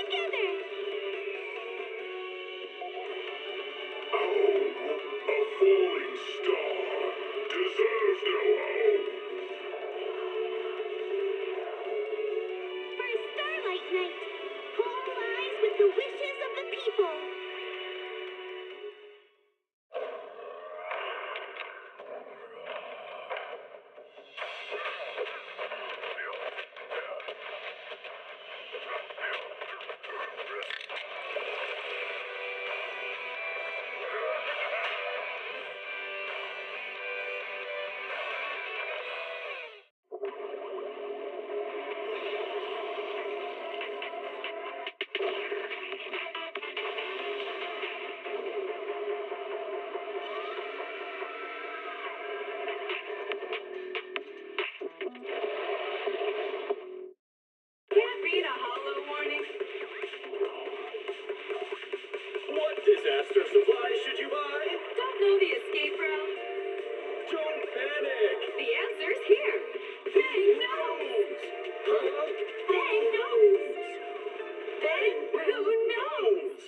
together. Oh, a falling star deserves no home. For a starlight night, who lies with the wishes of the people? Can't beat a hollow warning. What disaster supplies should you buy? Don't know the escape route? Don't panic. The answer's here. Bang knows. Huh? Bang knows. Bang who knows?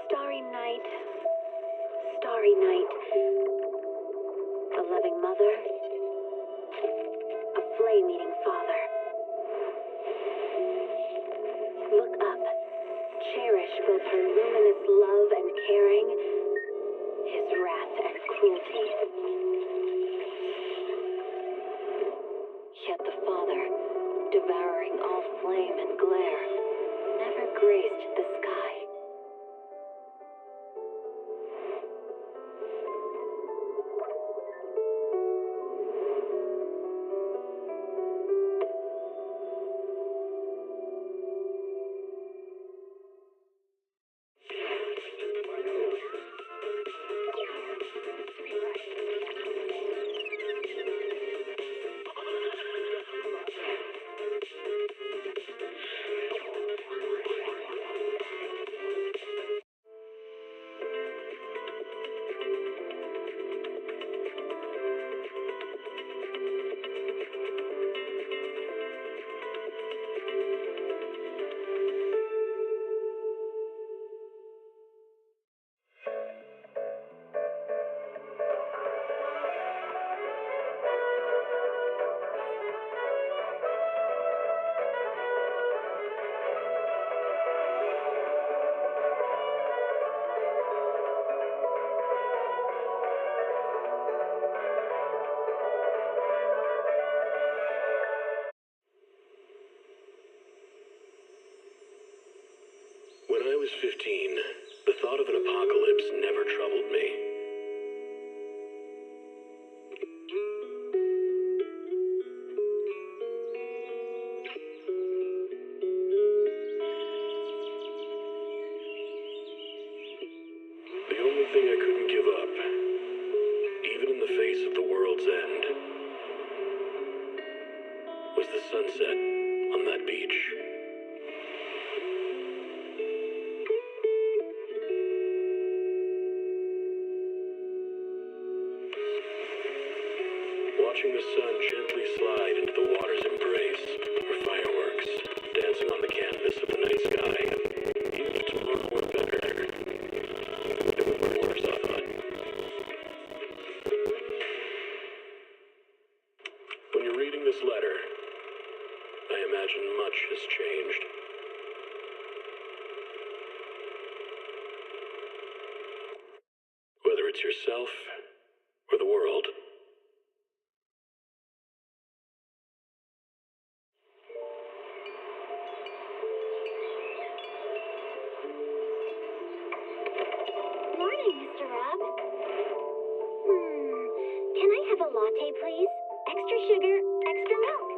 Starry night, starry night. A loving mother, a flame-eating father. Look up, cherish both her luminous love and caring, his wrath and cruelty. Yet the father, devouring all flame and glare, never graced the sky. When I was 15, the thought of an apocalypse never troubled me. The only thing I couldn't give up, even in the face of the world's end, was the sunset on that beach. Watching the sun gently slide into the water's embrace, or fireworks dancing on the canvas of the night sky. Even if tomorrow were better, it would be worse, I thought. When you're reading this letter, I imagine much has changed. Whether it's yourself or the world. Morning, Mr. Rob. Can I have a latte, please? Extra sugar, extra milk.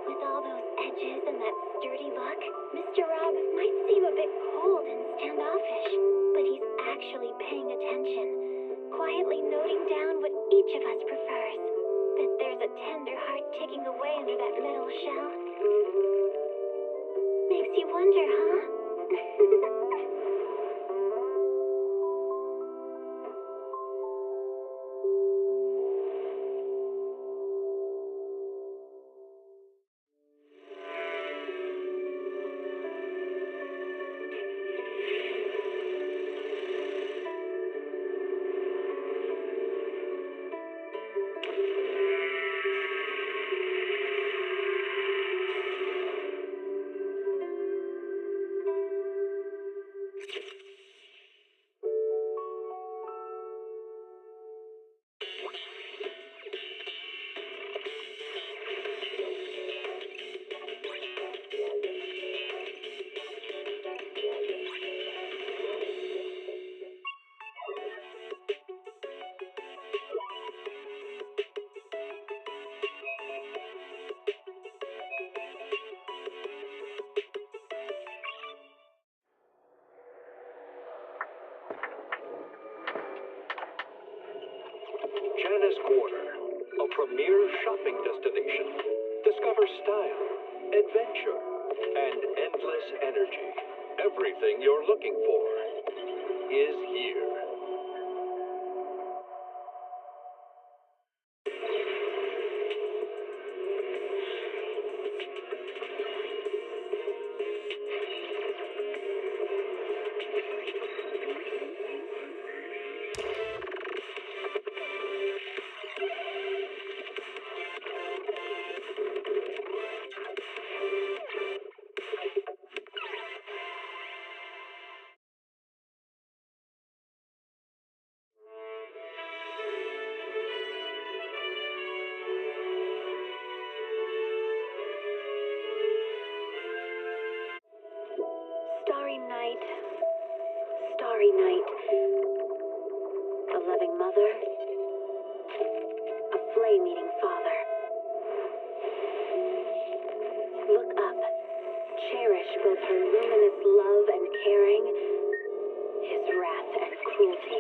With all those edges and that sturdy look, Mr. Rob might seem a bit cold and standoffish, but he's actually paying attention, quietly noting down what each of us prefers. Bet there's a tender heart ticking away under that metal shell. Makes you wonder, huh? Janice Quarter, a premier shopping destination. Discover style, adventure, and endless energy. Everything you're looking for is here. Starry night, a loving mother, a flame-eating father. Look up, cherish both her luminous love and caring, his wrath and cruelty.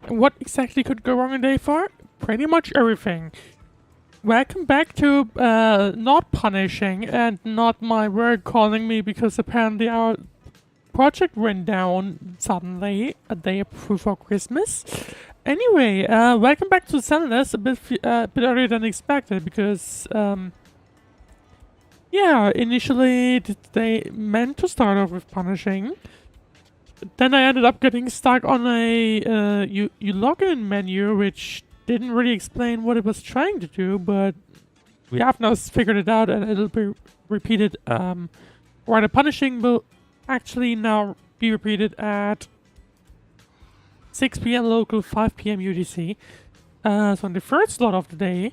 What exactly could go wrong in day 4? Pretty much everything. welcome back to not punishing and not my work calling me because apparently our project went down suddenly a day before Christmas. Anyway, welcome back to Zenless a bit earlier than expected because yeah, initially they meant to start off with punishing. Then I ended up getting stuck on a you login menu, which didn't really explain what it was trying to do, but we have now figured it out, and it'll be repeated. Or the punishing will actually now be repeated at 6 p.m. local, 5 p.m. UTC. So on the first slot of the day,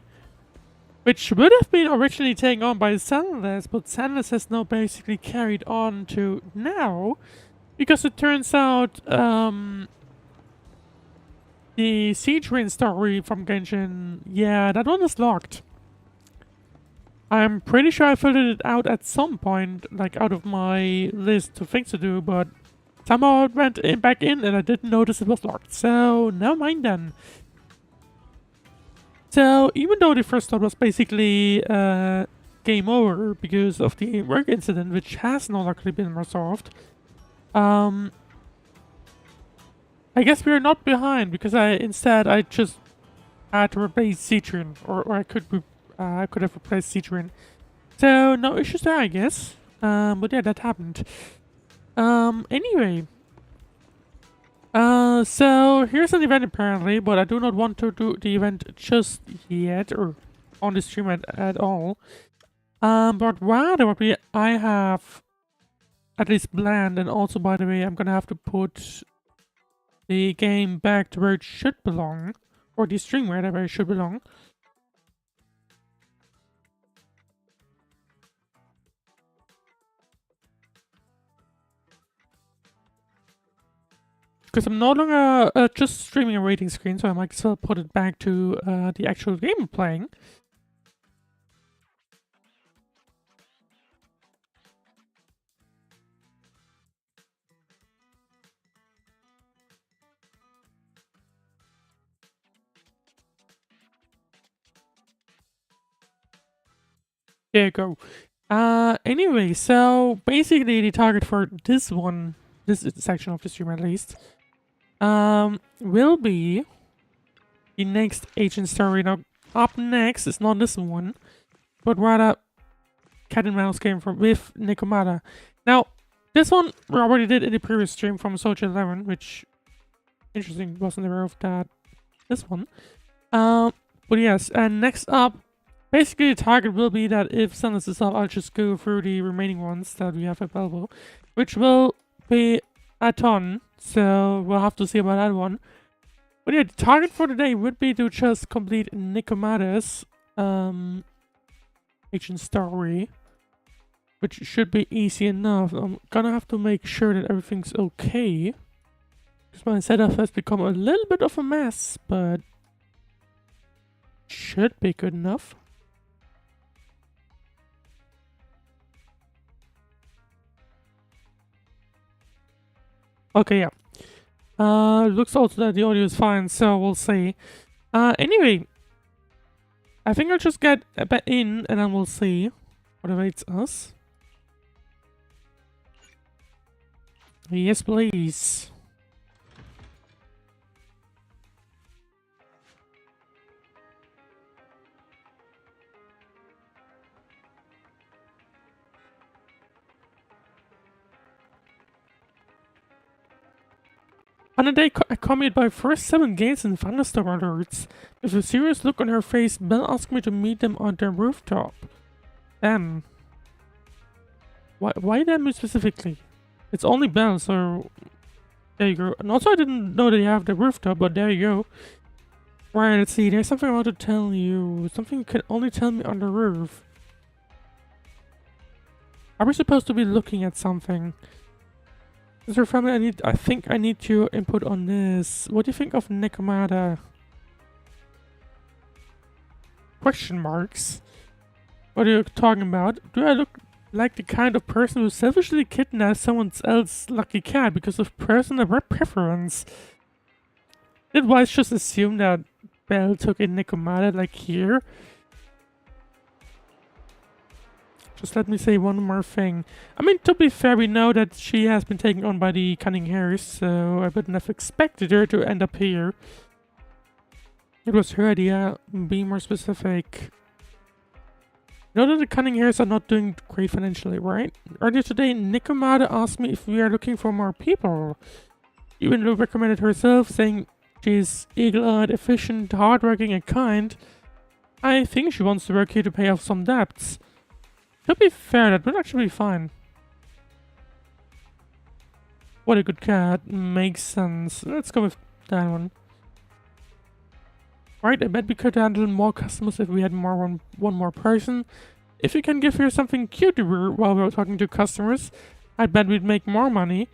which would have been originally taken on by Zenless, but Zenless has now basically carried on to now. Because it turns out, the Siege Rain story from Genshin, yeah, that one is locked. I'm pretty sure I filtered it out at some point, like out of my list of things to do, but somehow it went back in and I didn't notice it was locked. So, never mind then. So, even though the first thought was basically game over because of the work incident, which has not luckily been resolved, I guess we are not behind because I just had to replace Citron, or I could have replaced Citron. So no issues there, I guess. But yeah, that happened. Anyway. So here's an event apparently, but I do not want to do the event just yet or on the stream at all. But rather what I have at least planned, and also by the way, I'm gonna have to put the game back to where it should belong, or the stream where it should belong. Because I'm no longer just streaming a rating screen, so I might as well put it back to the actual game I'm playing. There you go. Anyway, so basically the target for this section of the stream at least, will be the next agent story. Now, up next is not this one, but rather Cat and Mouse game with Nekomata. Now, this one we already did in the previous stream from Soldier 11, which, interesting, wasn't aware of that. This one. But yes, and next up, basically, the target will be that if Zenless is up, I'll just go through the remaining ones that we have available, which will be a ton, so we'll have to see about that one. But yeah, the target for today would be to just complete Nekomata's agent story, which should be easy enough. I'm gonna have to make sure that everything's okay, because my setup has become a little bit of a mess, but should be good enough. Okay, yeah. Looks also that the audio is fine, so we'll see. Anyway, I think I'll just get in and then we'll see what awaits us. Yes, please. On a day accompanied by first 7 games and thunderstorm alerts. With a serious look on her face, Belle asked me to meet them on their rooftop. Them. Why them specifically? It's only Belle, so there you go. And also I didn't know they have the rooftop, but there you go. Right, let's see, there's something I want to tell you. Something you can only tell me on the roof. Are we supposed to be looking at something? Is your family? I think I need your input on this. What do you think of Nekomata? Question marks. What are you talking about? Do I look like the kind of person who selfishly kidnaps someone else's lucky cat because of personal preference? Did Wise just assume that Belle took in Nekomata like here? just let me say one more thing. I mean, to be fair, we know that she has been taken on by the Cunning Hares, so I wouldn't have expected her to end up here. It was her idea. Be more specific. You know that the Cunning Hares are not doing great financially, right? Earlier today, Nekomata asked me if we are looking for more people. Even though recommended herself, saying she's eagle-eyed, efficient, hardworking, and kind. I think she wants to work here to pay off some debts. To be fair, that would actually be fine. What a good cat. Makes sense. Let's go with that one. Right, I bet we could handle more customers if we had one more person. If we can give her something cute to wear while we're talking to customers, I bet we'd make more money.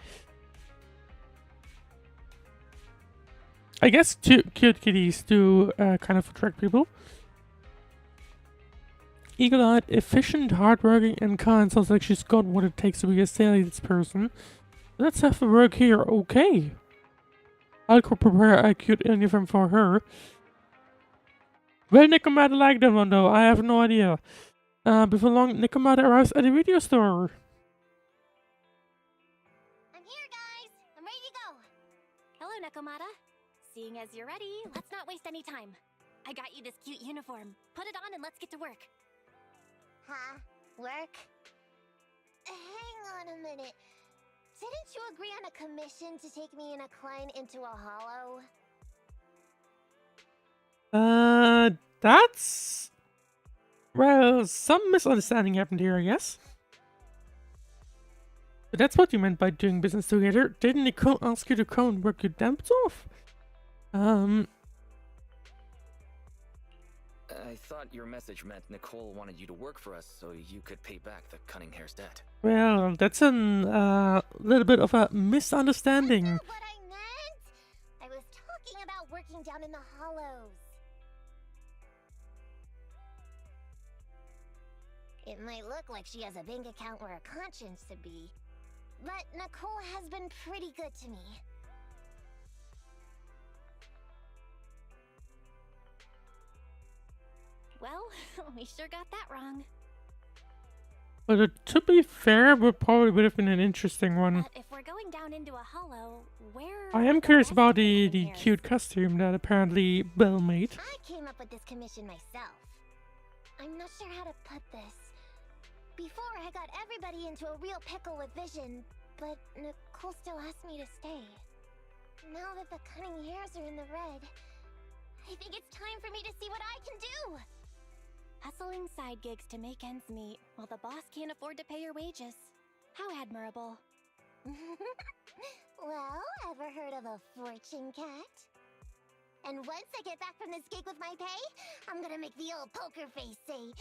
I guess cute kitties do kind of attract people. Eagle-eyed, efficient, hardworking, and kind. Sounds like she's got what it takes to be a salesperson. Let's have her work here, okay. I'll prepare a cute uniform for her. Will Nekomata like that one though? I have no idea. Before long, Nekomata arrives at the video store. I'm here, guys. I'm ready to go. Hello, Nekomata. Seeing as you're ready, let's not waste any time. I got you this cute uniform. Put it on and let's get to work. Huh? Work? Hang on a minute. Didn't you agree on a commission to take me and a client into a hollow? That's... Well, some misunderstanding happened here, I guess. But that's what you meant by doing business together. Didn't Nicole ask you to come and work your debts off? I thought your message meant Nicole wanted you to work for us so you could pay back the Cunning Hare's debt. Well, that's a little bit of a misunderstanding. That's not what I meant! I was talking about working down in the hollows. It might look like she has a bank account or a conscience to be, but Nicole has been pretty good to me. Well, we sure got that wrong. But to be fair, it probably would have been an interesting one. But if we're going down into a hollow, where... I am curious about the cute costume that apparently Belle made. I came up with this commission myself. I'm not sure how to put this. Before, I got everybody into a real pickle with vision, but Nicole still asked me to stay. Now that the Cunning Hares are in the red, I think it's time for me to see what I can do! Hustling side gigs to make ends meet, while the boss can't afford to pay her wages. How admirable. Well, ever heard of a fortune cat? And once I get back from this gig with my pay, I'm gonna make the old poker face say,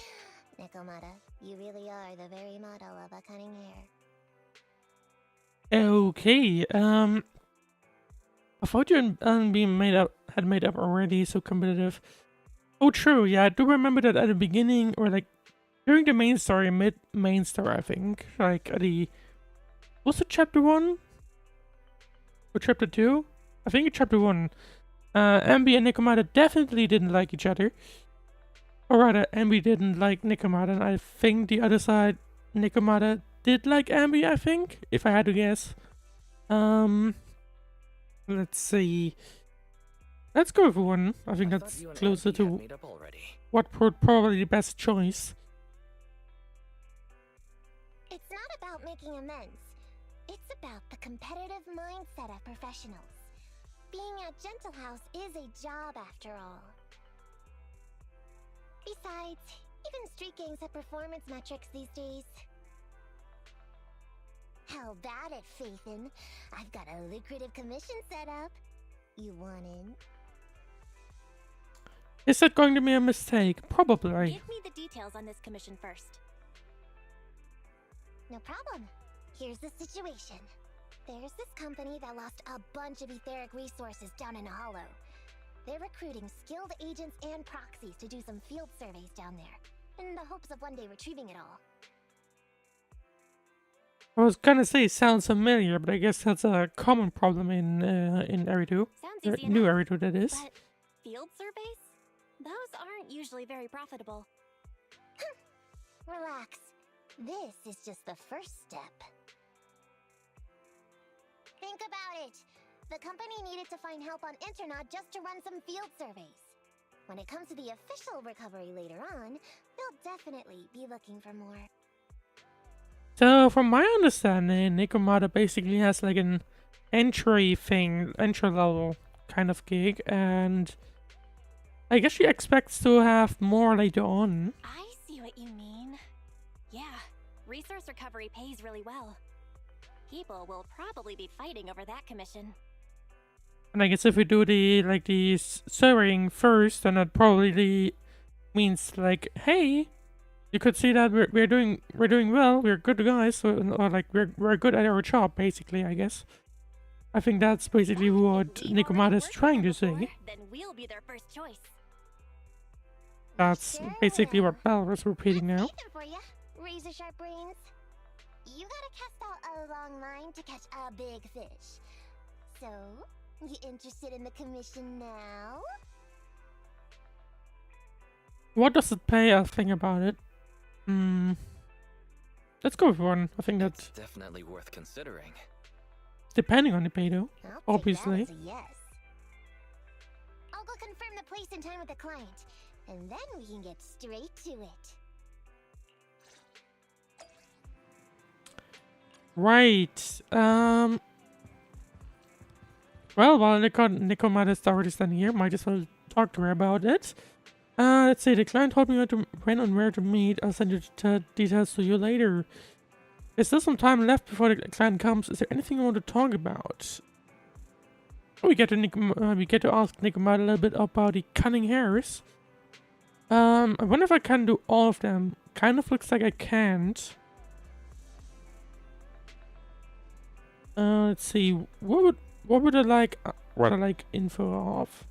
Nekomata, you really are the very model of a cunning hare. Okay, I thought you had made up already, so competitive. Oh, true, yeah, I do remember that at the beginning, or like, during the main story, mid-main story, I think, like, at the... Was it chapter 1? Or chapter 2? I think it's chapter 1. Ambi and Nekomata definitely didn't like each other. Or rather, Ambi didn't like Nekomata, and I think the other side, Nekomata did like Ambi, I think, if I had to guess. Let's see. Let's go with 1. I think that's closer to what probably the best choice. It's not about making amends. It's about the competitive mindset of professionals. Being at Gentle House is a job after all. Besides, even street gangs have performance metrics these days. How about it, Faithin? I've got a lucrative commission set up. You want in? Is that going to be a mistake? Probably. Give me the details on this commission first. No problem. Here's the situation. There's this company that lost a bunch of etheric resources down in a hollow. They're recruiting skilled agents and proxies to do some field surveys down there, in the hopes of one day retrieving it all. I was gonna say sounds familiar, but I guess that's a common problem in Eridu. Sounds easy New enough, Eridu, that is. but field surveys? Those aren't usually very profitable. Relax. This is just the first step. Think about it. The company needed to find help on Internet just to run some field surveys. When it comes to the official recovery later on, they'll definitely be looking for more. So, from my understanding, Nekomata basically has like an entry level kind of gig, and I guess she expects to have more later on. I see what you mean. Yeah, resource recovery pays really well. People will probably be fighting over that commission. And I guess if we do the surveying first, then that probably means like, hey, you could see that we're doing well, we're good guys, so, or like we're good at our job, basically. I guess. I think that's basically what Nekomata is trying to say. Then we'll be their first choice. That's basically what Belle was repeating now. For you, razor sharp brains. You gotta cast out a long line to catch a big fish. So, you interested in the commission now? What does it pay? I'll think about it. Let's go with one. I think that's It's definitely worth considering. depending on the pay though. I'll take Obviously. that as a yes. I'll go confirm the place and time with the client, and then we can get straight to it. Right. Well, while Nekomata is already standing here, might as well talk to her about it. Let's see, the client told me when and where to meet. I'll send you the details to you later. Is there some time left before the client comes? Is there anything you want to talk about? We get to ask Nekomata a little bit about the cunning hairs. I wonder if I can do all of them. Kind of looks like I can't. Let's see. What would I like? What I like info of?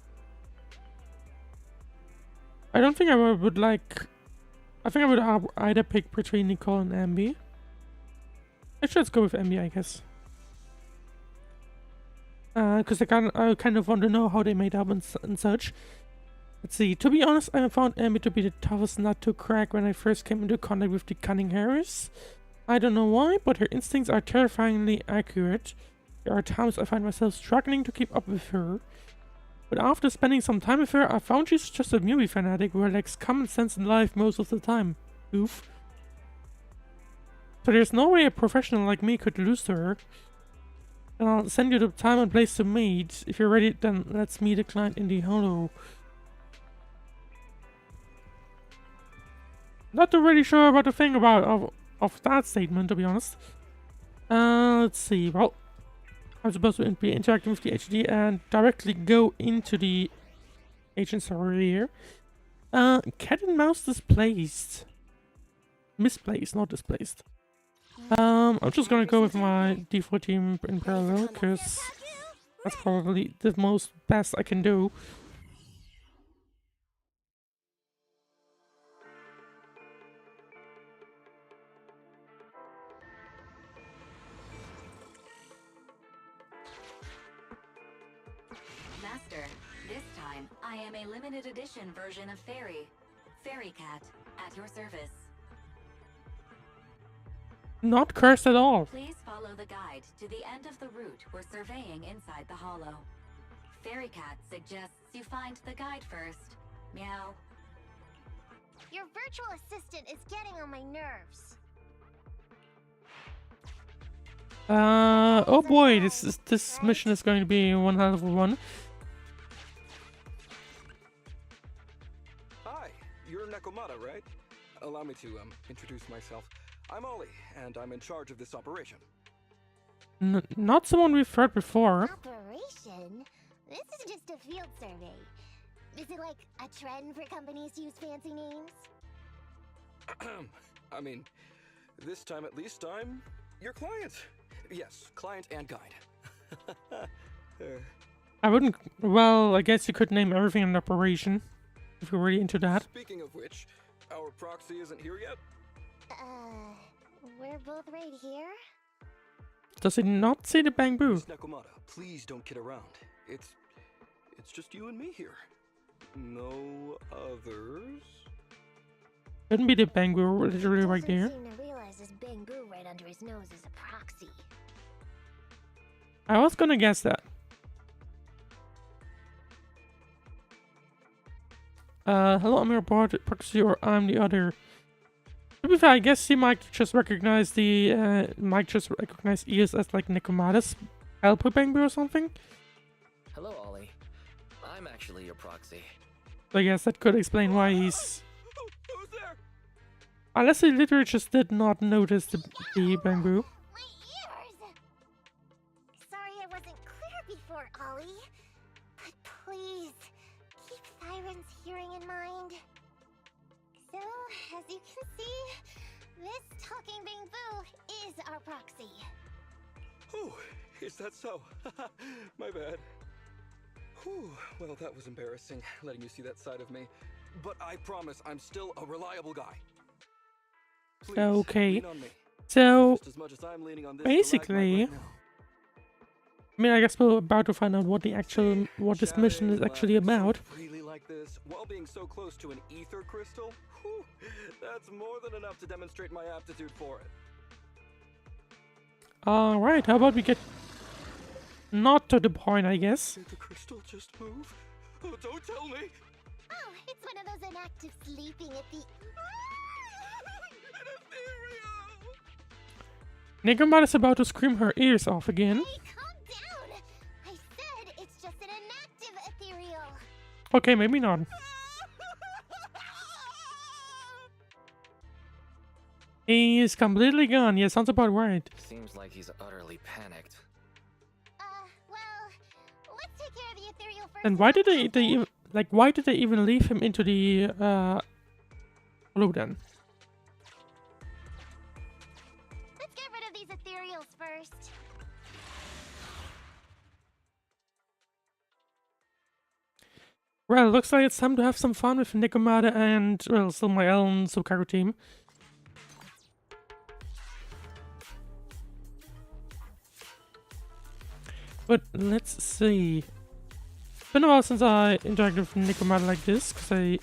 I don't think I would like. I think I would either pick between Nicole and Ambi. Actually, let's go with Ambi, I guess. Because I kind of want to know how they made up and such. Let's see. To be honest, I found Ambi to be the toughest nut to crack when I first came into contact with the cunning Harris. I don't know why, but her instincts are terrifyingly accurate. There are times I find myself struggling to keep up with her. But after spending some time with her, I found she's just a movie fanatic who lacks common sense in life most of the time. Oof. So there's no way a professional like me could lose to her. And I'll send you the time and place to meet. If you're ready, then let's meet the client in the hollow. Not too really sure what to think about of that statement, to be honest. Let's see. Well, I'm supposed to be interacting with the HD and directly go into the agent story here. Cat and mouse displaced. Misplaced, not displaced. I'm just gonna go with my default team in parallel, because that's probably the most best I can do. Master, this time I am a limited edition version of Fairy Cat, at your service. Not cursed at all. Please follow the guide to the end of the route we're surveying inside the hollow. Fairy Cat suggests you find the guide first. Meow. Your virtual assistant is getting on my nerves. Oh boy, this mission is going to be one hell of a one. Hi, you're Nekomata, right? Allow me to introduce myself. I'm Ollie, and I'm in charge of this operation. Not someone we've heard before. Operation? This is just a field survey. Is it like a trend for companies to use fancy names? I mean, this time at least I'm your client. Yes, client and guide. I wouldn't. Well, I guess you could name everything an operation if you're really into that. Speaking of which, our proxy isn't here yet. We're both right here. Does he not see the bamboo? Miss Nekomata, please don't kid around. It's just you and me here. No others. Couldn't be the bamboo literally right there. Seem to realize realizes Bamboo right under his nose is a proxy. I was gonna guess that. Hello, I'm your proxy, or I'm the other. To be fair, I guess he might just recognize the, Ears as like Nekomata's helper Bamboo or something. Hello, Ollie. I'm actually your proxy. So I guess that could explain why he's... Who's there? Unless he literally just did not notice the Bamboo. My ears! Sorry I wasn't clear before, Ollie. But please, keep Siren's hearing in mind. So, as you can see, this talking Bamboo is our proxy. Oh, is that so? My bad. Whew, well, that was embarrassing, letting you see that side of me. But I promise I'm still a reliable guy. Please, Okay. lean on me. So, Just as much as I'm leaning on this basically... stalagmite right now. I mean, I guess we're about to find out what this mission is actually about. Really like this, while being so close to an ether crystal, whew, that's more than enough to demonstrate my aptitude for it. Alright, how about we get not to the point, I guess. Did the crystal just move? Oh, don't tell me! Oh, it's one of those inactive sleeping at the... Nekomata is about to scream her ears off again. Hey, calm down! I said it's just an inactive ethereal. Okay, maybe not. He is completely gone. Yeah, sounds about right. Seems like he's utterly panicked. Well, let's take care of the ethereal first. And why did why did they even leave him into the hollow then? Let's get rid of these ethereals first. Well, looks like it's time to have some fun with Nekomata and, well, still my own Sukaru team. But let's see. It's been a while since I interacted with Nekomata like this, because I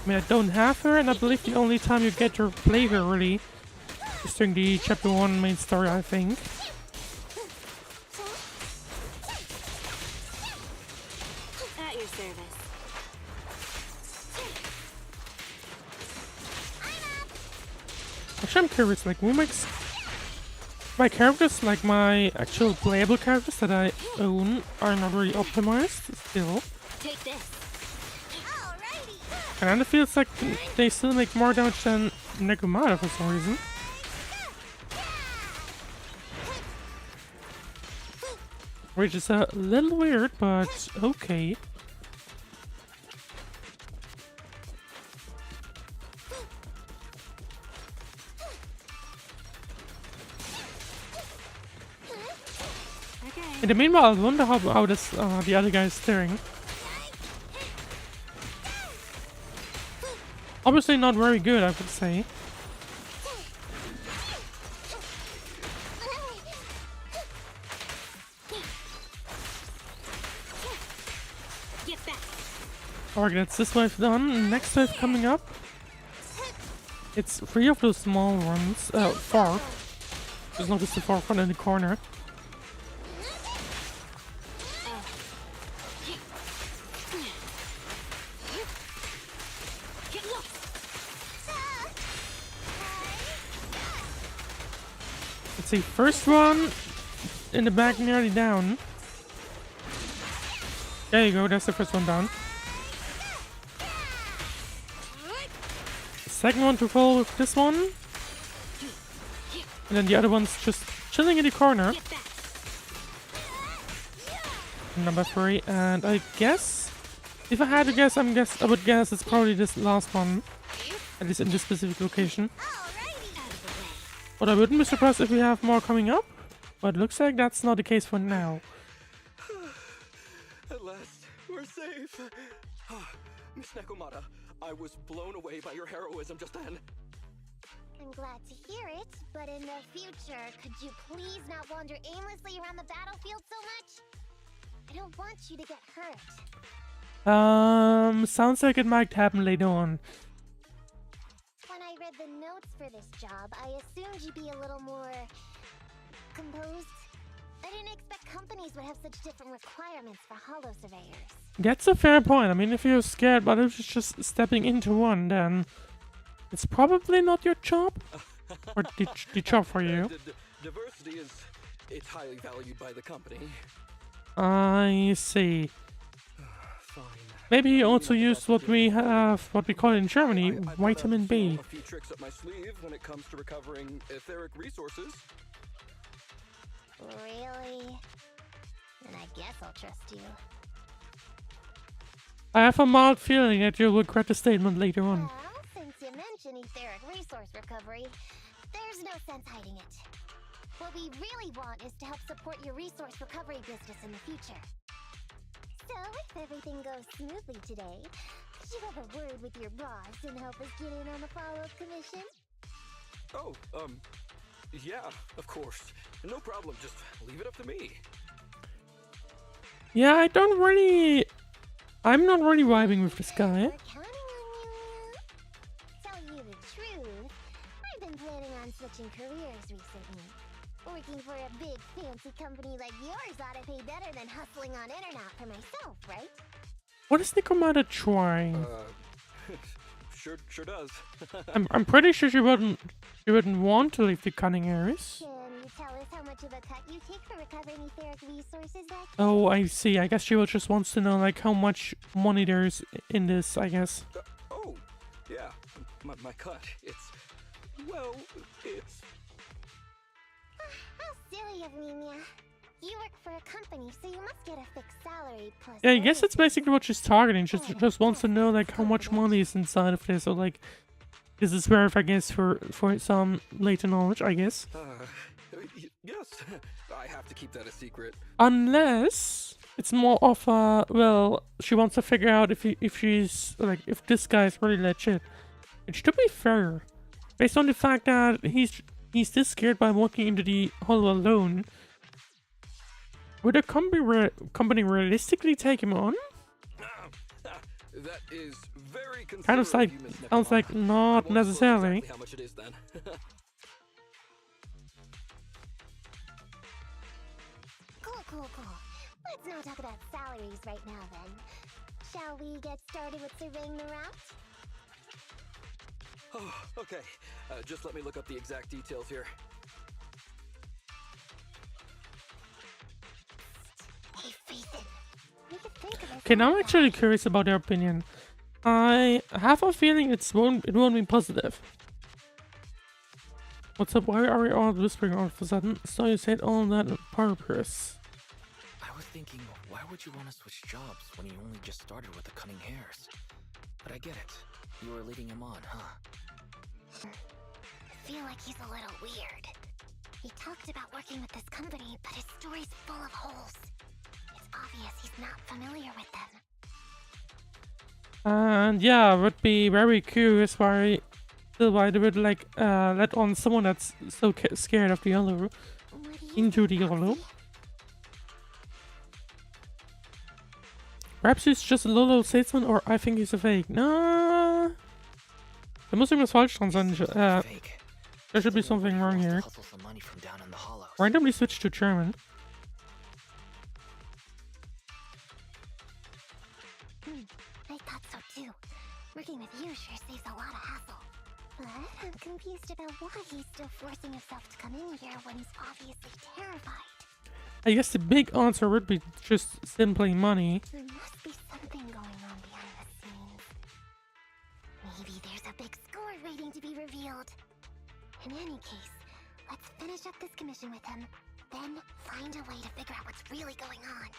mean, I don't have her, and I believe the only time you get to play her really is during the Chapter 1 main story, I think. At your service. Actually, I'm curious, like, who makes my characters, like my actual playable characters that I own, are not really optimized still. Take this. Alrighty. And then it feels like they still make more damage than Nekomata for some reason. Which is a little weird, but okay. In the meanwhile, I wonder how this the other guy is steering. Obviously not very good, I would say. Get back. Alright, that's this wave done. Next wave coming up. It's 3 of those small ones. 4. Just notice the 4th one in the corner. Get lost. Let's see, first one in the back nearly down. There you go, that's the first one down. Second one to follow with this one. And then the other one's just chilling in the corner. Get back. Number 3, and I guess, if I had to guess, I would guess it's probably this last one. At least in this specific location. But I wouldn't be surprised if we have more coming up. But looks like that's not the case for now. At last, we're safe. Miss Nekomata, I was blown away by your heroism just then. I'm glad to hear it, but in the future, could you please not wander aimlessly around the battlefield so much? I don't want you to get hurt. Sounds like it might happen later on. When I read read the notes for this job, I assumed you'd be a little more composed. I didn't expect companies would have such different requirements for holo surveyors. That's a fair point. I mean, if you're scared but it's just stepping into one, then it's probably not your job. Or the job for you. Diversity it's highly valued by the company. I see. Fine. Maybe you also used what we call in Germany, vitamin B. A few tricks up my sleeve when it comes to recovering etheric resources. Really? Then I guess I'll trust you. I have a mild feeling that you'll regret the statement later on. Well, since you mentioned etheric resource recovery, there's no sense hiding it. What we really want is to help support your resource recovery business in the future. So, if everything goes smoothly today, could you have a word with your boss and help us get in on the follow-up commission? Oh, yeah, of course. No problem, just leave it up to me. Yeah, I'm not really vibing with this guy. We're counting on you. Tell you the truth, I've been planning on switching careers recently. Working for a big fancy company like yours ought to pay better than hustling on internet for myself, right? What is Nekomata trying? Sure does. I'm pretty sure she wouldn't want to leave the cunning areas. Can you tell us how much of a cut you take for recovering etheric resources like Oh, I see. I guess she just wants to know like how much money there's in this, I guess. Oh, yeah. My cut. It's... How silly of me, Mia. You work for a company, so you must get a fixed salary plus... Yeah, I guess that's bonuses. basically what she's targeting. She just wants to know like how much money is inside of this, or like this is worth, I guess, for some later knowledge, I guess. Yes. I have to keep that a secret. Unless it's more of a, well, she wants to figure out if she's like if this guy's really legit. Which, to be fair, based on the fact that he's this scared by walking into the hole alone, would a company realistically take him on? That is very Kind of like, considerate of you, Miss sounds Nekomata. like I won't not disclose necessarily. exactly how much it is then. Cool. Let's not talk about salaries right now, then. Shall we get started with surveying the route? Oh, okay. Just let me look up the exact details here. Hey, Ethan. We could think of Okay, now I'm actually curious about their opinion. I have a feeling it won't be positive. What's up? Why are we all whispering all of a sudden? So you said all that on purpose. I was thinking, why would you want to switch jobs when you only just started with the cunning hairs? But I get it. You were leading him on, huh? I feel like he's a little weird. He talked about working with this company, but his story's full of holes. It's obvious he's not familiar with them. And yeah, I would be very curious why they would like let on someone that's so scared of the yellow What do you into the think, yellow. Foxy? Perhaps he's just a little salesman, or I think he's a fake. No, da muss irgendwas falsch dran sein. Fake. There should be something wrong Wants to here. hustle some money from down in the hollows. Randomly switch to German. I thought so too. Working with you sure saves a lot of hassle. But I'm confused about why he's still forcing himself to come in here when he's obviously terrified. I guess the big answer would be just simply money. There must be something going on behind the scenes. Maybe there's a big score waiting to be revealed. In any case, let's finish up this commission with him, then find a way to figure out what's really going on.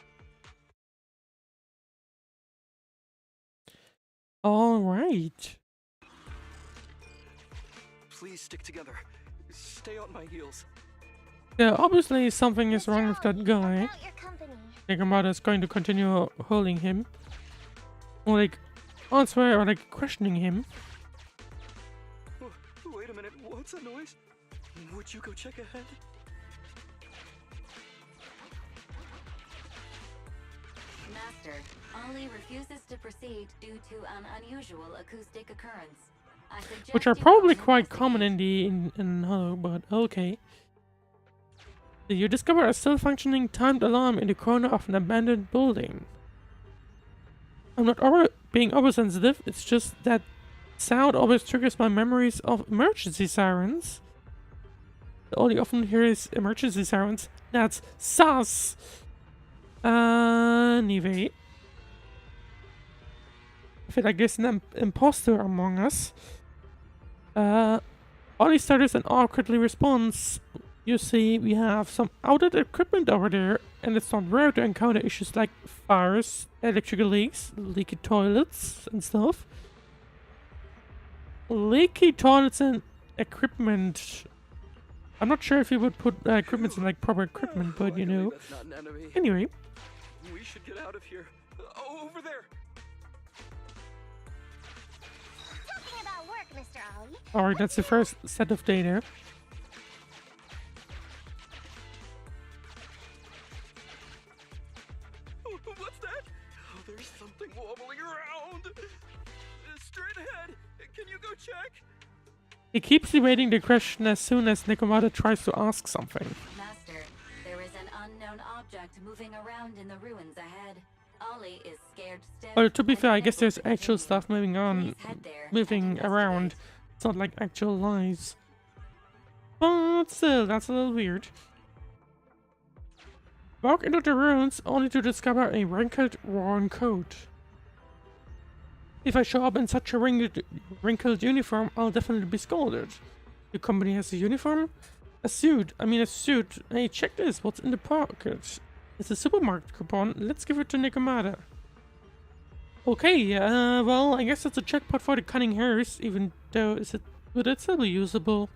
All right. Please stick together. Stay on my heels. Yeah, obviously something is wrong with that Charlie, guy. about your company. Nekomata is going to continue holding him. Or like answer or like questioning him. Oh, wait a minute, what's that noise? Would you go check ahead? Master, Ollie refuses to proceed due to an unusual acoustic occurrence. which are probably quite common in the in Hollow, but okay. You discover a still-functioning timed alarm in the corner of an abandoned building. I'm not being oversensitive, it's just that sound always triggers my memories of emergency sirens. All you often hear is emergency sirens. That's sus! Anyway. I feel like there's an imposter among us. Ollie stutters and awkwardly responds. You see, we have some outdated equipment over there, and it's not rare to encounter issues like fires, electrical leaks, leaky toilets, and stuff. Leaky toilets and equipment. I'm not sure if you would put equipment in like proper equipment, but you know. That's not an enemy. Anyway. We should get out of here. Over there. Talking about work, Mr. Ollie. Alright, that's the first set of data. What's that? Oh, there's something wobbling around. Straight ahead. Can you go check? He keeps evading the question as soon as Nekomata tries to ask something. Master, there is an unknown object moving around in the ruins ahead. Ollie is scared stiff. Well, to be and fair, I guess unable there's to actual continue. stuff moving on, Please head there and moving investigate. around. It's not like actual lies. But still, that's a little weird. Walk into the ruins only to discover a wrinkled, worn coat. If I show up in such a wrinkled uniform, I'll definitely be scolded. Your company has a uniform? A suit. I mean a suit. Hey, check this. What's in the pocket? It's a supermarket coupon. Let's give it to Nekomata. Okay, well, I guess it's a jackpot for the cunning hairs, even though would it still be usable?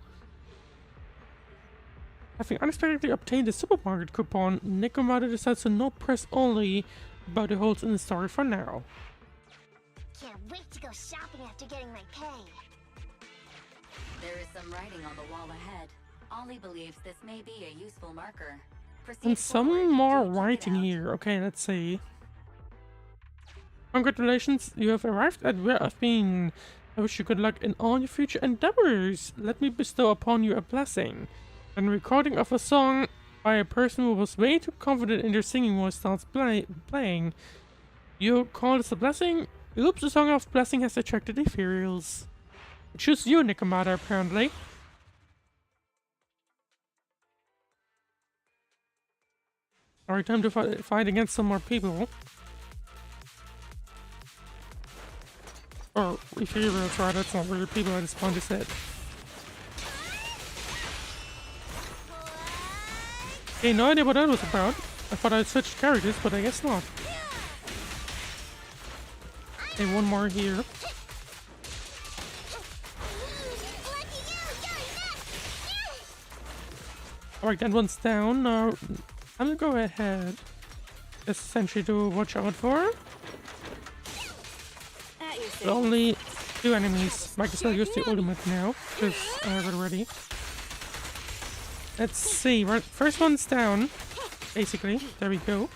Having unexpectedly obtained a supermarket coupon, Nekomata decides to not press only about the holes in the story for now. Can't wait to go shopping after getting my pay. There is some writing on the wall ahead. Ollie believes this may be a useful marker. Proceed And some forward more to check it writing out. here. Okay, let's see. Congratulations, you have arrived at where I've been. I wish you good luck in all your future endeavors. Let me bestow upon you a blessing. A recording of a song by a person who was way too confident in their singing voice starts playing. You call this a blessing? Oops, the song of blessing has attracted ethereals. Choose you, Nekomata, apparently. Alright, time to fight against some more people. Or ethereals, right? That's not really people, I just wanted to say it. Okay, no idea what that was about. I thought I'd switched characters, but I guess not. Okay, one more here. Alright, that one's down. Now, I'm gonna go ahead. That's essentially to watch out for. But only 2 enemies. Might as well use the ultimate now, because I have it ready. Let's see, right, first one's down, basically. There we go.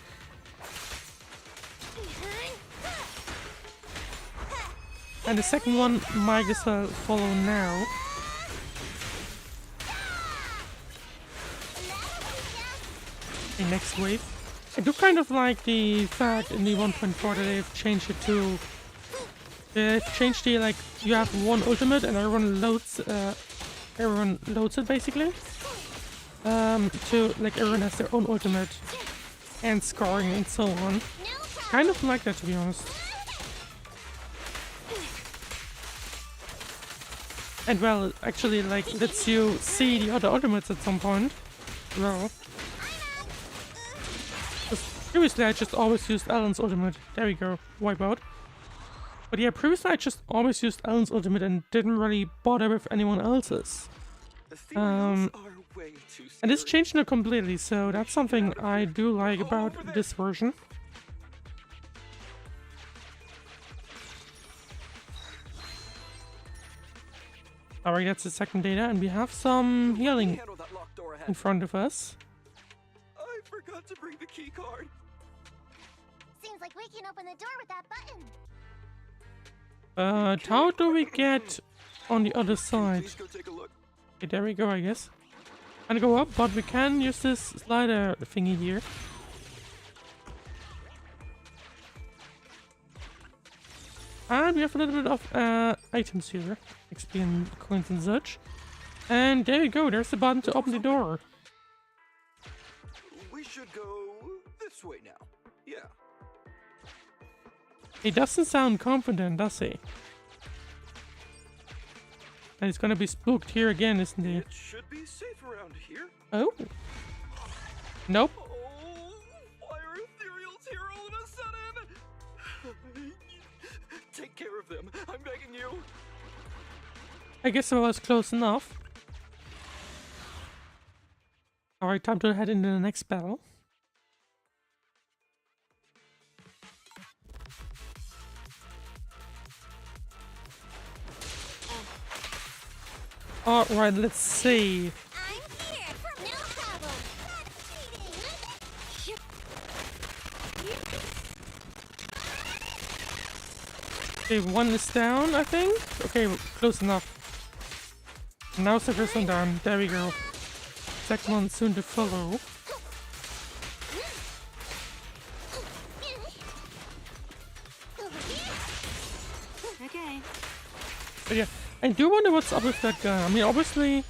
And the second one might as well follow now. The next wave. I do kind of like the fact in the 1.4 that they've changed it to... They've changed the, like, you have one ultimate and everyone loads it, basically. To, like, everyone has their own ultimate and scoring and so on. Kind of like that, to be honest. And well, it actually, like, lets you see the other ultimates at some point. Well. Previously I just always used Alan's ultimate. There we go, wipeout. But yeah, previously I just always used Alan's ultimate and didn't really bother with anyone else's. And it's changed now completely, so that's something I do like about this version. Alright, that's the second data, and we have some healing in front of us. I forgot to bring the key card. Seems like we can open the door with that button. How do we get on the other Can you side. please go take a look? Okay, there we go, I guess. And go up, but we can use this slider thingy here. And we have a little bit of items here, XP and coins and such. And there you go, there's the button to open the door. We should go this way now. Yeah. He doesn't sound confident, does he? And he's gonna be spooked here again, isn't he? It should be safe around here. Oh. Nope. Oh, why are ethereals here all of a sudden? Take care of them. I'm begging you. I guess I was close enough. Alright, time to head into the next battle. Alright, let's see. I'm here for no problem. Okay, one is down, I think. Okay, close enough. Now the first one down. There we go. Second one soon to follow. Okay. But yeah, I do wonder what's up with that guy. I mean, obviously,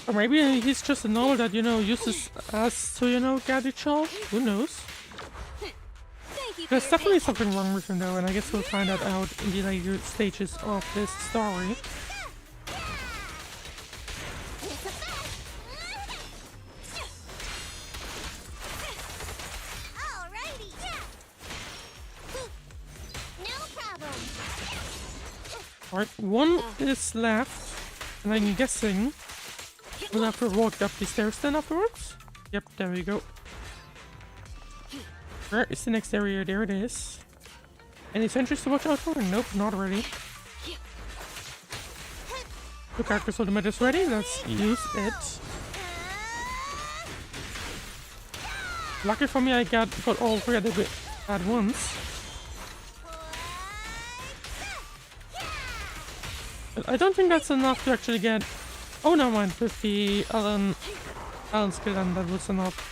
or maybe he's just a novel that, you know, uses us to, you know, get each other. Who knows? Thank you. There's definitely something wrong with him though, and I guess we'll find that out in the later stages of this story. Alrighty. No problem. Alright, one is left, and I'm guessing we'll have to walk up the stairs then afterwards. Yep, there we go. Where is the next area? There it is. Any sentries to watch out for? Nope, not ready. The character's ultimate is ready. Let's use it. Lucky for me, I got all three of them at once. But I don't think that's enough to actually get. Oh no, mind with the Alan skill, and that was enough.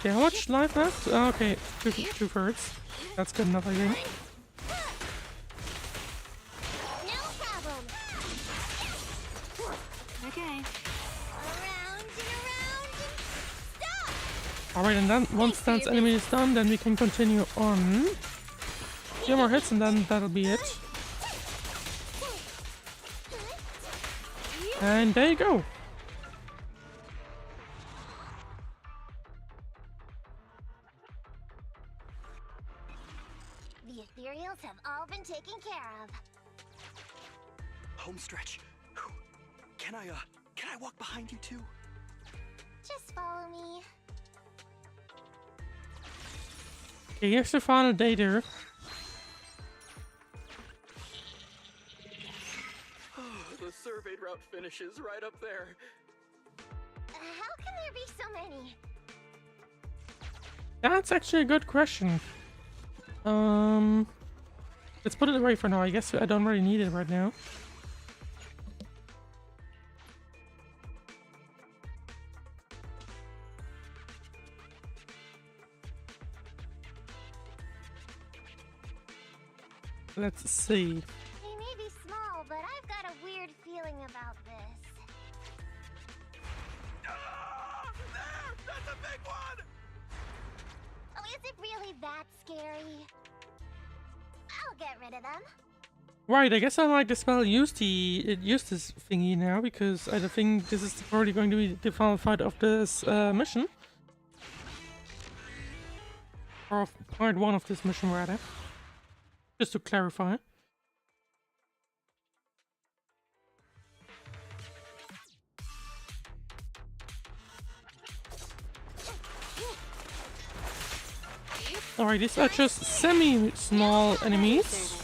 Okay, how much life left? Oh, okay, two-thirds. That's good enough, I think. No problem. Okay. Around and around and stop. Alright, and then once that enemy is done, then we can continue on. Few more hits and then that'll be it. And there you go. The ethereals have all been taken care of. Home stretch. Can I walk behind you too? Just follow me. Okay, here's the final data. The surveyed route finishes right up there. How can there be so many? That's actually a good question. Let's put it away for now. I guess I don't really need it right now. Let's see. They may be small, but I've got a weird feeling about this. Ah, there! That's a big one! Oh, is it really that scary? I'll get rid of them. Right, I guess I might as well use this thingy now, because I think this is probably going to be the final fight of this mission. Or of part 1 of this mission, rather. Just to clarify. Alright, these are just semi-small enemies.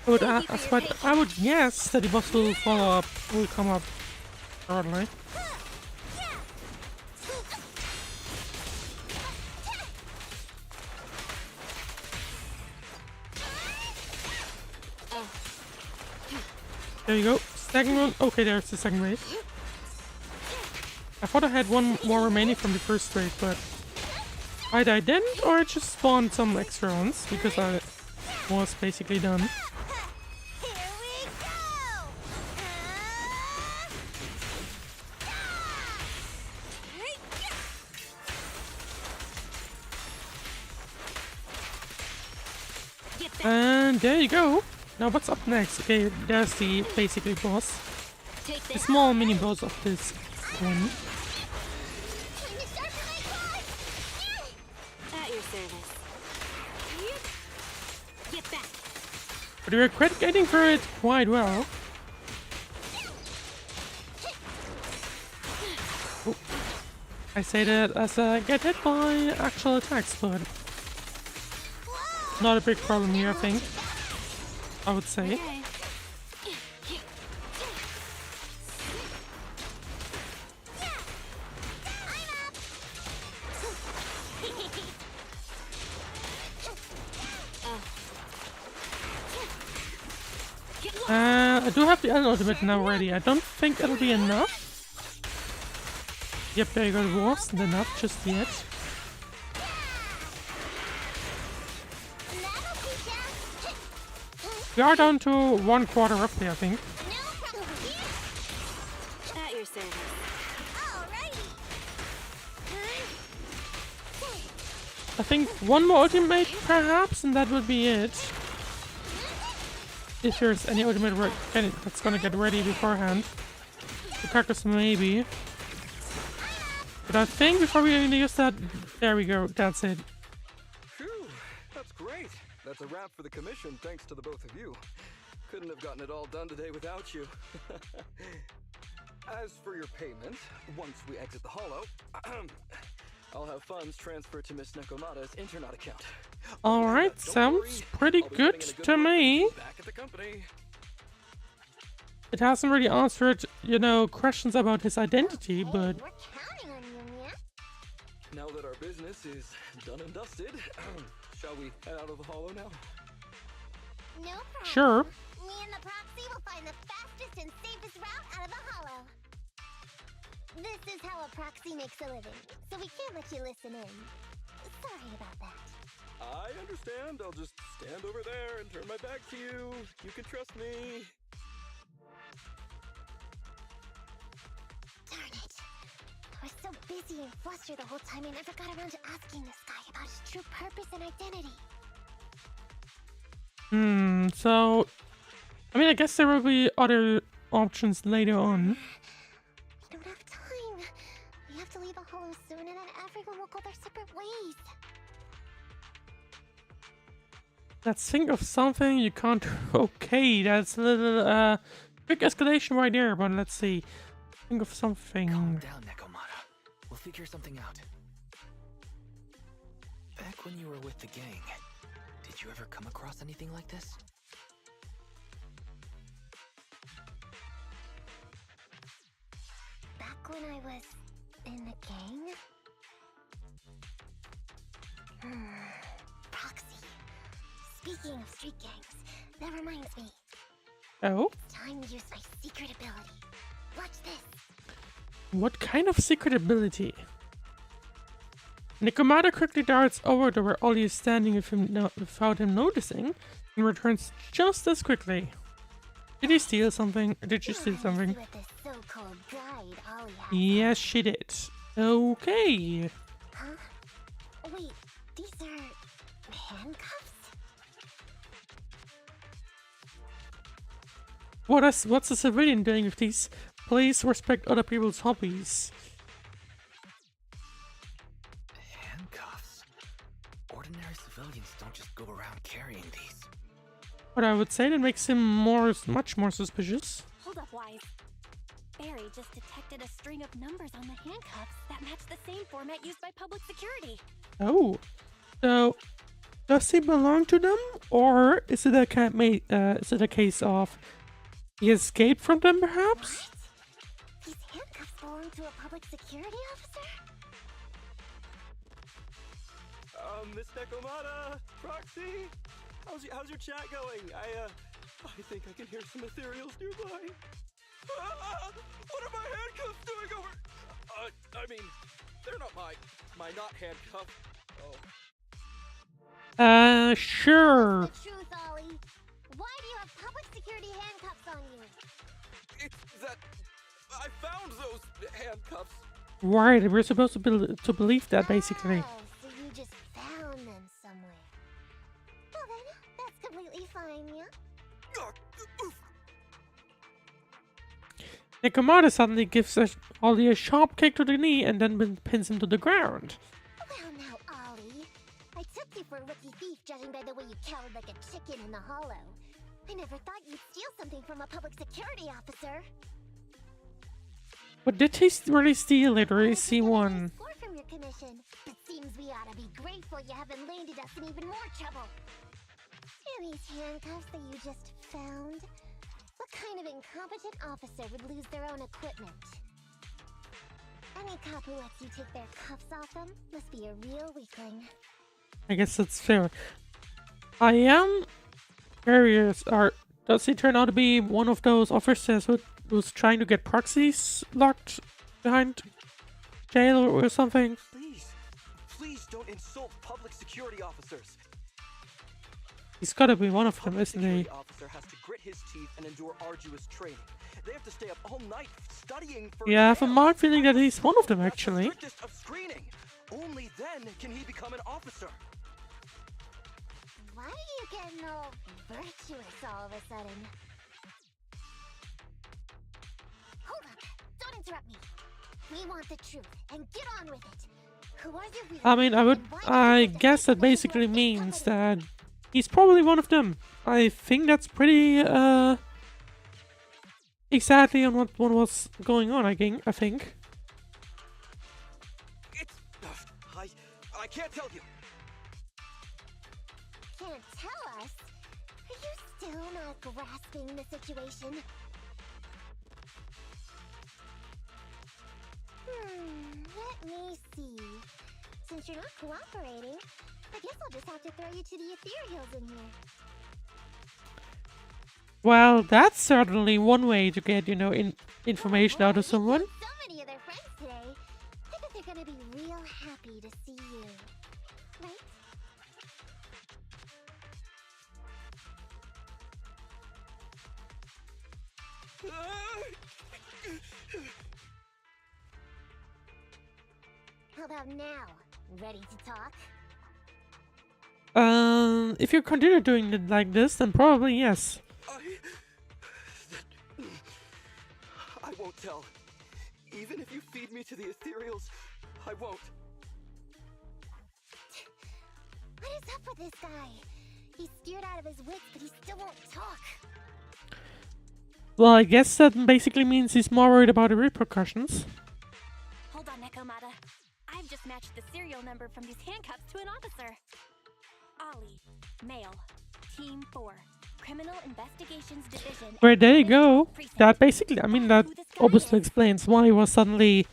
But I would guess that the boss will will come up shortly. There you go. Second one. Okay, there's the second wave. I thought I had one more remaining from the first wave, but either I didn't or I just spawned some extra ones because I was basically done. Here we go! And there you go. Now what's up next? Okay, there's the basically boss. The small mini boss of this one. At your service. Get back. But we're getting through it quite well. Oh. I say that as I get hit by actual attacks, but not a big problem here, I think. I would say. Okay. I do have the other ultimate now ready. I don't think it'll be enough. Yep, there you go. It wasn't enough just yet. We are down to 1/4 roughly, I think. At your service. I think one more ultimate perhaps, and that would be it. If there's any ultimate that's gonna get ready beforehand. The cactus maybe. But I think before we even use that, there we go, that's it. Phew, that's great. That's a wrap for the commission, thanks to the both of you. Couldn't have gotten it all done today without you. As for your payment, once we exit the hollow, I'll have funds transferred to Miss Nekomata's internet account. Alright, Don't sounds worry, pretty I'll be good getting a to me. reference back at the company. It hasn't really answered, you know, questions about his identity, but We're counting on you, Mia. Now that our business is done and dusted, shall we head out of the hollow now? No problem. sure. Me and the proxy will find the fastest and safest route out of the hollow. This is how a proxy makes a living, so we can't let you listen in. Sorry about that. I understand. I'll just stand over there and turn my back to you. You can trust me. Darn it. I was so busy and flustered the whole time I never got around to asking this guy about his true purpose and identity. So I mean, I guess there will be other options later on. We don't have time. We have to leave the hollow soon and then everyone will go their separate ways. Let's think of something you can't. Okay, that's a little quick escalation right there, but let's see. Think of something. Calm down, Nekomata. We'll figure something out. Back when you were with the gang, did you ever come across anything like this? Back when I was in the gang? Proxy. Speaking of street gangs, that reminds me. Oh, It's time to use my secret ability. Watch this. what kind of secret ability? Nekomata quickly darts over to where Ollie is standing without him noticing, and returns just as quickly. Did he steal something? Or did you steal something? See what this so-called guide Ollie has. Yes, she did. Okay. Huh? Wait, these are handcuffs? What's a civilian doing with these? Please respect other people's hobbies. Handcuffs? Ordinary civilians don't just go around carrying these. But I would say that makes him much more suspicious. Hold up, Wise. Barry just detected a string of numbers on the handcuffs that match the same format used by public security. Oh, so does he belong to them, or is it a case of he escaped from them, perhaps? What? These handcuffs belong to a public security officer? Miss Nekomata, Proxy, How's your chat going? I think I can hear some ethereals nearby. What are my handcuffs doing over? I mean, they're not my not handcuffs. Oh. Sure. What's the truth, Ollie? Why do you have public security handcuffs on you? It's that I found those handcuffs. Right, we're supposed to believe that, basically. Oh, so you just found them somewhere. Well then, that's completely fine, yeah? Nekomata suddenly gives Ollie a sharp kick to the knee and then pins him to the ground. Well now, Ollie. I took you for a rookie thief judging by the way you cowered like a chicken in the hollow. I never thought you'd steal something from a public security officer. But did he really steal it, or is he I one? score from your commission, but seems we ought to be grateful you haven't landed us in even more trouble. And these handcuffs that you just found? What kind of incompetent officer would lose their own equipment? Any cop who lets you take their cuffs off them must be a real weakling. I guess that's fair. I am curious, does he turn out to be one of those officers who's trying to get proxies locked behind jail or something? Please don't insult public security officers. He's gotta be one of them, Public isn't he? security officer has to grit his teeth and endure arduous training. They have to stay up all night studying for Yeah, I have a exams. mild feeling that he's one of them, That's the actually. strictest of screening. Only then can he become an officer. Why are you getting all virtuous all of a sudden? Hold up! Don't interrupt me! We want the truth, and get on with it! Who are you really? I mean, I guess that basically means that he's probably one of them. I think that's pretty, exactly on what was going on, I think. It's... I can't tell you. Can't tell us? Are you still not grasping the situation? Let me see. Since you're not cooperating, I guess I'll just have to throw you to the ethereals in here. Well, that's certainly one way to get, information out of someone. So many of their friends today. I bet they're gonna be real happy to see you. Right? How about now? Ready to talk? If you continue doing it like this, then probably yes. I won't tell. Even if you feed me to the ethereals, I won't. What is up with this guy? He's scared out of his wits, but he still won't talk. Well, I guess that basically means he's more worried about the repercussions. Hold on, Nekomata. I've just matched the serial number from these handcuffs to an officer. Ollie, male, Team 4, Criminal Investigations Division. Where there you go. Precinct. That basically, that Who this guy obviously is. explains why he was suddenly,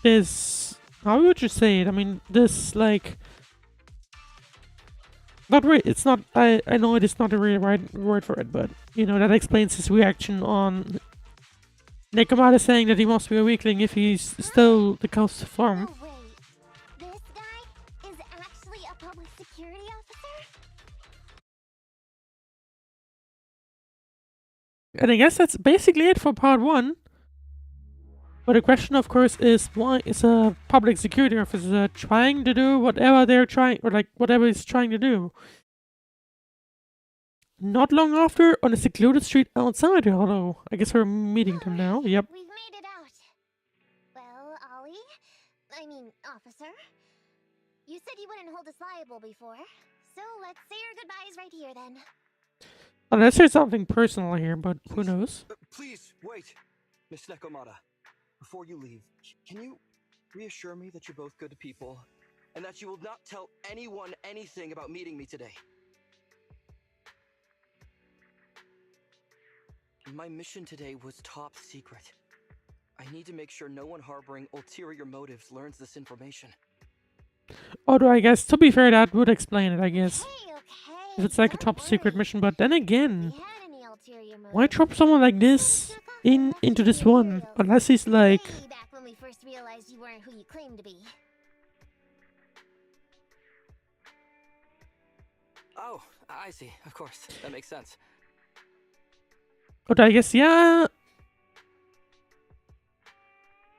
this, how would you say it? This, like, not really, it's not, I know it is not the really right word for it, but, that explains his reaction on Nekomata saying that he must be a weakling if he's still the close form. Oh, wait. This guy is actually a public security officer? And I guess that's basically it for part 1. But the question, of course, is why is a public security officer trying to do whatever they're trying, or like whatever he's trying to do? Not long after, on a secluded street outside the hollow. I guess we're meeting them now. Yep. We've made it out. Well, officer, you said you wouldn't hold us liable before, so let's say our goodbyes right here then. Unless there's something personal here, but who knows? Please, wait. Miss Nekomata, before you leave, can you reassure me that you're both good people, and that you will not tell anyone anything about meeting me today? My mission today was top secret. I need to make sure no one harboring ulterior motives learns this information. Although I guess, to be fair, that would explain it, I guess. Okay, If it's like a don't top secret worry. mission, but then If again, he had any ulterior why motives, drop someone like he this would've took off and left into you the this one? materials. Unless he's like... Way back when we first realized you weren't who you claimed to be. Oh, I see. Of course. That makes sense. But I guess, yeah...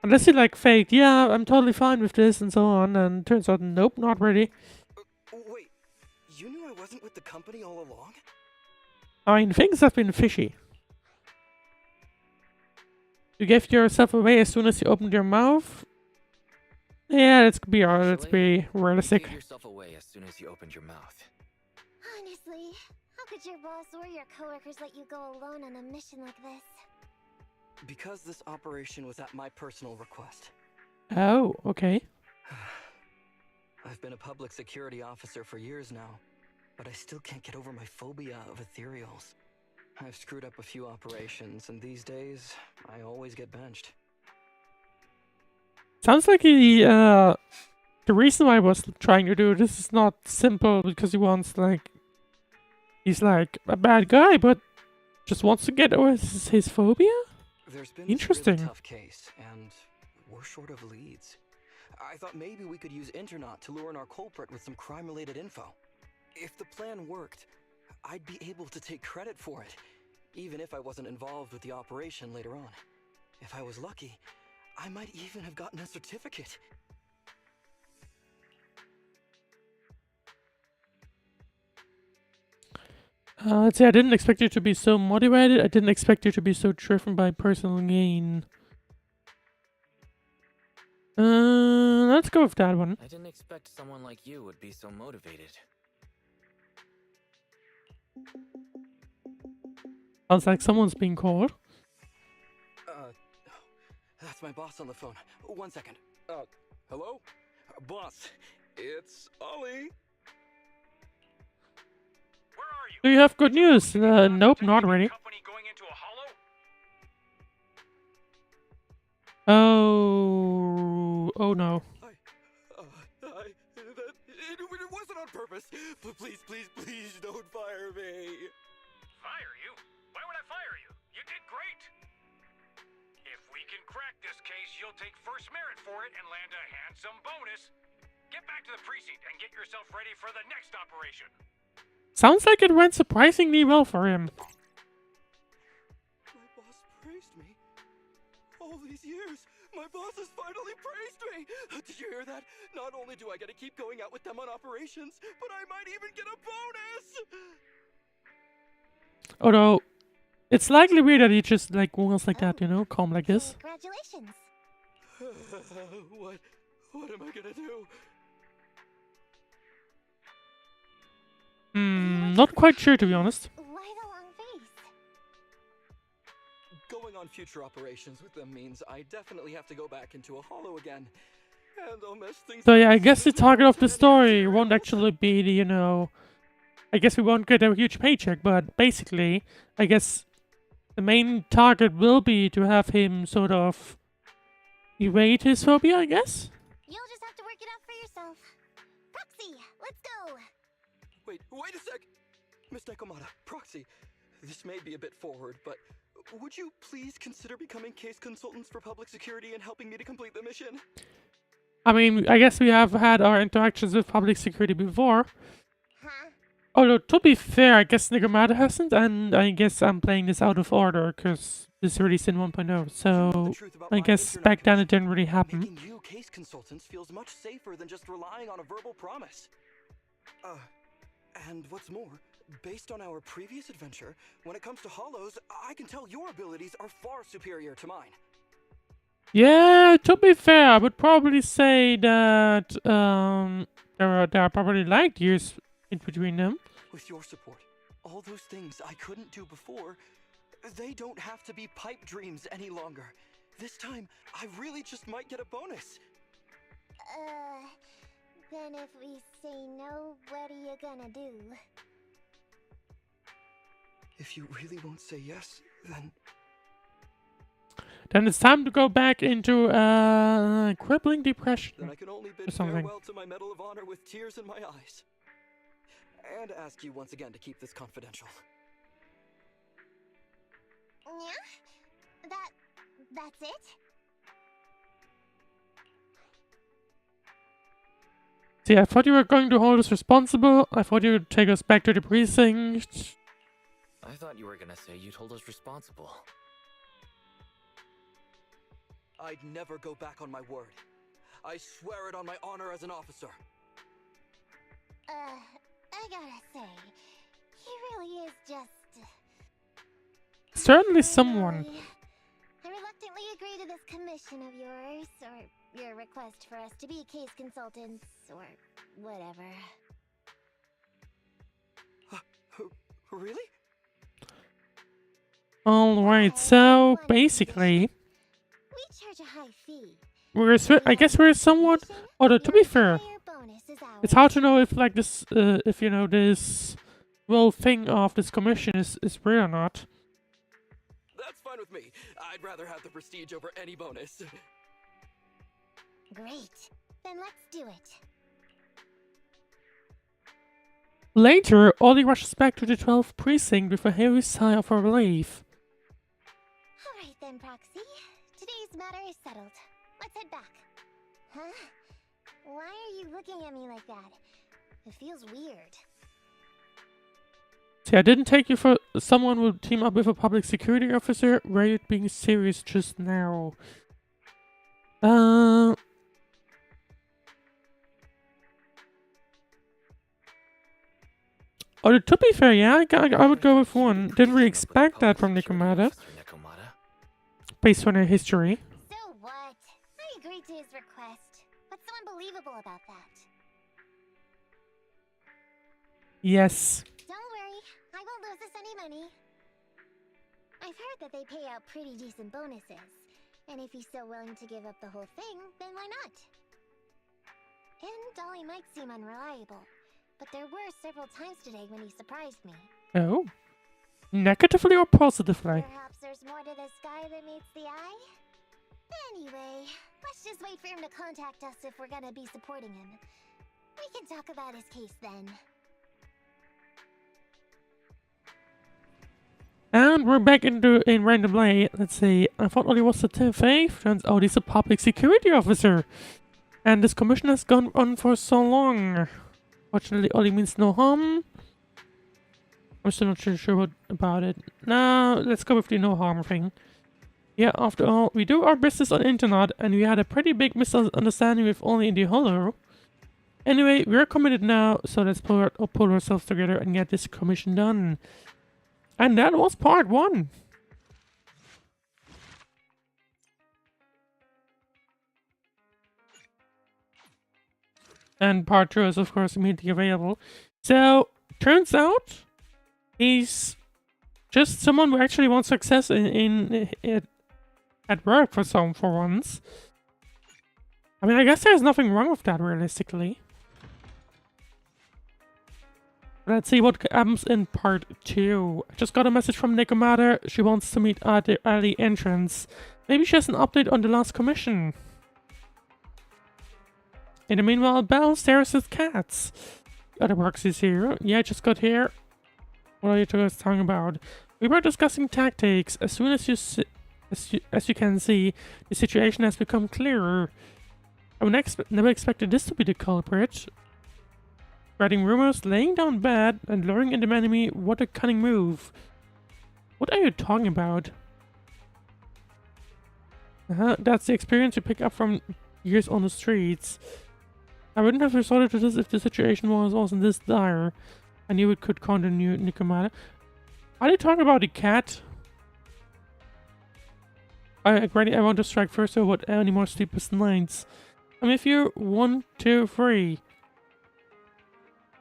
Unless he like faked, yeah, I'm totally fine with this and so on, and turns out, nope, not ready. Wait, you knew I wasn't with the company all along? I mean, things have been fishy. You gave yourself away as soon as you opened your mouth? Yeah, let's be realistic. You gave yourself away as soon as you opened your mouth. Honestly, how could your boss or your coworkers let you go alone on a mission like this? Because this operation was at my personal request. Oh, okay. I've been a public security officer for years now, but I still can't get over my phobia of ethereals. I've screwed up a few operations, and these days, I always get benched. Sounds like the reason why I was trying to do this is not simple because he wants, like... He's like a bad guy, but just wants to get over his phobia? There's been Interesting. This really tough case, and we're short of leads. I thought maybe we could use Internet to lure in our culprit with some crime-related info. If the plan worked, I'd be able to take credit for it, even if I wasn't involved with the operation later on. If I was lucky, I might even have gotten a certificate. Let's say I didn't expect you to be so motivated. I didn't expect you to be so driven by personal gain. Let's go with that one. I didn't expect someone like you would be so motivated. Sounds like someone's being called. That's my boss on the phone. 1 second. Hello? Boss, it's Ollie. Where are you? Do you have good news? Nope, not really. Company going into a hollow? Oh no. It wasn't on purpose. But please don't fire me. Fire you? Why would I fire you? You did great. If we can crack this case, you'll take first merit for it and land a handsome bonus. Get back to the precinct and get yourself ready for the next operation. Sounds like it went surprisingly well for him. My boss praised me. All these years, my boss has finally praised me. Did you hear that? Not only do I get to keep going out with them on operations, but I might even get a bonus. Although, it's likely weird that he just like was like that, you know, calm like this. Congratulations. What am I gonna do? Not quite sure to be honest. Why the long face? Going on future operations with them means I definitely have to go back into a hollow again. And I'll mess things So up yeah, I as guess the soon as target of the any story won't materials. actually be the, you know... I guess we won't get a huge paycheck, but basically, I guess the main target will be to have him sort of evade his phobia, I guess? You'll just have to work it out for yourself. Proxy, let's go. Wait a sec! Miss Nekomata, Proxy, this may be a bit forward, but would you please consider becoming case consultants for public security and helping me to complete the mission? I mean, I guess we have had our interactions with public security before. Huh? Although, to be fair, I guess Nekomata hasn't, and I guess I'm playing this out of order, because this released in 1.0, so I guess back then it didn't really happen. Making you case consultants feels much safer than just relying on a verbal promise. And what's more, based on our previous adventure, when it comes to hollows, I can tell your abilities are far superior to mine. Yeah, to be fair, I would probably say that there are probably light years in between them. With your support, all those things I couldn't do before, they don't have to be pipe dreams any longer. This time, I really just might get a bonus. Then if we say no, what are you gonna do? If you really won't say yes, then... Then it's time to go back into crippling depression Then I can only or bid something. farewell to my Medal of Honor with tears in my eyes. And ask you once again to keep this confidential. Yeah? That's it? See, I thought you were going to hold us responsible. I thought you would take us back to the precinct. I thought you were gonna say you'd hold us responsible. I'd never go back on my word. I swear it on my honor as an officer. I gotta say, he really is just... Certainly someone. I reluctantly agree to this commission of yours, or your request for us to be case consultants, or whatever. Really? Alright, so basically, We charge a high fee. I guess we're somewhat. Although to be fair, it's hard to know if like this, if you know this whole thing of this commission is real or not. That's fine with me. I'd rather have the prestige over any bonus. Great. Then let's do it. Later, Ollie rushes back to the 12th precinct with a heavy sigh of relief. Alright then, Proxy. Today's matter is settled. Let's head back. Huh? Why are you looking at me like that? It feels weird. See, I didn't take you for someone who would team up with a public security officer. Were you being serious just now? Or to be fair, yeah, I would go with one. Didn't really expect that from Nekomata, Nekomata. based on her history. So what? I agreed to his request. What's so unbelievable about that? Yes. Don't worry, I won't lose us any money. I've heard that they pay out pretty decent bonuses. And if he's so willing to give up the whole thing, then why not? And Dolly might seem unreliable, but there were several times today when he surprised me. Oh. Negatively or positively? Perhaps there's more to this guy than meets the eye? Anyway, let's just wait for him to contact us if we're gonna be supporting him. We can talk about his case then. And we're back in randomly. Let's see. I thought Ollie was the thief. Turns out he's a public security officer. And this commission has gone on for so long. Fortunately, Ollie means no harm. I'm still not sure about it. Now, let's go with the no harm thing. Yeah, after all, we do our business on internet, and we had a pretty big misunderstanding with Ollie in the hollow. Anyway, we're committed now, so let's pull ourselves together and get this commission done. And that was part 1. And part 2 is of course immediately available. So, turns out, he's just someone who actually wants success at work for once. I mean, I guess there's nothing wrong with that realistically. Let's see what happens in part 2. I just got a message from Nekomata. She wants to meet at the alley entrance. Maybe she has an update on the last commission. In the meanwhile, Belle stares at cats. Other proxies here. Yeah, I just got here. What are you guys talking about? We were discussing tactics. As soon as you can see, the situation has become clearer. I would never expected this to be the culprit. Spreading rumors, laying down bad, and luring in the enemy. What a cunning move. What are you talking about? That's the experience you pick up from years on the streets. I wouldn't have resorted to this if the situation wasn't this dire. I knew it could continue, Nekomata. Are they talking about the cat? I want to strike first or what any more sleepless nights. I'm with you. 1, 2, 3.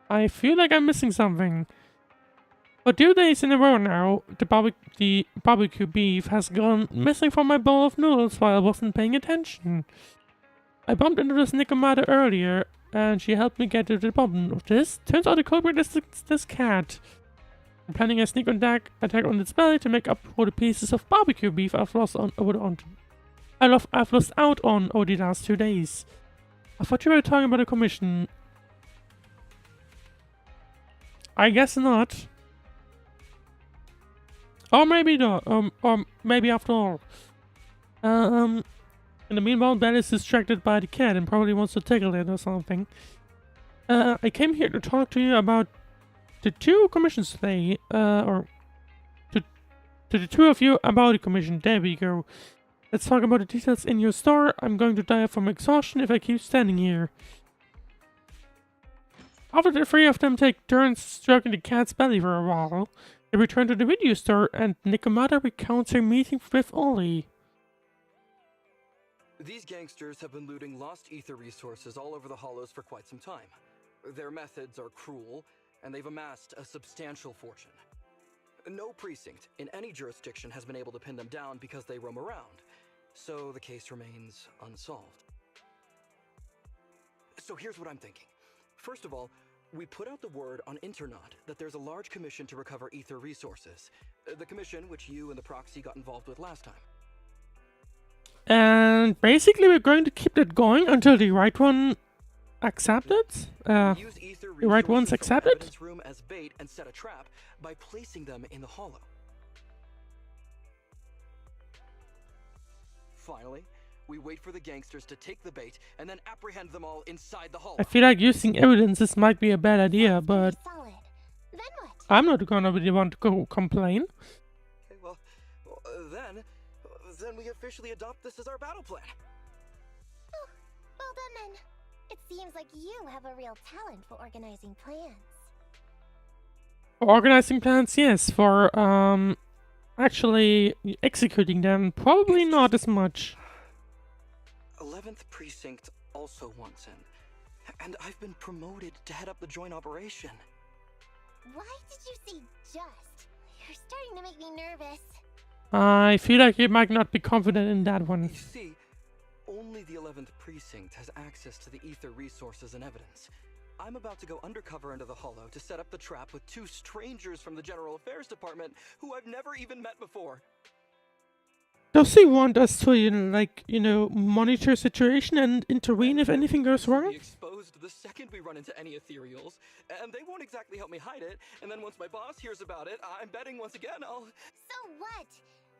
I feel like I'm missing something. For 2 days in a row now, the barbecue beef has gone missing from my bowl of noodles while I wasn't paying attention. I bumped into this Nekomata earlier, and she helped me get to the bottom of this. Turns out the culprit is this cat. I'm planning a sneak attack on its belly to make up for the pieces of barbecue beef I've lost I've lost out on over the last 2 days. I thought you were talking about a commission. I guess not. Or maybe not. Or maybe after all. In the meanwhile, Ben is distracted by the cat and probably wants to tickle it or something. I came here to talk to you about the 2 commissions today. Or to the 2 of you about the commission. There we go. Let's talk about the details in your store. I'm going to die from exhaustion if I keep standing here. After the 3 of them take turns stroking the cat's belly for a while, they return to the video store and Nekomata recounts her meeting with Ollie. These gangsters have been looting lost ether resources all over the hollows for quite some time. Their methods are cruel, and they've amassed a substantial fortune. No precinct in any jurisdiction has been able to pin them down because they roam around, so the case remains unsolved. So here's what I'm thinking. First of all, we put out the word on Internet that there's a large commission to recover ether resources. The commission which you and the proxy got involved with last time. And basically we're going to keep that going until the right one accepts it? The right ones accept it? Room as bait and set a trap by placing them in the hollow. Finally, we wait for the gangsters to take the bait and then apprehend them all inside the hollow. I feel like using evidences might be a bad idea, but Then what? I'm not gonna be the one to go complain. Okay, well, then we officially adopt this as our battle plan. Oh, well done then. It seems like you have a real talent for organizing plans. For organizing plans, yes. For actually executing them, probably not as much. 11th Precinct also wants in, and I've been promoted to head up the joint operation. Why did you say just? You're starting to make me nervous. I feel like you might not be confident in that one. You see, only the 11th Precinct has access to the ether resources and evidence. I'm about to go undercover into the hollow to set up the trap with 2 strangers from the General Affairs Department who I've never even met before. Does he want us to, monitor situation and intervene if anything goes wrong? Be exposed the second we run into any ethereals, and they won't exactly help me hide it. And then once my boss hears about it, I'm betting once again I'll... So what?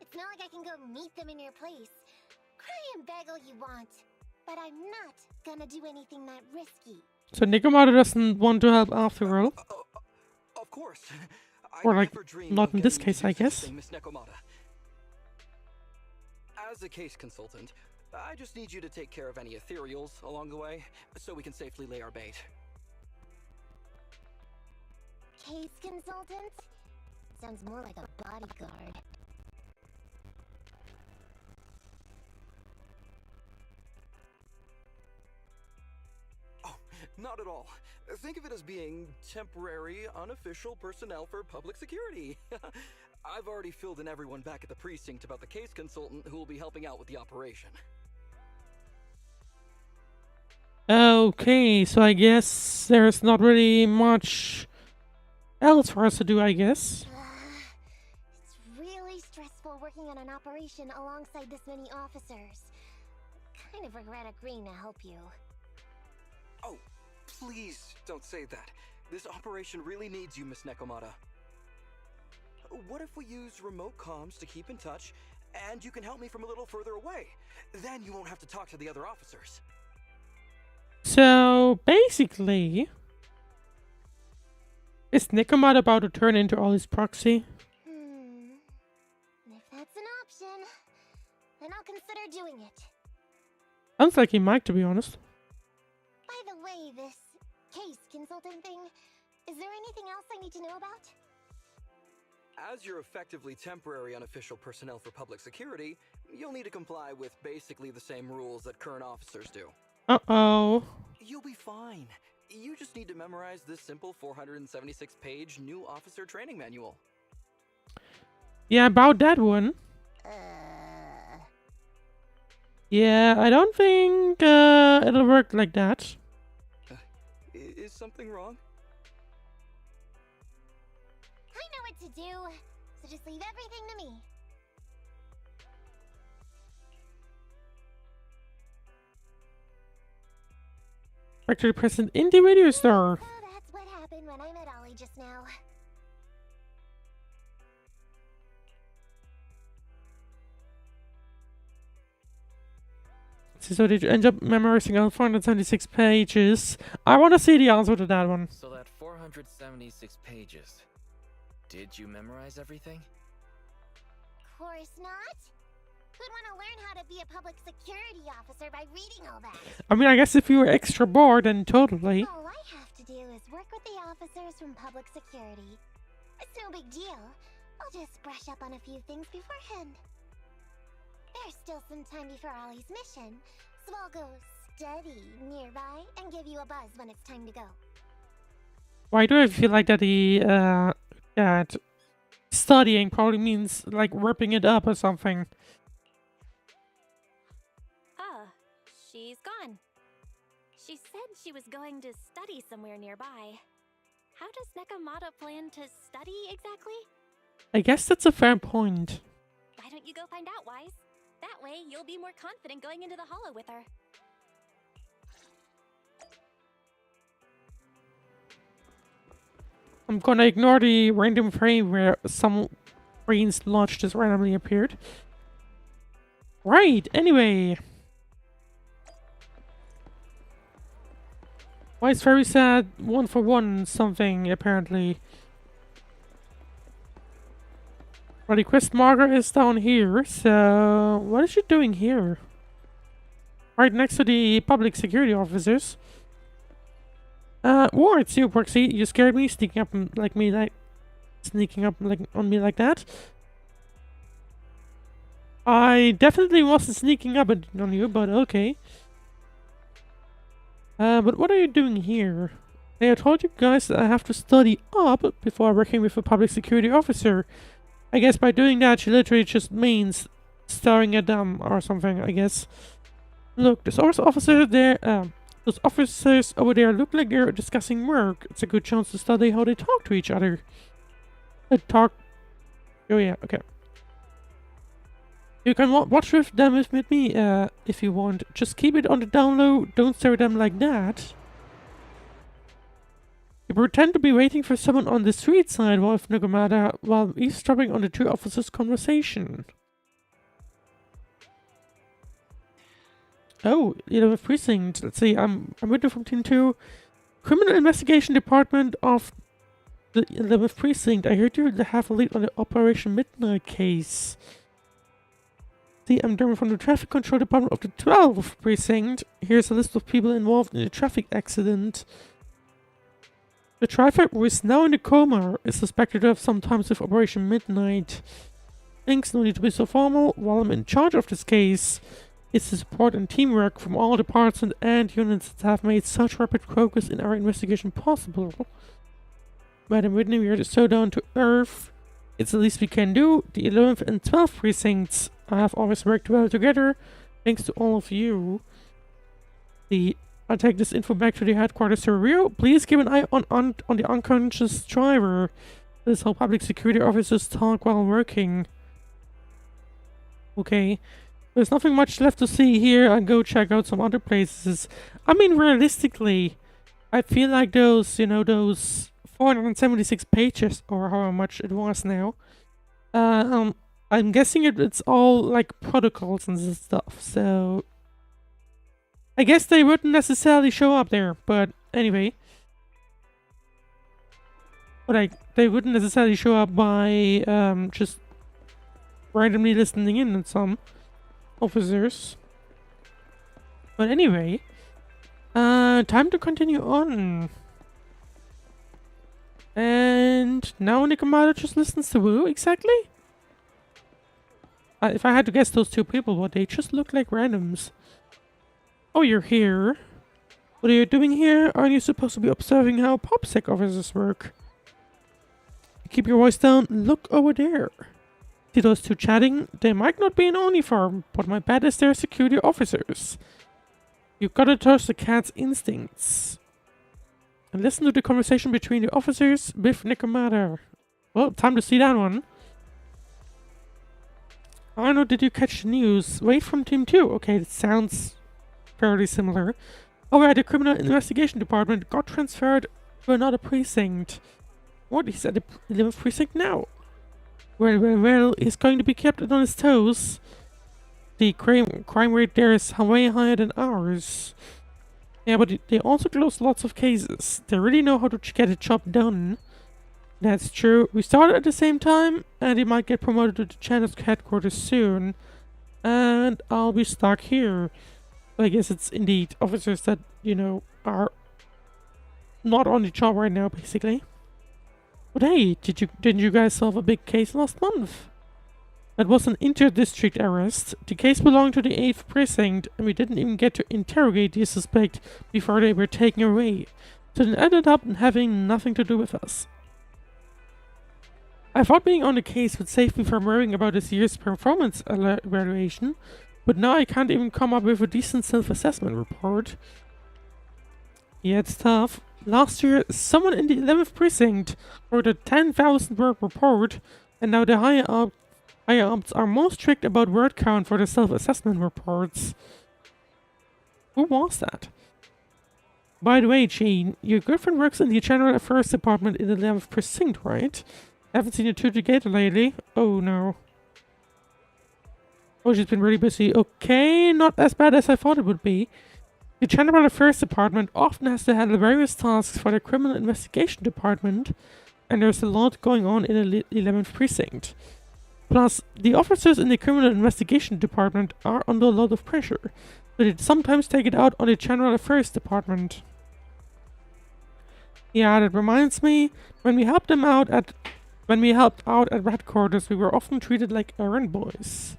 It's not like I can go meet them in your place. Cry and beg all you want, but I'm not gonna do anything that risky. So Nekomata doesn't want to help after all? Of course. Or like, not in this case, I guess. Miss Nekomata. As a case consultant, I just need you to take care of any ethereals along the way, so we can safely lay our bait. Case consultant? Sounds more like a bodyguard. Oh, not at all. Think of it as being temporary, unofficial personnel for public security. I've already filled in everyone back at the precinct about the case consultant who will be helping out with the operation. Okay, so I guess there's not really much else for us to do, I guess. It's really stressful working on an operation alongside this many officers. Kind of regret agreeing to help you. Oh, please don't say that. This operation really needs you, Miss Nekomata. What if we use remote comms to keep in touch, and you can help me from a little further away? Then you won't have to talk to the other officers. So, basically, is Nekomata about to turn into Ollie's proxy? If that's an option, then I'll consider doing it. Sounds like he might, to be honest. By the way, this case consultant thing, is there anything else I need to know about? As you're effectively temporary unofficial personnel for public security, you'll need to comply with basically the same rules that current officers do. Uh-oh. You'll be fine. You just need to memorize this simple 476-page new officer training manual. Yeah, about that one. Yeah, I don't think it'll work like that. Is something wrong? I know what to do, so just leave everything to me. Factory present in the video store. So that's what happened when I met Ollie just now. So did you end up memorizing all 476 pages? I want to see the answer to that one. So that 476 pages. Did you memorize everything? Course not. Who'd want to learn how to be a public security officer by reading all that? I mean, I guess if you were extra bored, then totally. All I have to do is work with the officers from public security. It's no big deal. I'll just brush up on a few things beforehand. There's still some time before Ollie's mission, so I'll go study nearby and give you a buzz when it's time to go. Why do I feel like that studying probably means like ripping it up or something? She's gone. She said she was going to study somewhere nearby. How does Nekomata plan to study exactly? I guess that's a fair point. Why don't you go find out, Wise? That way, you'll be more confident going into the hollow with her. I'm gonna ignore the random frame where some brains launch just randomly appeared. Right, anyway. Why is very sad 1-for-1 something, apparently. Well, the quest marker is down here, so what is she doing here? Right next to the public security officers. War, it's you, Proxy. You scared me, sneaking up on me like that. I definitely wasn't sneaking up on you, but okay. But what are you doing here? I told you guys that I have to study up before working with a public security officer. I guess by doing that, she literally just means staring at them or something, I guess. Look, those officers over there look like they're discussing work. It's a good chance to study how they talk to each other. Oh yeah, okay. You can watch with them with me if you want. Just keep it on the down low. Don't stare at them like that. You pretend to be waiting for someone on the street side while Nekomata while eavesdropping on the two officers' conversation. Oh, 11th Precinct. Let's see, I'm with you from Team 2. Criminal Investigation Department of the 11th Precinct. I heard you have a lead on the Operation Midnight case. See, I'm Dermot from the Traffic Control Department of the 12th Precinct. Here's a list of people involved in the traffic accident. The driver, who is now in a coma, is suspected to have some ties with Operation Midnight. Thanks, no need to be so formal. While I'm in charge of this case, it's the support and teamwork from all departments and units that have made such rapid progress in our investigation possible. Madam Whitney, we are so down to earth. It's the least we can do. The 11th and 12th precincts have always worked well together, thanks to all of you. I'll take this info back to the headquarters to Rio. Please keep an eye on the unconscious driver. This is how public security officers talk while working. Okay. There's nothing much left to see here. I'll go check out some other places. I mean, realistically, I feel like those 476 pages, or however much it was now, I'm guessing it's all, like, protocols and stuff, so I guess they wouldn't necessarily show up there, but anyway. But they wouldn't necessarily show up by, just randomly listening in on some officers. But anyway, time to continue on. And now Nekomata just listens to who exactly? If I had to guess those two people, what they just look like randoms. Oh, you're here. What are you doing here? Aren't you supposed to be observing how PopSec officers work? Keep your voice down. Look over there. See those two chatting? They might not be in uniform, but my bet is they're security officers. You've got to trust the cat's instincts. And listen to the conversation between the officers with Nekomata. Well, time to see that one. I don't know, did you catch the news? Wait from Team 2. Okay, it sounds fairly similar. Alright, the criminal investigation department got transferred to another precinct. What is at the 11th precinct now? Well, he's going to be kept on his toes. The crime rate there is way higher than ours. Yeah, but they also close lots of cases. They really know how to get a job done. That's true. We started at the same time, and he might get promoted to the channel's headquarters soon. And I'll be stuck here. I guess it's indeed officers that, you know, are not on the job right now, basically. But hey, didn't you guys solve a big case last month? That was an inter-district arrest. The case belonged to the 8th precinct, and we didn't even get to interrogate the suspect before they were taken away. So it ended up having nothing to do with us. I thought being on the case would save me from worrying about this year's performance evaluation, but now I can't even come up with a decent self-assessment report. Yeah, it's tough. Last year, someone in the 11th precinct wrote a 10,000 word report, and now the higher ups are most strict about word count for the self-assessment reports. Who was that? By the way, Jean, your girlfriend works in the General Affairs Department in the 11th precinct, right? Haven't seen you two together lately. Oh no. Oh, she's been really busy. Okay, not as bad as I thought it would be. The General Affairs Department often has to handle various tasks for the Criminal Investigation Department, and there's a lot going on in the 11th precinct. Plus, the officers in the Criminal Investigation Department are under a lot of pressure, so they sometimes take it out on the General Affairs Department. Yeah, that reminds me, when we helped out at headquarters, we were often treated like errand boys.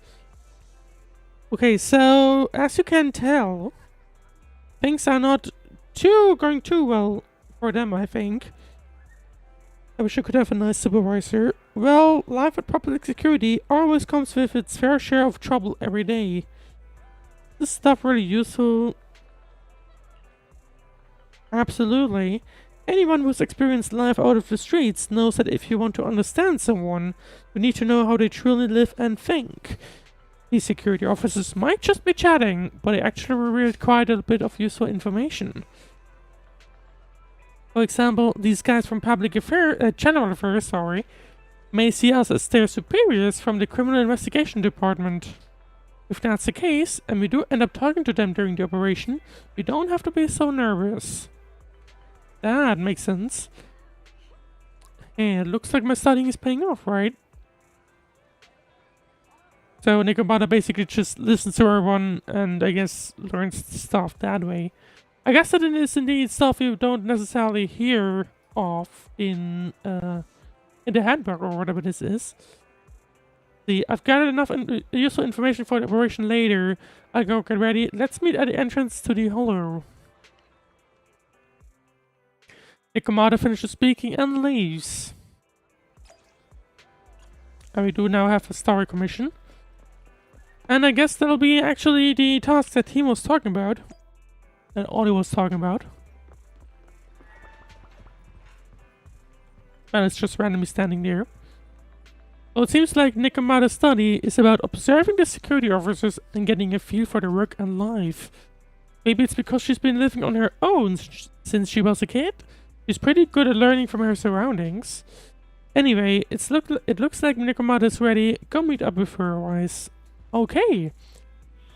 Okay, so as you can tell, things are not going too well for them, I think. I wish I could have a nice supervisor. Well, life at public security always comes with its fair share of trouble every day. This stuff really useful? Absolutely. Anyone who's experienced life out of the streets knows that if you want to understand someone, you need to know how they truly live and think. These security officers might just be chatting, but they actually revealed quite a bit of useful information. For example, these guys from General Affairs, may see us as their superiors from the Criminal Investigation Department. If that's the case, and we do end up talking to them during the operation, we don't have to be so nervous. That makes sense. And it looks like my studying is paying off, right? So Nekomata basically just listens to everyone and I guess learns stuff that way. I guess that it is indeed stuff you don't necessarily hear of in the handbook or whatever this is. See, I've gathered enough useful information for the operation later. I go get ready. Let's meet at the entrance to the hollow. Nekomata finishes speaking and leaves. And we do now have a story commission. And I guess that'll be actually the task that Timo was talking about. That Ollie was talking about. And it's just randomly standing there. Well, it seems like Nekomata's study is about observing the security officers and getting a feel for their work and life. Maybe it's because she's been living on her own since she was a kid? She's pretty good at learning from her surroundings. Anyway, it looks like Nekomata's ready. Go meet up with her, Wise. Okay.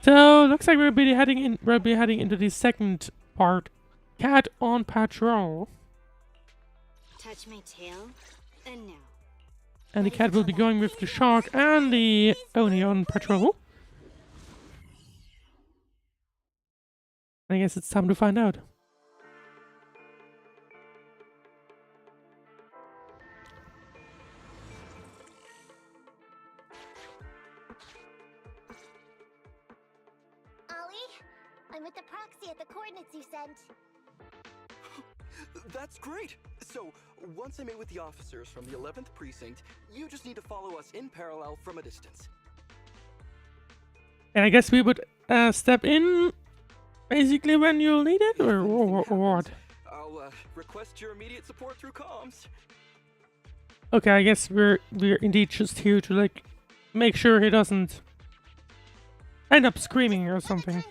So looks like we'll be heading into the second part. Cat on patrol. Touch my tail, and now. And the cat will be going with the shark and the Oni on patrol. I guess it's time to find out. I'm with the proxy at the coordinates you sent. That's great! So, once I meet with the officers from the 11th precinct, you just need to follow us in parallel from a distance. And I guess we would step in basically when you'll need it, or what? I'll request your immediate support through comms. Okay, I guess we're indeed just here to like make sure he doesn't end up screaming or something.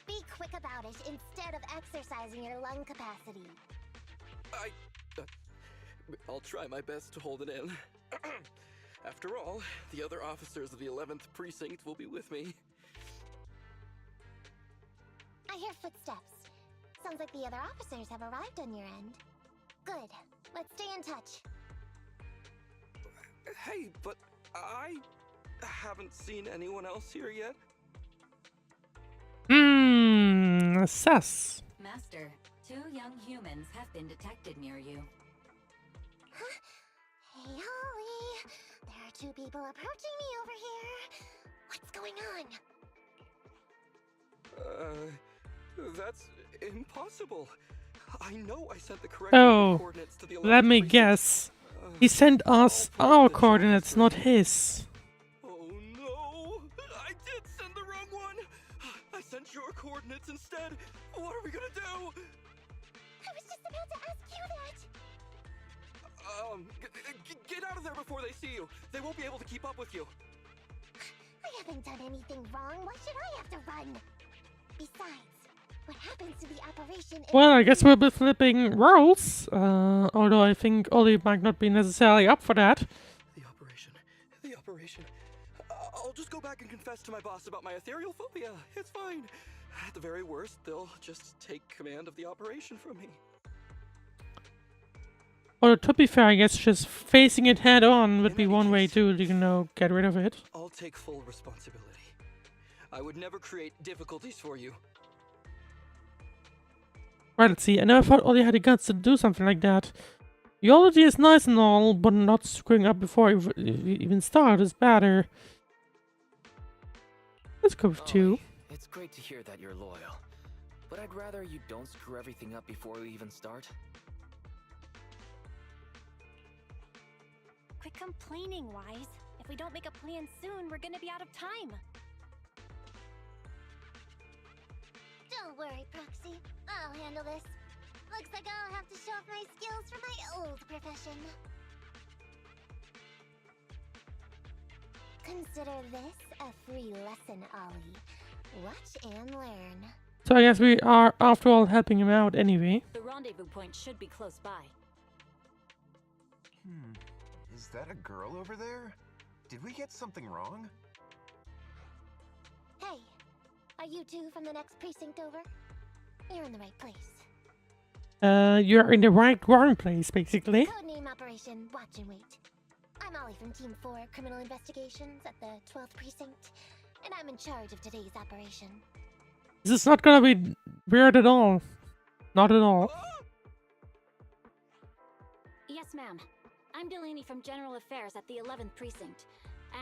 Be quick about it instead of exercising your lung capacity. I'll try my best to hold it in. After all, the other officers of the 11th Precinct will be with me. I hear footsteps. Sounds like the other officers have arrived on your end. Good. Let's stay in touch. Hey, but I haven't seen anyone else here yet. Sus. Master, 2 young humans have been detected near you. Huh? Hey, Holly. There are 2 people approaching me over here. What's going on? That's impossible. I know I sent the correct coordinates to the 11th Let me Precinct. guess. He sent us our coordinates, not his. Oh no! I did send the wrong one! I sent your coordinates instead! What are we gonna do? I was just about to ask you that! Get out of there before they see you! They won't be able to keep up with you! I haven't done anything wrong. Why should I have to run? Besides, what happens to the operation if... Well, I guess we'll be flipping roles. Although I think Ollie might not be necessarily up for that. The operation. I'll just go back and confess to my boss about my ethereal phobia. It's fine. At the very worst, they'll just take command of the operation from me. Although to be fair, I guess just facing it head on would In be any one way case, to, get rid of it. I'll take full responsibility. I would never create difficulties for you. Right, let's see. I never thought Ollie had the guts to do something like that. Geology is nice and all, but not screwing up before you even start is better. Let's go with 2. It's great to hear that you're loyal, but I'd rather you don't screw everything up before we even start. Quit complaining, Wise. If we don't make a plan soon, we're gonna be out of time. Don't worry, Proxy. I'll handle this. Looks like I'll have to show off my skills from my old profession. Consider this a free lesson, Ollie. Watch and learn. So I guess we are, after all, helping him out anyway. The rendezvous point should be close by. Is that a girl over there? Did we get something wrong? Hey, are you 2 from the next precinct over? You're in the right place. You're in the wrong place, basically. Codename Operation Watch and Wait. I'm Ollie from Team 4 Criminal Investigations at the 12th Precinct, and I'm in charge of today's operation. This is not gonna be weird at all. Not at all. Yes, ma'am. I'm Delaney from General Affairs at the 11th Precinct,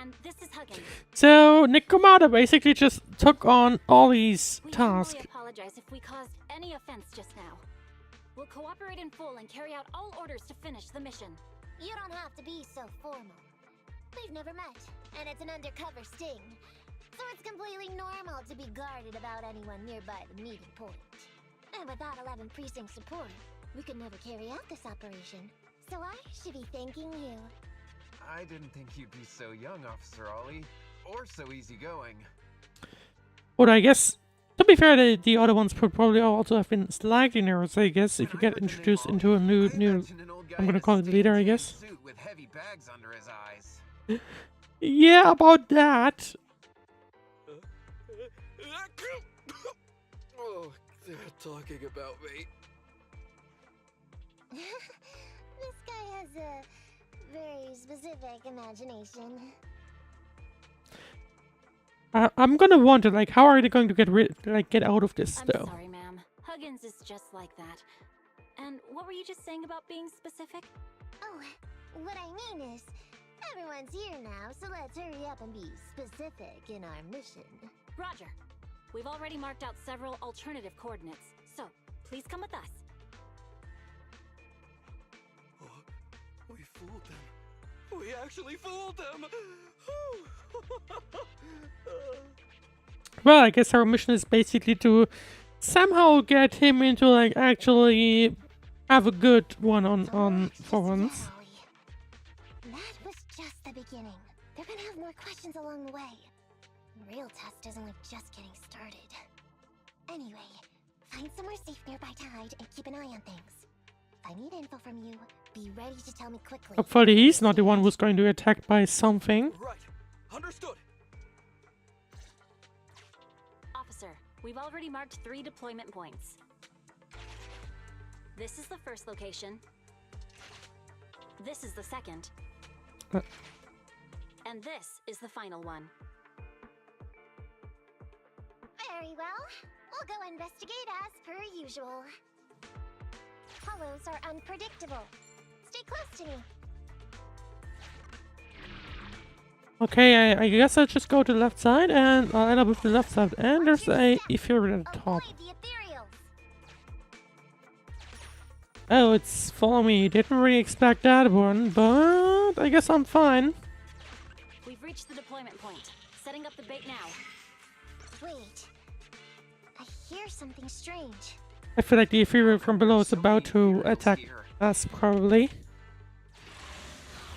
and this is Huggins. So, Nekomata basically just took on Ollie's We task. humbly apologize if we caused any offense just now. We'll cooperate in full and carry out all orders to finish the mission. You don't have to be so formal. We've never met, and it's an undercover sting. So it's completely normal to be guarded about anyone nearby the meeting point. And without 11th Precinct support, we could never carry out this operation. So I should be thanking you. I didn't think you'd be so young, Officer Ollie. Or so easygoing. But I guess, to be fair, the other ones would probably also have been slightly nervous, I guess, if you get introduced into a new I'm gonna call it leader, I guess. Suit with heavy bags under his eyes. Yeah, about that. Oh, they're talking about me. This guy has a very specific imagination. I'm gonna wonder, like, how are they going to get out of this, I'm though? sorry, ma'am. Huggins is just like that. And what were you just saying about being specific? Oh, what I mean is, everyone's here now, so let's hurry up and be specific in our mission. Roger. We've already marked out several alternative coordinates, so please come with us. Oh, we fooled them. We actually fooled them! Well, I guess our mission is basically to somehow get him into, like, actually have a good one on for once. That was just the beginning. They're gonna have more questions along the way. The real test is only just getting started. Anyway, Find somewhere safe nearby to hide and keep an eye on things. If I need info from you, be ready to tell me quickly. Hopefully he's not the one who's going to be attacked by something. Right. Understood. Officer, we've already marked 3 deployment points. This is the first location. This is the second. And this is the final one. Very well. We'll go investigate as per usual. Hollows are unpredictable. Stay close to me. Okay, I guess I'll just go to the left side and I'll end up with the left side. And there's a ethereal at the top. Avoid the ethereals. Oh, it's follow me. Didn't really expect that one, but I guess I'm fine. We've reached the deployment point. Setting up the bait now. Wait. I hear something strange. I feel like the ethereal from below is about to attack us, probably.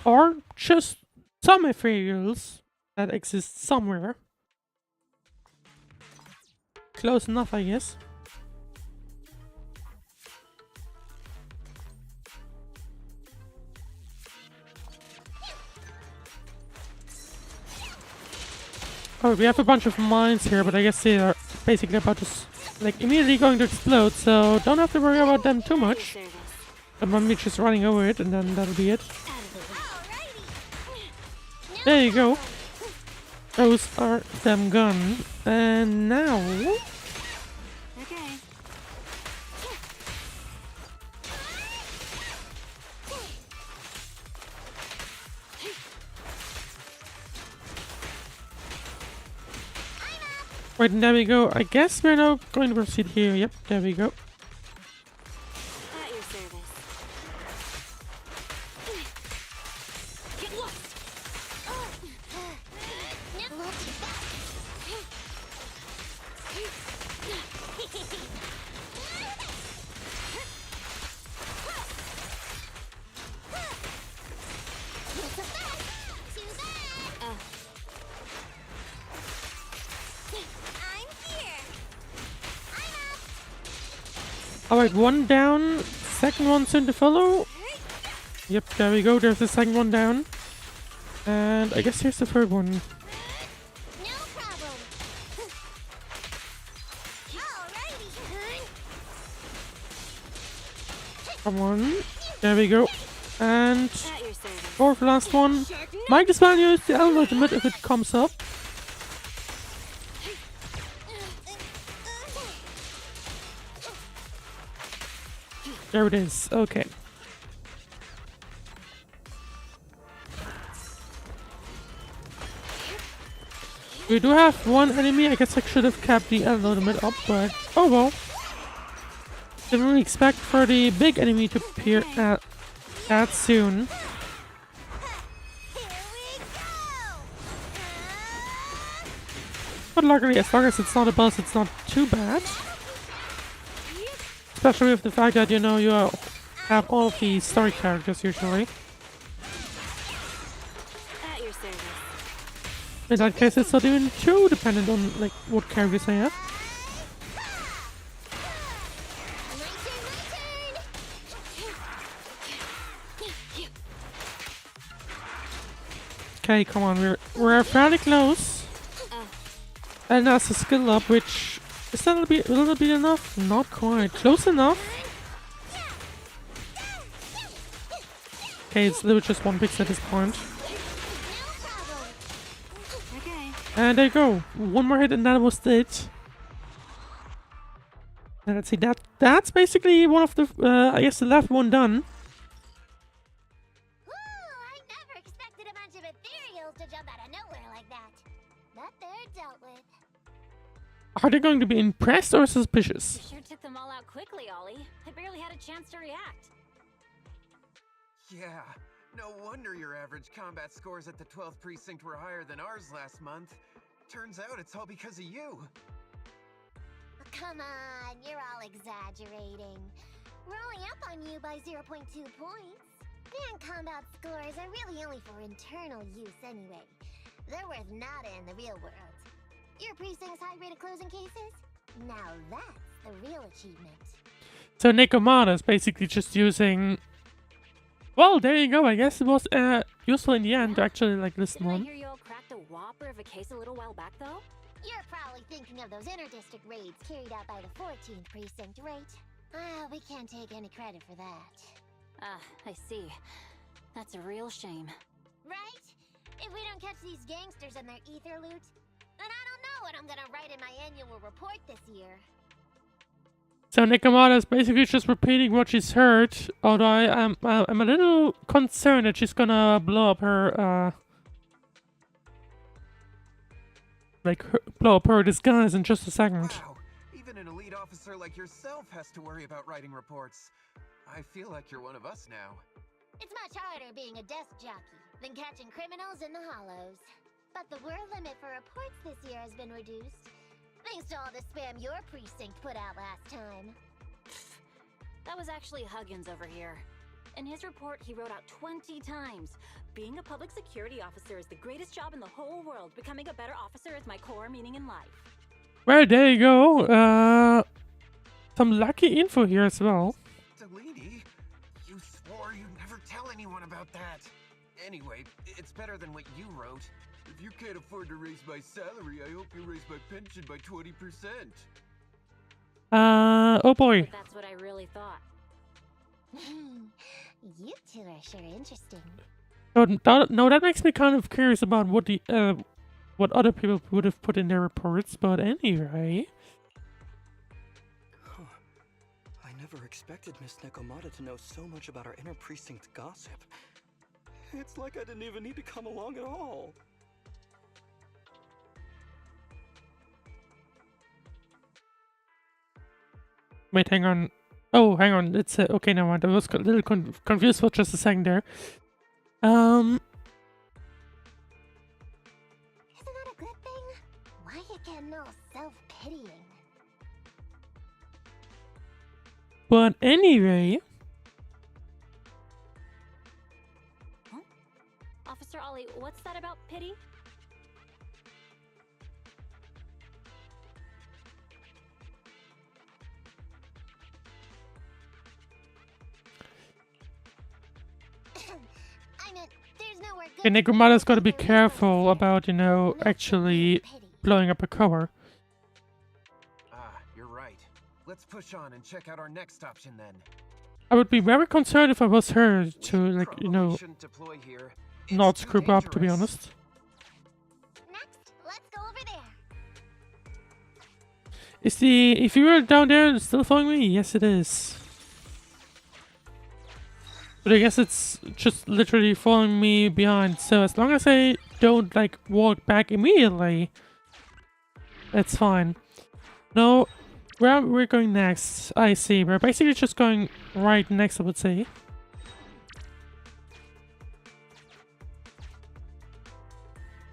Or just some ethereals that exist somewhere. Close enough, I guess. Oh, we have a bunch of mines here, but I guess they are basically about to, like, immediately going to explode, so don't have to worry about them too much. I'm maybe just running over it, and then that'll be it. There you go. Those are them gone. And now... Okay. Right, and there we go. I guess we're now going to proceed here. Yep, there we go. At your service. Get lost. Alright, one down. Second one soon to follow. Yep, there we go. There's the second one down. And I guess here's the third one. No problem. Come on. There we go. And At your service. fourth last one. Might as well use the ultimate if it comes up. There it is. Okay. We do have one enemy. I guess I should have kept the ultimate up, but oh well. Didn't really expect for the big enemy to appear at that soon. But luckily, as long as it's not a boss, it's not too bad. Especially with the fact that, you know, you have all of the story characters usually. At your service. In that case, it's not even too dependent on, like, what characters I have. Okay, come on, we're fairly close. And that's a skill up, which is that a little bit enough? Not quite. Close enough. Okay, it's literally just one pixel at this point. Okay. And there you go. One more hit and that was it. And let's see, that's basically one of the, I guess the last one done. I never expected a bunch of ethereals to jump out of nowhere like that. But they're dealt with. Are they going to be impressed or suspicious? You sure took them all out quickly, Ollie. I barely had a chance to react. Yeah, no wonder your average combat scores at the 12th precinct were higher than ours last month. Turns out it's all because of you. Oh, come on, you're all exaggerating. We're only up on you by 0.2 points. And combat scores are really only for internal use anyway. They're worth nada in the real world. Your precinct's high rate of closing cases? Now that's the real achievement. So Nekomata is basically just using... Well, there you go. I guess it was useful in the end to actually like listen Didn't I one. hear you all cracked a whopper of a case a little while back, though? You're probably thinking of those inter-district raids carried out by the 14th precinct, right? Ah, we can't take any credit for that. Ah, I see. That's a real shame. Right? If we don't catch these gangsters and their ether loot, then I don't know what I'm gonna write in my annual report this year. So Nekomata is basically just repeating what she's heard, although I'm a little concerned that she's gonna blow up her blow up her disguise in just a second. Wow, even an elite officer like yourself has to worry about writing reports. I feel like you're one of us now. It's much harder being a desk jockey than catching criminals in the hollows. But the word limit for reports this year has been reduced, thanks to all the spam your precinct put out last time. That was actually Huggins over here. In his report, he wrote out 20 times. Being a public security officer is the greatest job in the whole world. Becoming a better officer is my core meaning in life. Well, there you go. Some lucky info here as well. Delini, you swore you'd never tell anyone about that. Anyway, it's better than what you wrote. If you can't afford to raise my salary, I hope you raise my pension by 20%. Oh boy. That's what I really thought. You two are sure interesting. No, that makes me kind of curious about what the what other people would have put in their reports. But anyway, I never expected Miss Nekomata to know so much about our inner precinct gossip. It's like I didn't even need to come along at all. wait, hang on. Oh, hang on. It's okay. Never mind. I was a little confused for just a second there. Isn't that a good thing? Why you getting all self-pitying? But anyway, Huh? Officer Ollie, what's that about pity? I meant, there's nowhere good. and Nekomata's got to be careful about, you know, actually blowing up a cover. Ah, you're right. Let's push on and check out our next option then. I would be very concerned if I was her to, like, you know, Probably shouldn't deploy here. It's not too screw up, to be dangerous. honest. Next, let's go over there. Is the if you were down there still following me? Yes, it is. But I guess it's just literally following me behind. So as long as I don't like walk back immediately, that's fine. No, where we're going next? I see. We're basically just going right next, I would say.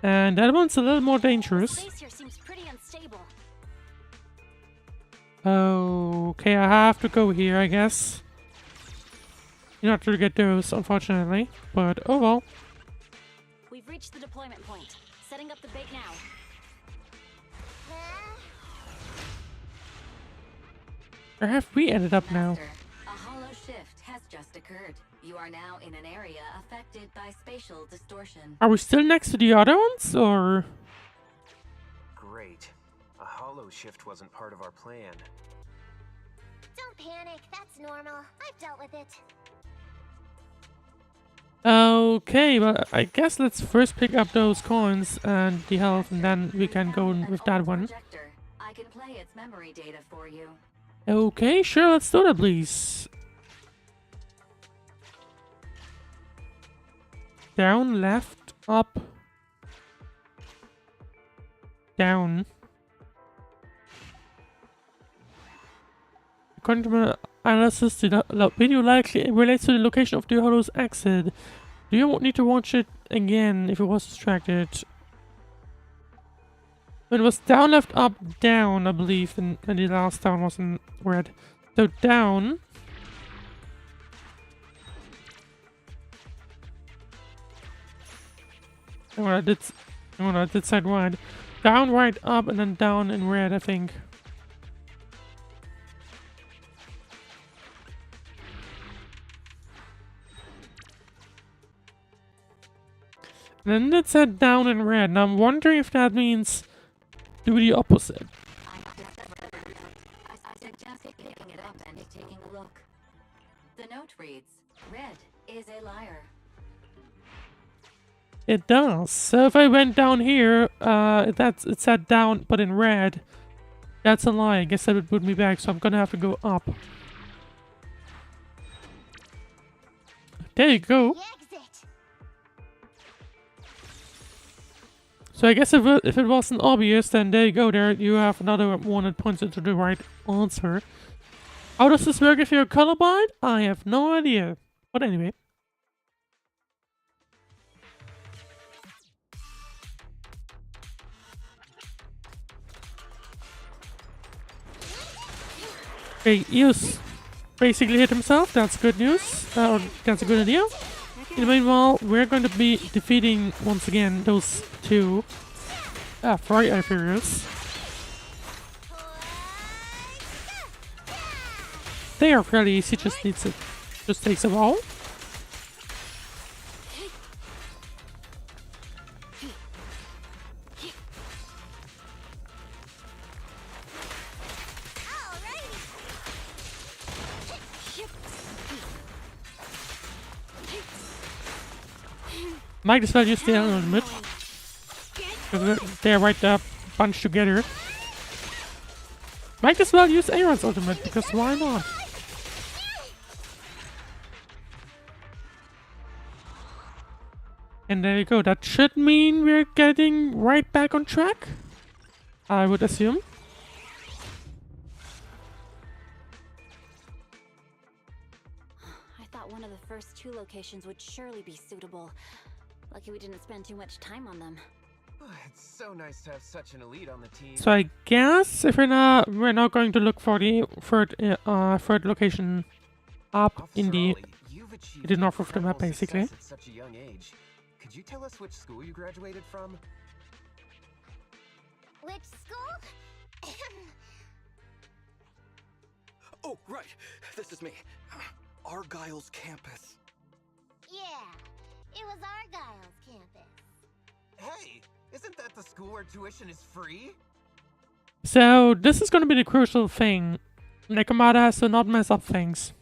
And that one's a little more dangerous. Space here seems pretty unstable. Okay, I have to go here, I guess. You not to get those, unfortunately. But oh well. We've reached the deployment point. Setting up the bait now. Where have we ended up now? Master, a hollow shift has just occurred. You are now in an area affected by spatial distortion. Are we still next to the other ones, or? Great. A hollow shift wasn't part of our plan. Don't panic, that's normal. I've dealt with it. Okay, well, I guess let's first pick up those coins and the health, and then we can go with that one. Projector. I can play its memory data for you. Okay, sure, let's do that, please. Down, left, up, down. According to my analysis, the video likely relates to the location of the hollow's exit. Do you need to watch it again if it was distracted? It was down, left, up, down, I believe, and the last down was in red. So down. Oh, I did side wide. Down, right, up, and then down in red, I think. Then it said down in red, and I'm wondering if that means do the opposite. I suggest picking it up and taking a look. The note reads, "Red is a liar." It does. So if I went down here, it said down, but in red. That's a lie. I guess that would put me back, so I'm gonna have to go up. There you go. So I guess if it wasn't obvious, then there you go. There you have another one that points into the right answer. How does this work if you're colorblind? I have no idea. But anyway. Okay, Eos basically hit himself. That's good news. That's a good idea. In the meanwhile, we're going to be defeating once again those two. Fire Furious. They are fairly easy, just takes a while. Might as well use the ultimate. They're right there, bunched together. Might as well use Aaron's ultimate, because why not? And there you go. That should mean we're getting right back on track, I would assume. I thought one of the first two locations would surely be suitable. Lucky we didn't spend too much time on them. It's so nice to have such an elite on the team. So I guess if we're not going to look for the third location up in the north of the map, basically. At such a young age. Could you tell us which school you graduated from? Which school? Oh, right. This is me. Argyle's campus. Yeah, it was Argyle's campus. Hey, isn't that the school where tuition is free? So this is going to be the crucial thing. Nekomata has to not mess up things.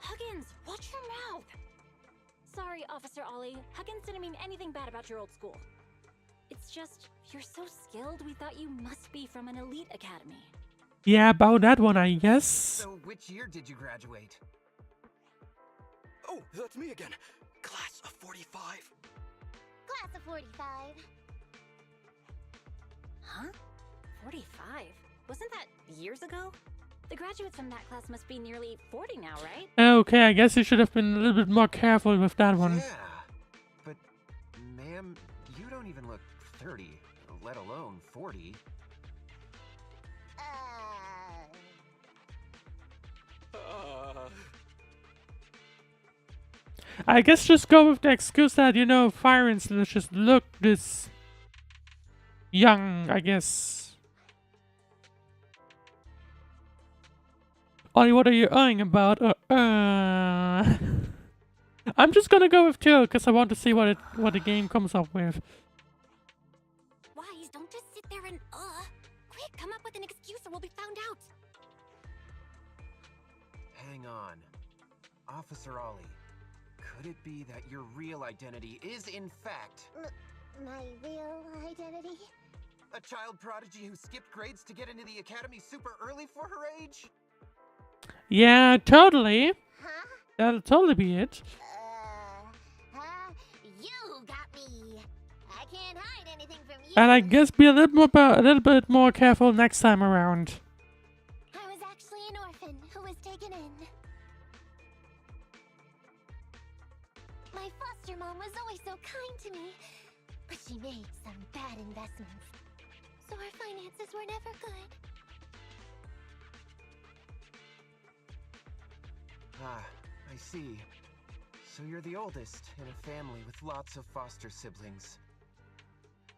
Huggins, watch your mouth! Sorry, Officer Ollie. Huggins didn't mean anything bad about your old school. It's just, you're so skilled, we thought you must be from an elite academy. Yeah, about that one, I guess. So which year did you graduate? Oh, that's me again. Class of 45. Class of 45. Huh? 45? Wasn't that years ago? The graduates from that class must be nearly 40 now, right? Okay, I guess you should have been a little bit more careful with that one. Yeah, but ma'am, you don't even look 30, let alone 40. I guess just go with the excuse that, you know, Fire Incidents just look this young, I guess. Ollie, what are you eyeing about? I'm just gonna go with 2 because I want to see what the game comes up with. Wise, don't just sit there and quick, come up with an excuse or we'll be found out. Hang on. Officer Ollie, could it be that your real identity is in fact... My real identity? A child prodigy who skipped grades to get into the academy super early for her age? Yeah, totally. Huh? That'll totally be it. You got me. I can't hide anything from you. And I guess be a little bit more careful next time around. I was actually an orphan who was taken in. My foster mom was always so kind to me, but she made some bad investments. So our finances were never good. Ah, I see. So you're the oldest in a family with lots of foster siblings.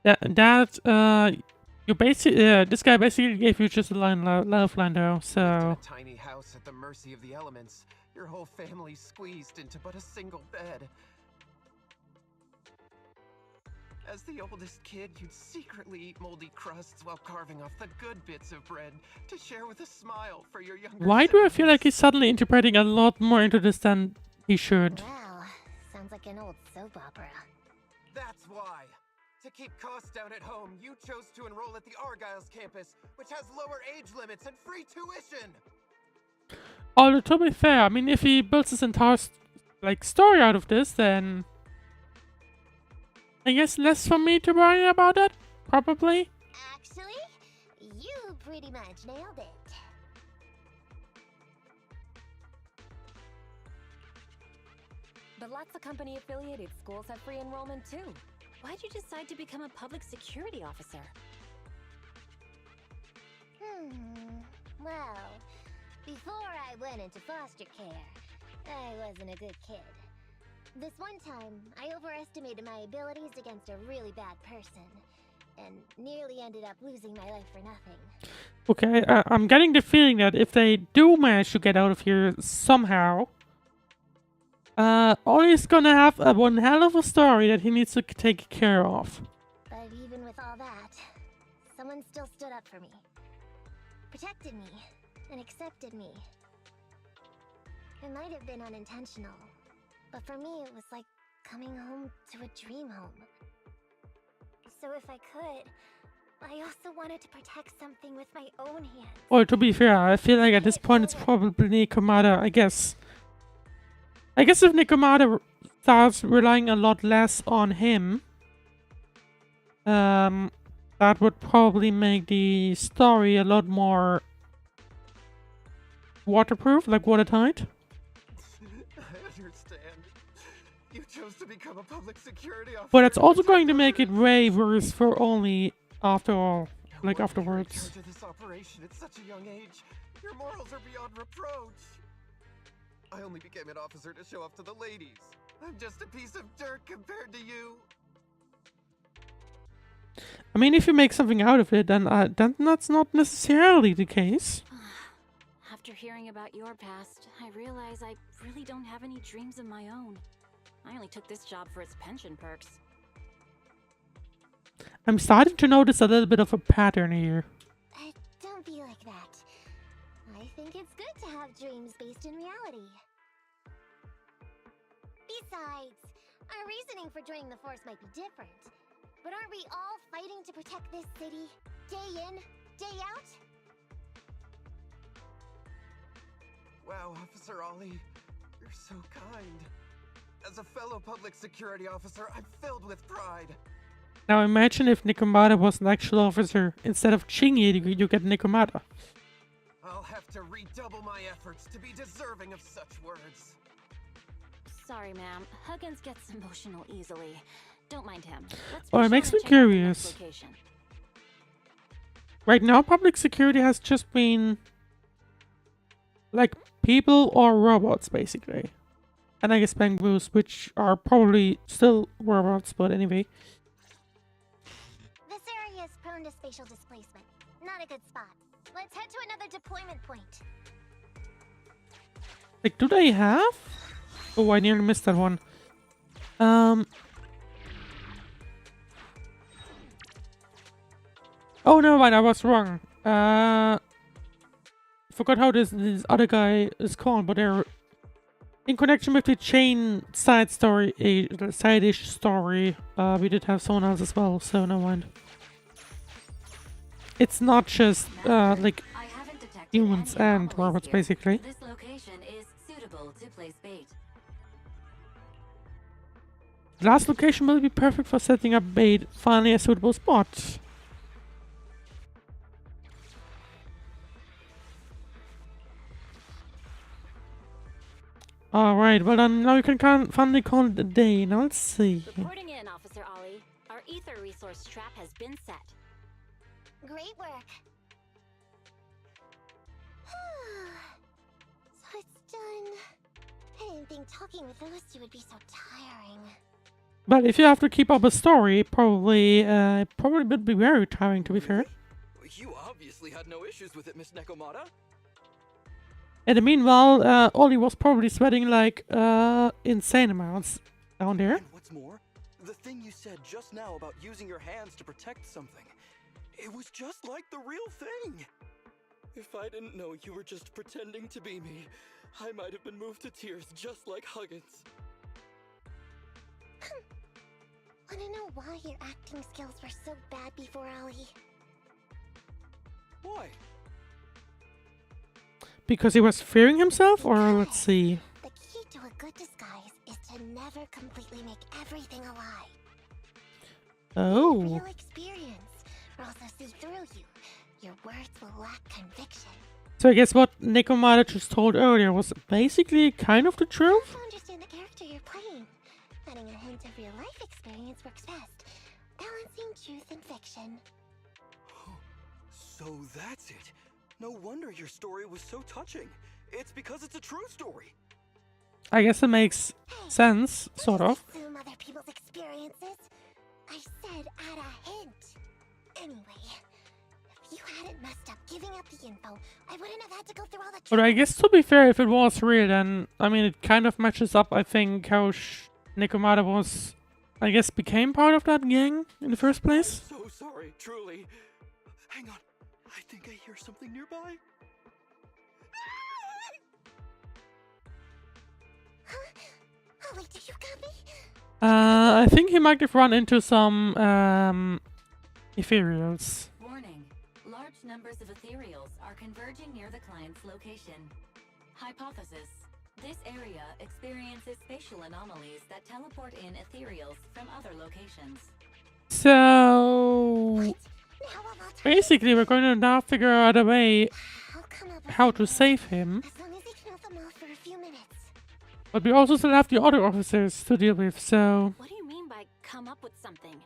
You basically, this guy basically gave you just a lifeline though, so... A tiny house at the mercy of the elements, your whole family squeezed into but a single bed. As the oldest kid, you'd secretly eat moldy crusts while carving off the good bits of bread to share with a smile for your younger Why do I feel siblings. like he's suddenly interpreting a lot more into this than he should? Wow, sounds like an old soap opera. That's why. To keep costs down at home, you chose to enroll at the Argyle's campus, which has lower age limits and free tuition. Although, to be fair, I mean, if he builds his entire story out of this, then I guess less for me to worry about that, probably. Actually, you pretty much nailed it. But lots of company-affiliated schools have free enrollment too. Why'd you decide to become a public security officer? Well, before I went into foster care, I wasn't a good kid. This one time, I overestimated my abilities against a really bad person, and nearly ended up losing my life for nothing. Okay, I'm getting the feeling that if they do manage to get out of here somehow, Ollie's gonna have one hell of a story that he needs to take care of. But even with all that, someone still stood up for me. Protected me, and accepted me. It might have been unintentional, but for me it was like coming home to a dream home. So if I could, I also wanted to protect something with my own hands. Well, to be fair, I feel like at this point it's probably Nekomata, I guess. I guess if Nekomata starts relying a lot less on him, that would probably make the story a lot more waterproof, like watertight. I understand. You chose to become a public security officer. But it's also going to make it way worse for Ollie after all, like afterwards. To this operation at such a young age, your morals are beyond reproach. I only became an officer to show off to the ladies. I'm just a piece of dirt compared to you. I mean, if you make something out of it, then that's not necessarily the case. After hearing about your past, I realize I really don't have any dreams of my own. I only took this job for its pension perks. I'm starting to notice a little bit of a pattern here. Don't be like that. I think it's good to have dreams based in reality. Besides, our reasoning for joining the force might be different. But aren't we all fighting to protect this city, day in, day out? Wow, Officer Ollie, you're so kind. As a fellow public security officer, I'm filled with pride. Now imagine if Nekomata was an actual officer. Instead of Chingy, you get Nekomata. I'll have to redouble my efforts to be deserving of such words. Sorry, ma'am. Huggins gets emotional easily. Don't mind him. Oh, it makes me curious. Right now, public security has just been like people or robots, basically. And I guess penguins, which are probably still robots, but anyway. This area is prone to spatial displacement. Not a good spot. Let's head to another deployment point. Like, do they have? Oh, I nearly missed that one. Oh, no, mind, I was wrong. Forgot how this other guy is called, but they're in connection with the chain side story, the side-ish story. We did have someone else as well, so no mind. It's not just like humans and robots, basically. This location is suitable to place bait. The last location will be perfect for setting up bait. Finally, a suitable spot. Alright, well then now you can finally call it a day. Now let's see. Reporting in, Officer Ollie. Our ether resource trap has been set. Great work. So it's done. I didn't think talking with those two would be so tiring. But if you have to keep up a story, probably would be very tiring, to be fair. You obviously had no issues with it, Miss Nekomata. In the meanwhile, Ollie was probably sweating like insane amounts down there. And what's more, The thing you said just now about using your hands to protect something, it was just like the real thing. If I didn't know you were just pretending to be me, I might have been moved to tears just like Huggins. Wanna know why your acting skills were so bad before Ollie? Why? Because he was fearing himself, or let's see. The key to a good disguise is to never completely make everything a lie. Oh. Real experience will also see through you. Your words will lack conviction. So I guess what Nekomata just told earlier was basically kind of the truth? To understand the character you're playing, adding a hint of real life experience works best, balancing truth and fiction. So that's it. No wonder your story was so touching. It's because it's a true story. I guess it makes sense, sort of. Assume other people's experiences. I said add a hint. Anyway, if you hadn't messed up giving up the info, I wouldn't have had to go through all the But I guess to be fair, if it was real, then I mean it kind of matches up. I think how Nekomata was, I guess, became part of that gang in the first place. I'm so sorry, truly. Hang on, I think I hear something nearby. Oh wait, did you copy? I think he might have run into some ethereals. Warning. Large numbers of ethereals are converging near the client's location. Hypothesis. This area experiences spatial anomalies that teleport in ethereals from other locations. So basically we're going to now figure out a way how to save him. As long as he can hold them off for a few minutes. But we also still have the other officers to deal with, so... What do you mean by come up with something?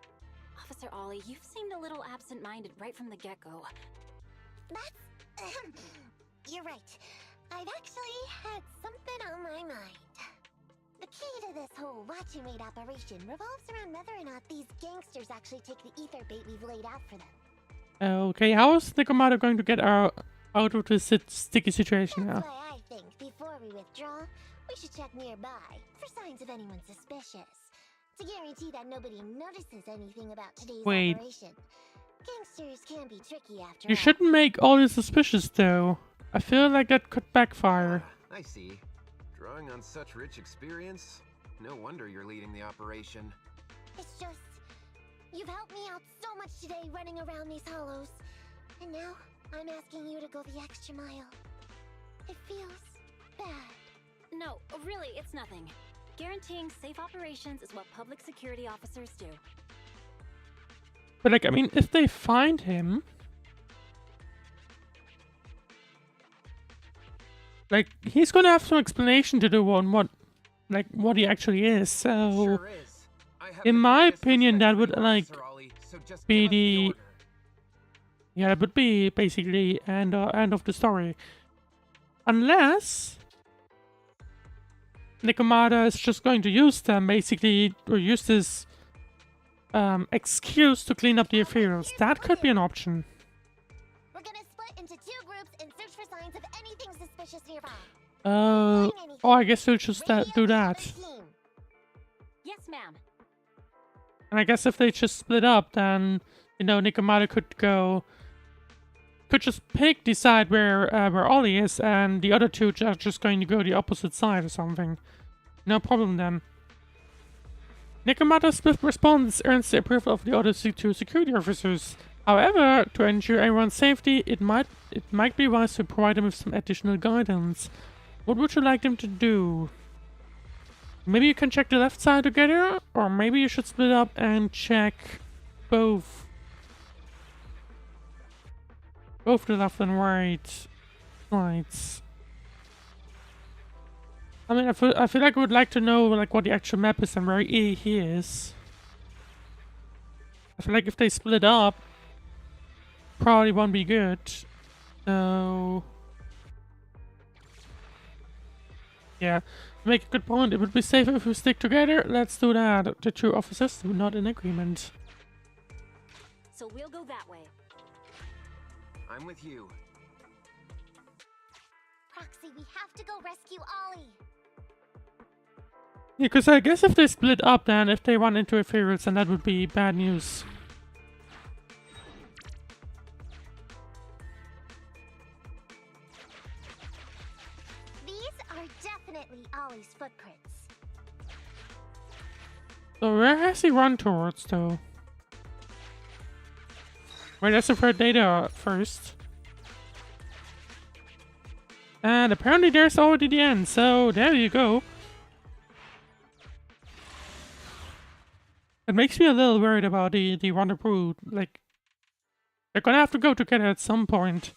Officer Ollie, you've seemed a little absent-minded right from the get-go. That's... You're right. I've actually had something on my mind. The key to this whole watch and wait operation revolves around whether or not these gangsters actually take the ether bait we've laid out for them. Okay, how is Nekomata going to get out of this sticky situation That's now? why I think before we withdraw, we should check nearby for signs of anyone suspicious. To guarantee that nobody notices anything about today's operation. Gangsters can be tricky after You all. shouldn't make all this suspicious though. I feel like that could backfire. I see. Drawing on such rich experience, no wonder you're leading the operation. It's just, you've helped me out so much today running around these hollows. And now, I'm asking you to go the extra mile. It feels bad. No, really, it's nothing. Guaranteeing safe operations is what public security officers do. But like, I mean, if they find him... Like, he's gonna have some explanation to do on what he actually is, so... Sure is. I have In the my greatest opinion, respect that for would, you, like, Officer Ollie, so just be give us the the... order. Yeah, that would be basically end of the story. Unless... Nekomata is just going to use them, basically, or use this excuse to clean up the ethereals. That could be an option. We're gonna split into 2 groups and search for signs of anything suspicious nearby. Oh, I guess we'll just do that. Yes, ma'am. And I guess if they just split up, then, you know, Nekomata could just decide where Ollie is, and the other two are just going to go the opposite side or something. No problem then. Nekomata's swift response earns the approval of the other two security officers. However, to ensure everyone's safety, it might be wise to provide them with some additional guidance. What would you like them to do? Maybe you can check the left side together, or maybe you should split up and check both. Both the left and right sides. I mean, I feel like I would like to know like what the actual map is and where he is. I feel like if they split up, probably won't be good. So yeah, you make a good point. It would be safer if we stick together. Let's do that. The two officers were not in agreement. So we'll go that way. I'm with you. Proxy, we have to go rescue Ollie. Yeah, because I guess if they split up, then if they run into ethereals, then that would be bad news. These are definitely Ollie's footprints. So where has he run towards, though? Wait, let's look for data first. And apparently there's already the end, so there you go. It makes me a little worried about the Wonder Brood. Like, they're gonna have to go together at some point.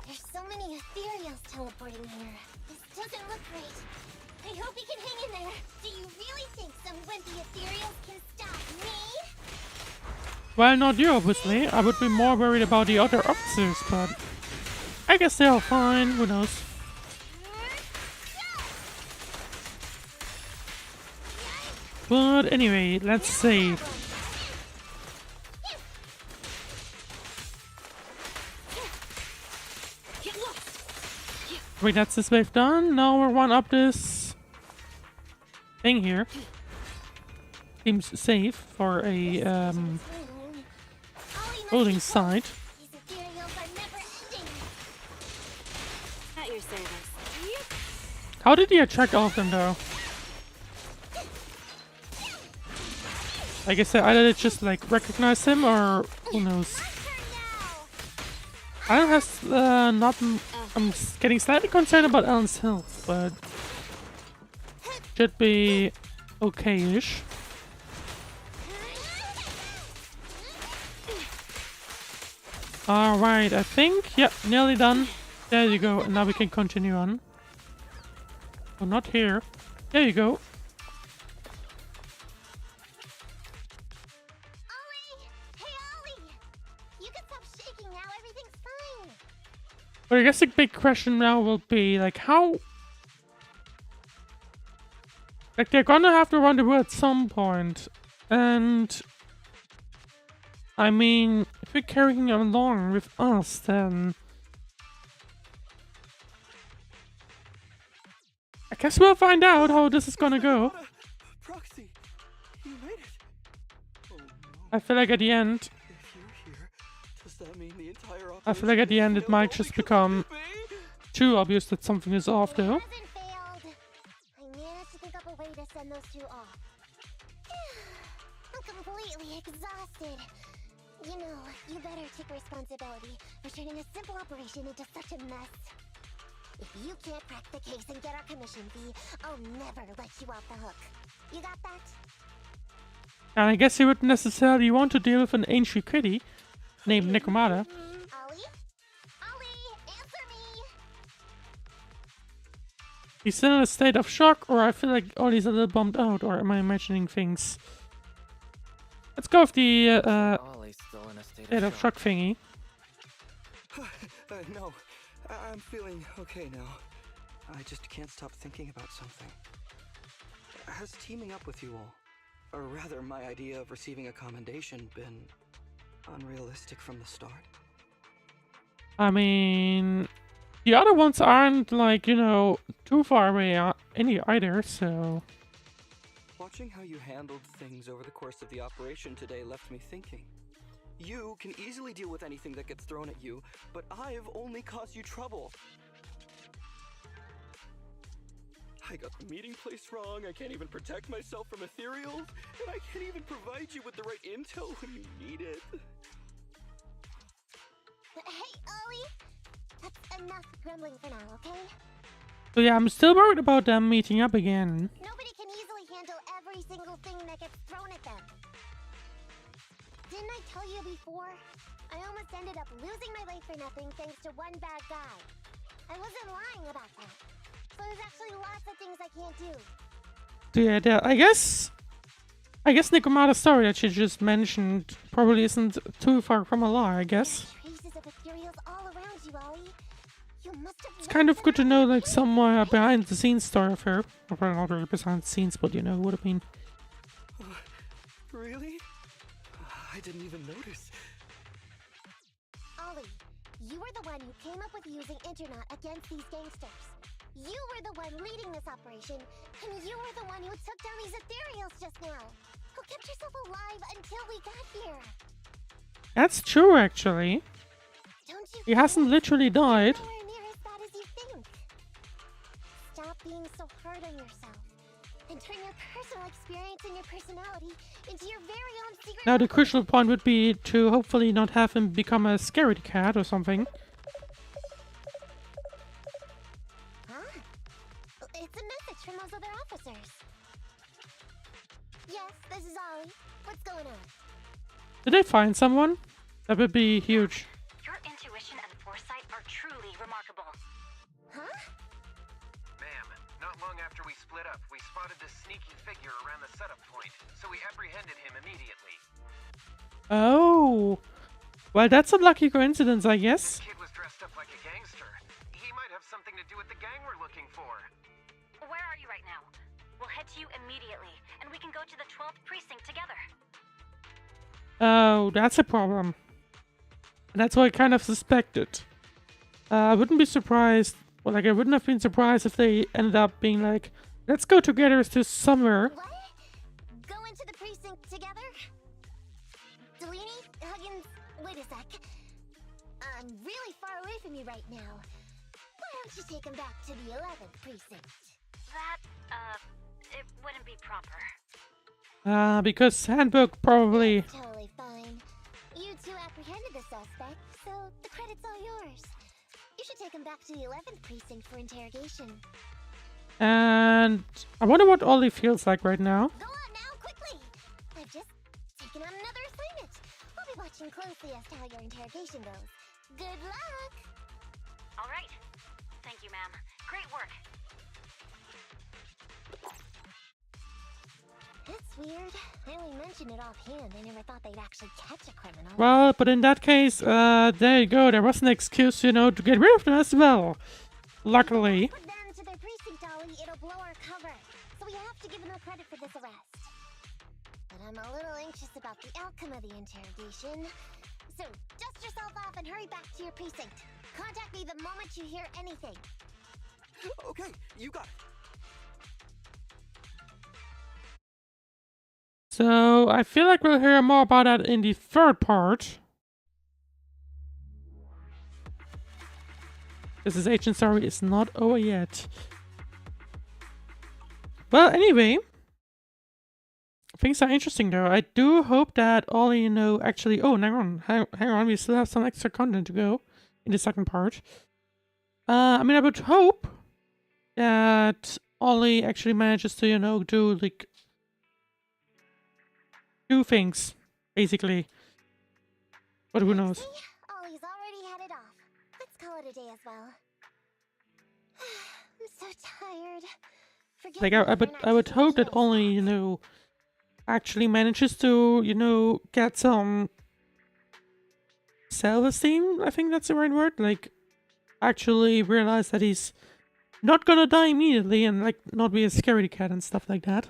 There's so many ethereals teleporting here. This doesn't look great. I hope he can hang in there. Do you really think some wimpy ethereals can stop me? Well, not you, obviously. I would be more worried about the other officers, but I guess they're all fine. Who knows? But anyway, let's save. Wait, that's this wave done? Now we're one up this thing here. Seems safe for a holding site. These ethereals are never ending. At your service. How did he attract all of them, though? Like I said, either they just like recognize him, or who knows. Alan has not. I'm getting slightly concerned about Alan's health, but should be okay-ish. Alright, I think, yep, nearly done. There you go, and now we can continue on. Oh, not here. There you go. Ollie! Hey, Ollie! You can stop shaking now. Everything's fine. But I guess the big question now will be, like, how... Like, they're gonna have to rendezvous at some point. And... I mean, if we're carrying him along with us, then... I guess we'll find out how this is gonna go. Proxy, you made it. Oh no. I feel like at the end... If you're here, does that mean the entire I feel like at the end it might just become too obvious that something is off, though. Hasn't failed. I managed to think up a way to send those two off. I'm completely exhausted. You know, you better take responsibility for turning a simple operation into such a mess. If you can't crack the case and get our commission fee, I'll never let you off the hook. You got that? And I guess he wouldn't necessarily want to deal with an ancient kitty named Nekomata. Ollie? Ollie, answer me! He's still in a state of shock, or I feel like Ollie's a little bummed out, or am I imagining things? Let's go with the Ollie's still in a state of shock thingy. No, I'm feeling okay now. I just can't stop thinking about something. Has teaming up with you all, or rather my idea of receiving a commendation, been unrealistic from the start? I mean, the other ones aren't, like, you know, too far away either, so... Watching how you handled things over the course of the operation today left me thinking. You can easily deal with anything that gets thrown at you, but I've only caused you trouble. I got the meeting place wrong, I can't even protect myself from ethereals, and I can't even provide you with the right intel when you need it. Hey, Ollie! That's enough grumbling for now, okay? So yeah, I'm still worried about them meeting up again. Nobody can easily handle every single thing that gets thrown at them. Didn't I tell you before? I almost ended up losing my life for nothing thanks to one bad guy. I wasn't lying about that. So there's actually lots of things I can't do. So yeah, I guess Nekomata's story that she just mentioned probably isn't too far from a lie, I guess. Traces of ethereals all around you, Ollie. You must have It's kind of good to know, like, some behind the scenes story of her. Well, not really behind the scenes, but you know what I mean. Really? I didn't even notice. Ollie, You were the one who came up with using Internet against these gangsters. You were the one leading this operation, and you were the one who took down these ethereals just now. Who kept yourself alive until we got here. That's true, actually. Don't you He hasn't literally died. nowhere near as bad as you think. Stop being so hard on yourself. And turn your personal experience and your personality into your very own secret. Now the crucial point would be to hopefully not have him become a scaredy cat or something. Huh? It's a message from those other officers. Yes, this is Ollie. What's going on? Did they find someone? That would be huge. Your intuition and foresight are truly remarkable. Huh? Ma'am, not long after we split up, we spotted this sneaky figure around the setup point, so we apprehended him immediately. Oh. Well, that's a lucky coincidence, I guess. This kid was dressed up like a gangster. He might have something to do with the gang we're looking for. Where are you right now? We'll head to you immediately, and we can go to the 12th precinct together. Oh, that's a problem. And that's what I kind of suspected. I wouldn't be surprised, well, like, I wouldn't have been surprised if they ended up being like, let's go together to somewhere. What? Go into the precinct together? Delaney? Huggins? Wait a sec. I'm really far away from you right now. Why don't you take him back to the 11th precinct? That, it wouldn't be proper. Because handbook probably... Totally fine. You two apprehended the suspect, so the credit's all yours. You should take him back to the 11th precinct for interrogation. And I wonder what Ollie feels like right now. Go on now, quickly! I've just taken on another assignment. I'll be watching closely as to how your interrogation goes. Good luck! All right. Thank you, ma'am. Great work. That's weird. I only mentioned it offhand. I never thought they'd actually catch a criminal. Well, but in that case, there you go. There was an excuse, you know, to get rid of them as well. Luckily. Put them to their precinct, Ollie. It'll blow our cover. So we have to give them credit for this arrest. But I'm a little anxious about the outcome of the interrogation. So dust yourself off and hurry back to your precinct. Contact me the moment you hear anything. Okay, you got it. So, I feel like we'll hear more about that in the third part. This Agent Story is not over yet. Well, anyway. Things are interesting though. I do hope that Ollie, you know, actually... Oh, hang on. We still have some extra content to go in the second part. I mean, I would hope that Ollie actually manages to, you know, do, like... do things, basically. But who knows? See? Ollie's already headed off. Let's call it a day as well. I'm so tired. Forget Like, me I would hope that Ollie, you know, actually manages to, you know, get some self-esteem. I think that's the right word. Like, actually realize that he's not gonna die immediately and, like, not be a scaredy cat and stuff like that.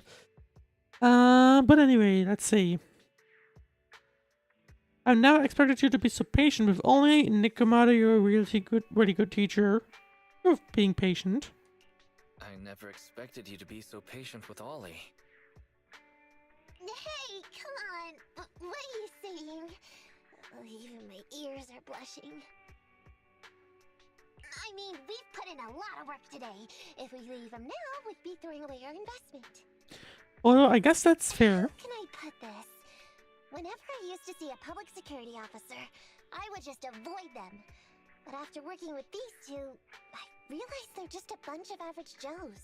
But anyway, let's see. I've never expected you to be so patient with Ollie. Nekomata, you're a really good teacher of being patient. I never expected you to be so patient with Ollie. Hey, come on. What are you saying? Oh, even my ears are blushing. I mean, we've put in a lot of work today. If we leave them now, we'd be throwing away our investment. Although, I guess that's fair. How can I put this? Whenever I used to see a public security officer, I would just avoid them. But after working with these two, I realized they're just a bunch of average Joes.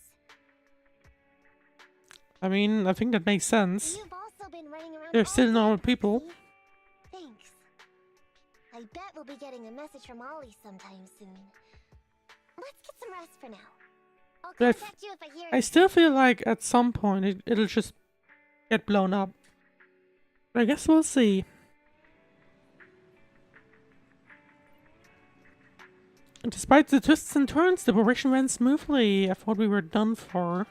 I mean, I think that makes sense. You've also been running around. They're all still day, normal people. Foxy. Thanks. I bet we'll be getting a message from Ollie sometime soon. Let's get some rest for now. I'll But contact you if I hear. I still feel like at some point it'll just get blown up. But I guess we'll see. And despite the twists and turns, the operation went smoothly. I thought we were done for.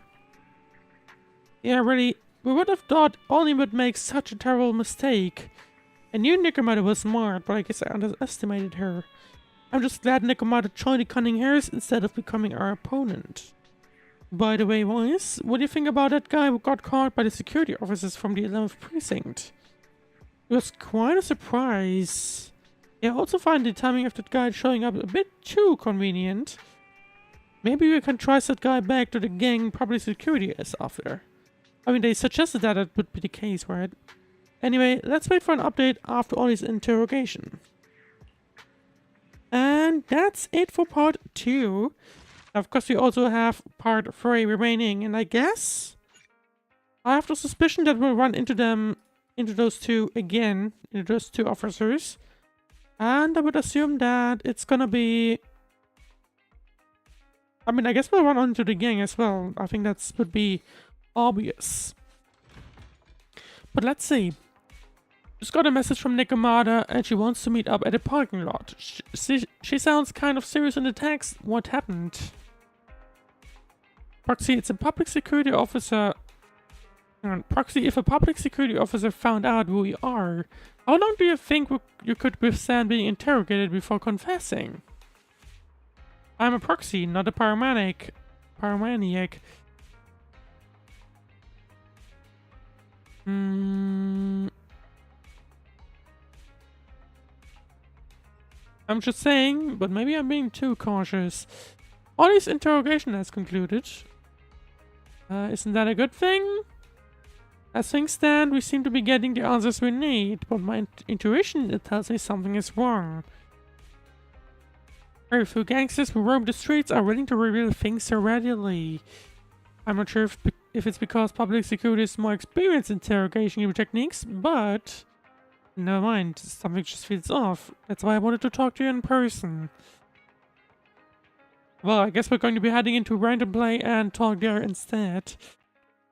Yeah, really, we would have thought Ollie would make such a terrible mistake. I knew Nekomata was smart, but I guess I underestimated her. I'm just glad Nekomata joined the Cunning Hares instead of becoming our opponent. By the way, boys, what do you think about that guy who got caught by the security officers from the 11th precinct? It was quite a surprise. I also find the timing of that guy showing up a bit too convenient. Maybe we can trace that guy back to the gang public security is after. I mean, they suggested that would be the case, right? Anyway, let's wait for an update after all this interrogation. And that's it for part 2. Of course, we also have part 3 remaining, and I guess I have the suspicion that we'll run into those two again, into those two officers. And I would assume that it's gonna be... I mean, I guess we'll run onto the gang as well. I think that would be obvious. But let's see. Just got a message from Nekomata and she wants to meet up at a parking lot. She sounds kind of serious in the text. What happened? Proxy, it's a public security officer. Proxy, if a public security officer found out who you are, how long do you think you could withstand being interrogated before confessing? I'm a proxy, not a pyromaniac. I'm just saying, but maybe I'm being too cautious. All this interrogation has concluded. Isn't that a good thing? As things stand, we seem to be getting the answers we need, but my intuition it tells me something is wrong. Very few gangsters who roam the streets are willing to reveal things so readily. I'm not sure if it's because public security is more experienced in interrogation techniques, but... Never mind, something just feels off. That's why I wanted to talk to you in person. Well, I guess we're going to be heading into random play and talk there instead.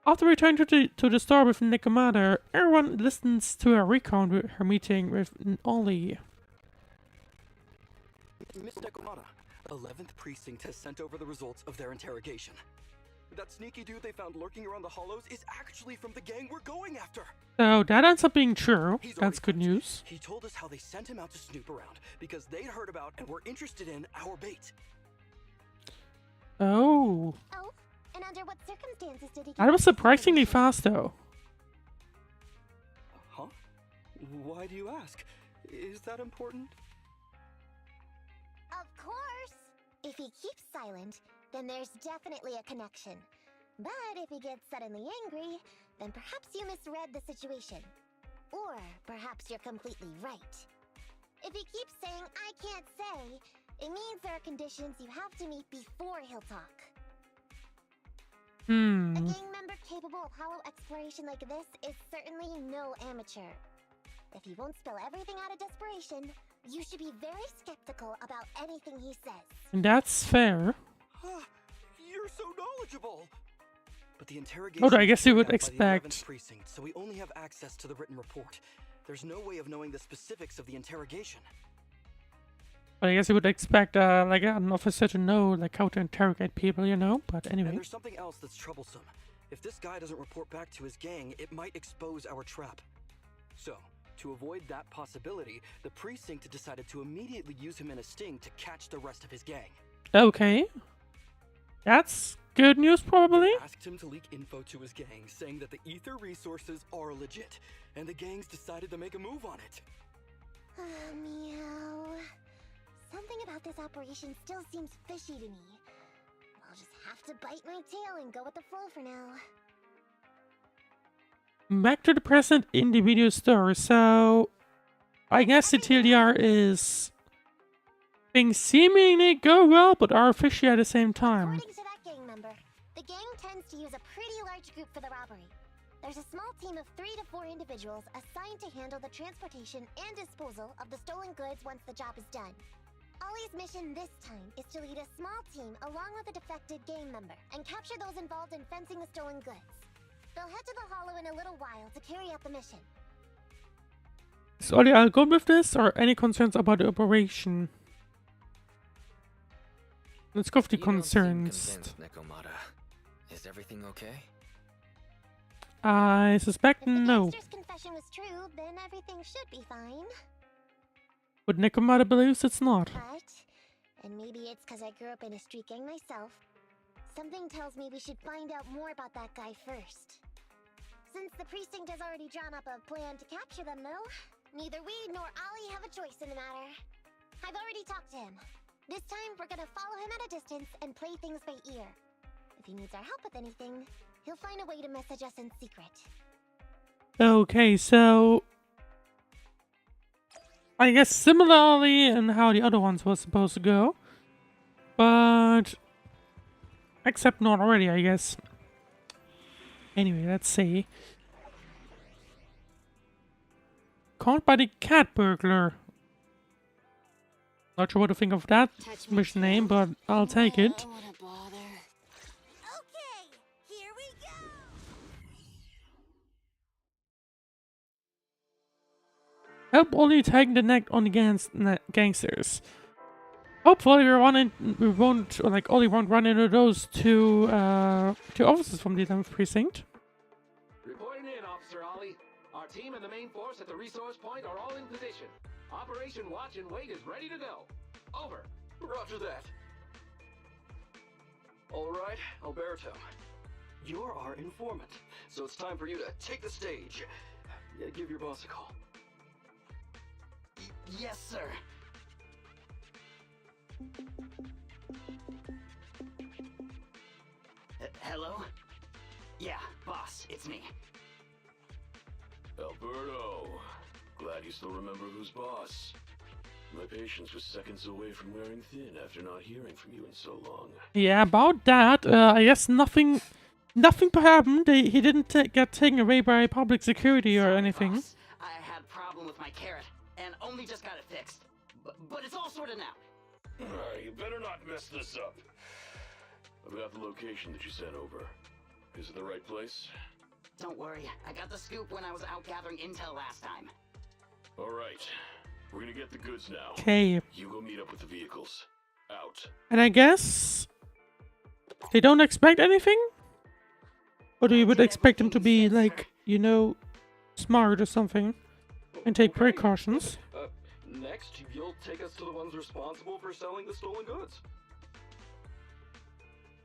After returning to the store with Nekomata, everyone listens to a recount with her meeting with Ollie. Miss Nekomata, 11th Precinct has sent over the results of their interrogation. That sneaky dude they found lurking around the hollows is actually from the gang we're going after. So that ends up being true. That's good news. He told us how they sent him out to snoop around because they'd heard about and were interested in our bait. Oh. Oh, and under what circumstances did he get That was surprisingly fast though. Huh? Why do you ask? Is that important? Of course! If he keeps silent, then there's definitely a connection. But if he gets suddenly angry, then perhaps you misread the situation. Or perhaps you're completely right. If he keeps saying, I can't say, it means there are conditions you have to meet before he'll talk. A gang member capable of hollow exploration like this is certainly no amateur. If he won't spill everything out of desperation, you should be very skeptical about anything he says. And that's fair. You're so knowledgeable! But the interrogation I guess you would by the 11th expect. Precinct, so we only have access to the written report. There's no way of knowing the specifics of the interrogation. But I guess you would expect like an officer to know like how to interrogate people, you know? But anyway. And there's something else that's troublesome. If this guy doesn't report back to his gang, it might expose our trap. So, to avoid that possibility, the precinct decided to immediately use him in a sting to catch the rest of his gang. Okay. That's good news, probably. They asked him to leak info to his gang, saying that the ether resources are legit, and the gangs decided to make a move on it. Meow. Something about this operation still seems fishy to me. I'll just have to bite my tail and go with the flow for now. Back to the present in the video store. So, I guess the TLDR is things seemingly go well, but are fishy at the same time. According to that gang member, the gang tends to use a pretty large group for the robbery. There's a small team of 3 to 4 individuals assigned to handle the transportation and disposal of the stolen goods once the job is done. Ollie's mission this time is to lead a small team along with a defected gang member and capture those involved in fencing the stolen goods. They'll head to the hollow in a little while to carry out the mission. Is Ollie all good with this, or any concerns about the operation? Let's go with the concerns. Nekomata. Is everything okay? I suspect If the no. gangster's confession was true, then everything should be fine. But Nekomata believes it's not. But, and maybe it's because I grew up in a street gang myself, something tells me we should find out more about that guy first. Since the precinct has already drawn up a plan to capture them, though, neither we nor Ollie have a choice in the matter. I've already talked to him. This time, we're gonna follow him at a distance and play things by ear. If he needs our help with anything, he'll find a way to message us in secret. Okay, so I guess similarly in how the other ones were supposed to go, but except not already, I guess. Anyway, let's see. Caught by the cat burglar. Not sure what to think of that mission name, but I'll take it. Okay, here we go! Help Ollie tag the neck on the gangsters. Hopefully we won't, or like Ollie won't run into those two officers from the 11th precinct. Reporting in, Officer Ollie. Our team and the main force at the resource point are all in position. Operation Watch and Wait is ready to go. Over. Roger that. All right, Alberto. You're our informant, so it's time for you to take the stage. Yeah, give your boss a call. Yes, sir. Hello? Yeah, boss, it's me. Alberto, glad you still remember who's boss. My patience was seconds away from wearing thin after not hearing from you in so long. Yeah, about that, I guess nothing happened. He didn't get taken away by public security or anything. Boss. I had a problem with my carrot, and only just got it fixed. But it's all sorted now. You better not mess this up. I've got the location that you sent over. Is it the right place? Don't worry, I got the scoop when I was out gathering intel last time. All right, we're gonna get the goods now. Okay. You go meet up with the vehicles. Out. And I guess they don't expect anything? Or do you would expect them to be like, you know, smart or something and take precautions? Next, you'll take us to the ones responsible for selling the stolen goods.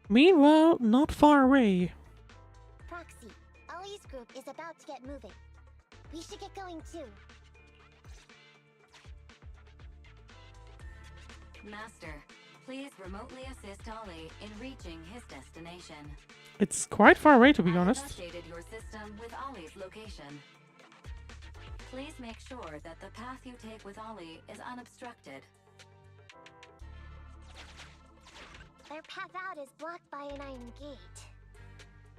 Meanwhile, not far away. Proxy, Ollie's group is about to get moving. We should get going too. Master, please remotely assist Ollie in reaching his destination. It's quite far away, to be honest. I've updated your system with Ollie's location. Please make sure that the path you take with Ollie is unobstructed. Their path out is blocked by an iron gate.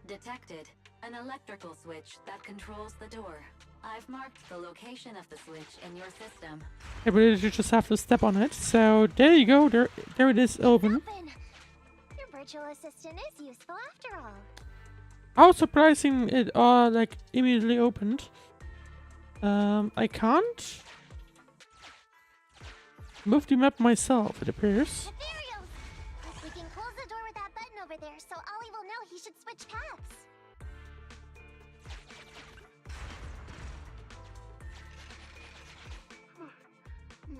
Detected. An electrical switch that controls the door. I've marked the location of the switch in your system. Yeah, but you just have to step on it. So there you go. There it is, open. Open. Your virtual assistant is useful after all. How surprising it like immediately opened. I can't move the map myself, it appears. Ethereals! We can close the door with that button over there so Ollie will know he should switch paths.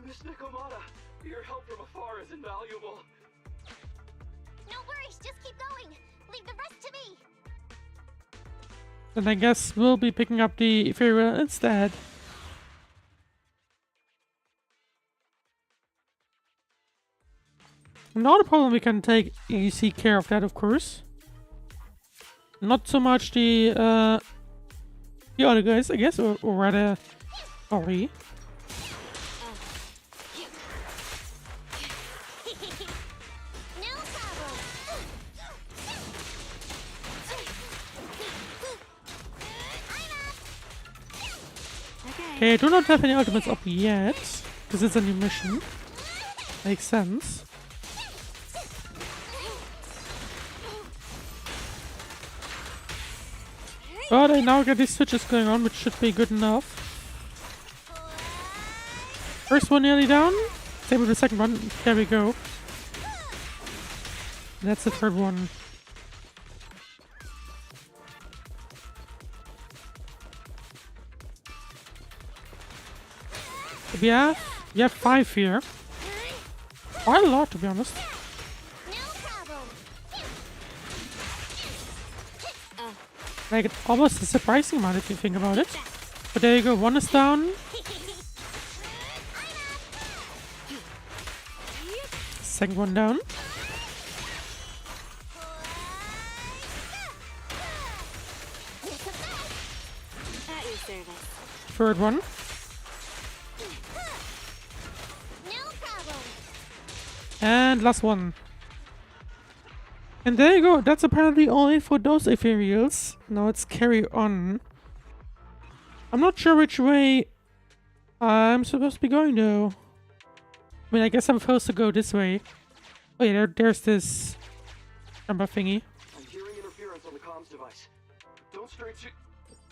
Miss Nekomata, your help from afar is invaluable. No worries, just keep going. Leave the rest to me. Then I guess we'll be picking up the ethereal instead. Not a problem, we can take easy care of that, of course. Not so much the other guys, I guess, or rather Ollie. No problem. Okay, I do not have any ultimates up yet, because it's a new mission. Makes sense. But I now get these switches going on, which should be good enough. First one nearly down. Same with the second one. There we go. That's the third one. Yeah. You have 5 here. Quite a lot, to be honest. Like, it's almost a surprising amount if you think about it. But there you go, 1 is down. Second one down. At your service. Third one. And last one. And there you go. That's apparently all it for those ethereals. Now let's carry on. I'm not sure which way I'm supposed to be going though. I mean, I guess I'm supposed to go this way. Oh yeah, there's this number thingy. I'm hearing interference on the comms device. Don't stray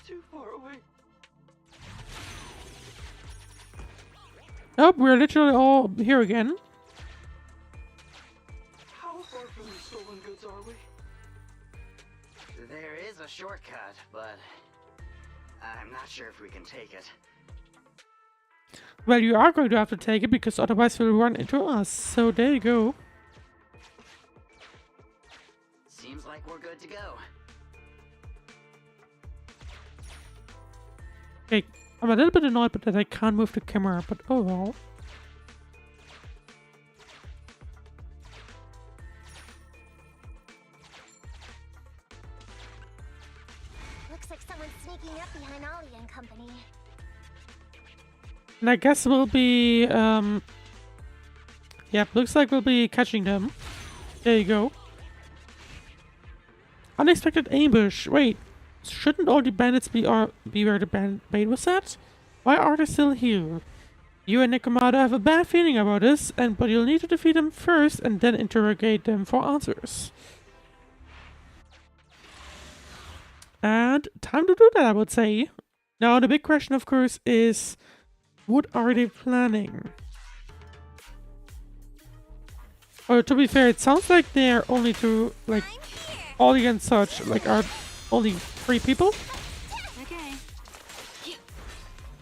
too far away. Nope, we're literally all here again. How far from the stolen goods are we? There is a shortcut, but I'm not sure if we can take it. Well, you are going to have to take it because otherwise we'll run into us. So there you go. Seems like we're good to go. Okay, I'm a little bit annoyed that I can't move the camera, but oh well. Looks like someone's sneaking up behind Ollie and company. And I guess we'll be, yeah, looks like we'll be catching them. There you go. Unexpected ambush. Wait, shouldn't all the bandits be where the bait was at? Why are they still here? You and Nekomata have a bad feeling about this, but you'll need to defeat them first and then interrogate them for answers. And time to do that, I would say. Now, the big question, of course, is what are they planning? Or to be fair, it sounds like they're only two, like, Ollie and such, like, are only 3 people. Okay.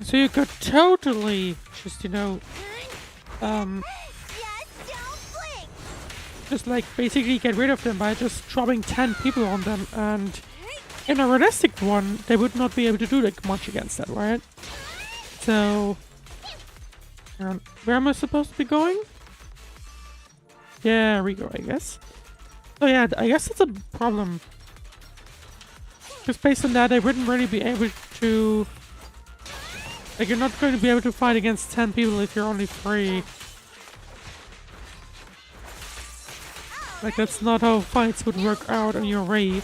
So you could totally just, you know, just like basically get rid of them by just dropping 10 people on them, and in a realistic one, they would not be able to do like much against that, right? So, where am I supposed to be going? There we go, I guess. Oh yeah, I guess that's a problem. Because based on that, I wouldn't really be able to... Like, you're not going to be able to fight against 10 people if you're only 3. Like, that's not how fights would work out on your raid.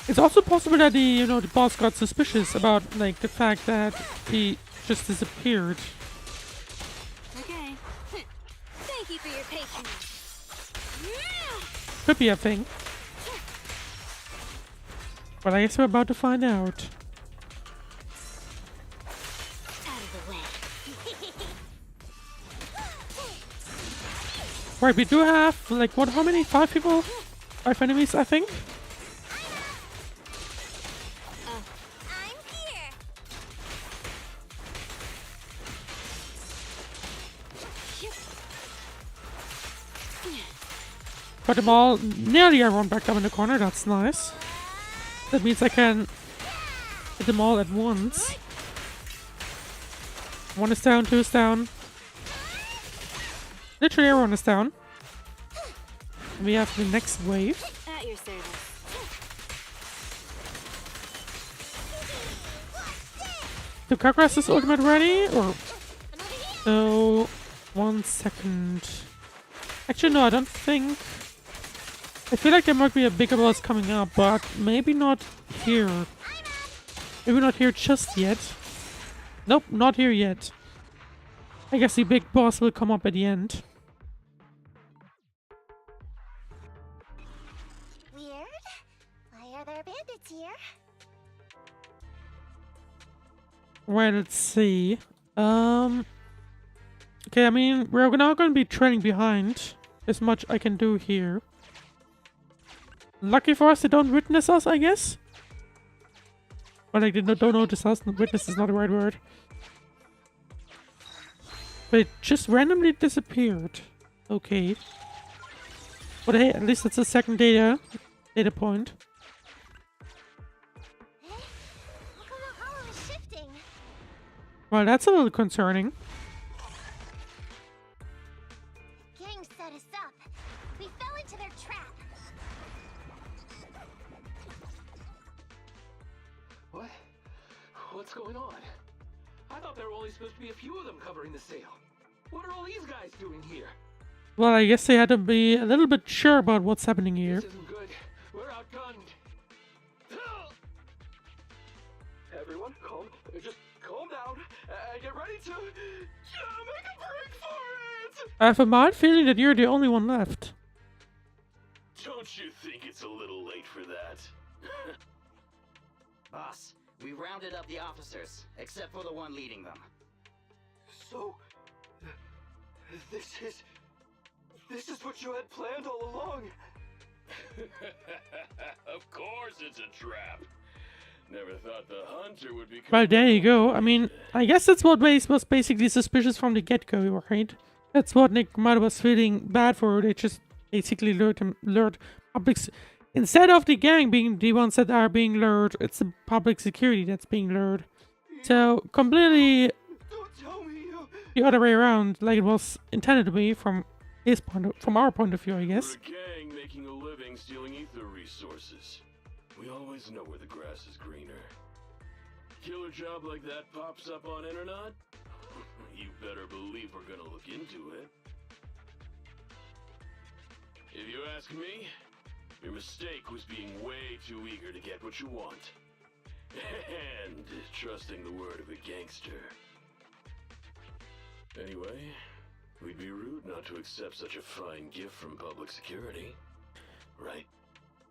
It's also possible that the boss got suspicious about, like, the fact that he just disappeared. Okay. Thank you for your patience. Could be a thing. But I guess we're about to find out. Out of the way. Right, we do have, like, what, how many? 5 people? 5 enemies, I think? Got them all, nearly everyone back up in the corner, that's nice. That means I can hit them all at once. 1 is down, 2 is down. Literally everyone is down. And we have the next wave. At your service. The Kagras's ultimate ready? Or... So... 1 second... Actually no, I don't think... I feel like there might be a bigger boss coming up, but maybe not here. Maybe not here just yet. Nope, not here yet. I guess the big boss will come up at the end. Weird. Why are there bandits here? Right, let's see. Okay, I mean, we're now going to be trailing behind. As much I can do here. Lucky for us, they don't witness us, I guess. Or like they don't notice us. Witness is not the right word. But it just randomly disappeared. Okay. But hey, at least it's a second data point. Look how the hollow is shifting. Well, that's a little concerning. The gang set us up. We fell into their trap. What? What's going on? I thought there were only supposed to be a few of them covering the sale. What are all these guys doing here? Well, I guess they had to be a little bit sure about what's happening here. This isn't good. We're outgunned. Everyone, just calm down and get ready to make a break for it! I have a mild feeling that you're the only one left. Don't you think it's a little late for that? Boss, we rounded up the officers, except for the one leading them. So, this is what you had planned all along? Of course it's a trap. Never thought the hunter would become... Well, there you go. I mean, I guess that's what was basically suspicious from the get-go, right? That's what Nekomata was feeling bad for. They just basically lured public... Instead of the gang being the ones that are being lured, it's the public security that's being lured. So, completely the other way around, like it was intended to be from our point of view, I guess. We're a gang making a living stealing ether resources. We always know where the grass is greener. Killer job like that pops up on internet? You better believe we're gonna look into it. If you ask me, your mistake was being way too eager to get what you want. And trusting the word of a gangster. Anyway, we'd be rude not to accept such a fine gift from public security. Right?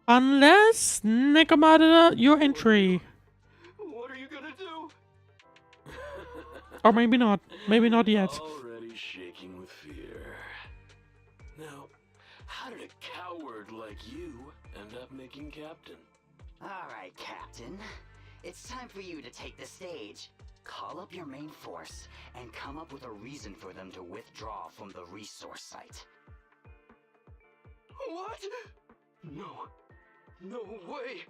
Unless, Nekomata, your entry. What are you gonna do? Or maybe not. Maybe not yet. Already shaking with fear. Now, how did a coward like you end up making captain? Alright, Captain. It's time for you to take the stage. Call up your main force and come up with a reason for them to withdraw from the resource site. What? No. No way.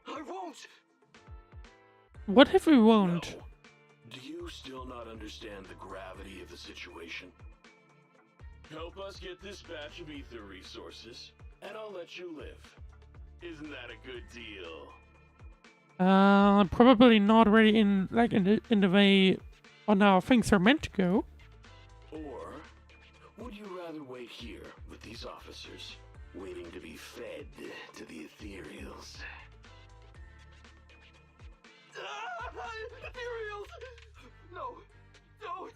I won't. What if we won't? No. Do you still not understand the gravity of the situation? Help us get this batch of ether resources, and I'll let you live. Isn't that a good deal? Probably not really in the way on how things are meant to go. Or would you rather wait here with these officers, waiting to be fed to the ethereals? Ethereals! No, don't!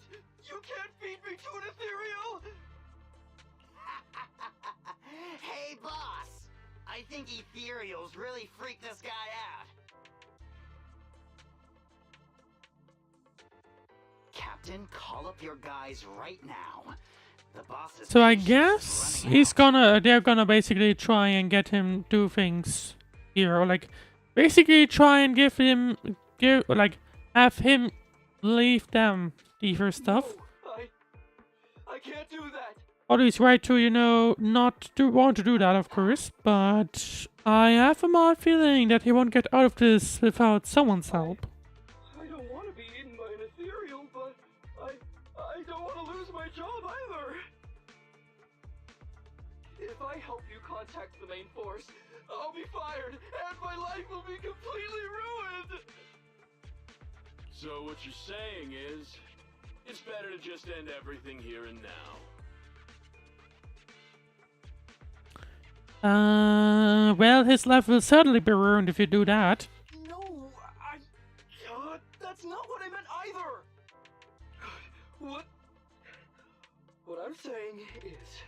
You can't feed me to an ethereal! Hey, boss! I think ethereals really freaked this guy out. Captain, call up your guys right now. The boss is... So I guess they're gonna basically try and get him do things here, or like basically try and have him leave them the first stuff. No, I can't do that. Or he's right to, not to want to do that, of course, but I have a mild feeling that he won't get out of this without someone's help. I don't want to be eaten by an ethereal, but I don't want to lose my job either. If I help you contact the main force, I'll be fired, and my life will be completely ruined! So what you're saying is, it's better to just end everything here and now. Well, his life will certainly be ruined if you do that. No, that's not what I meant either! What I'm saying is,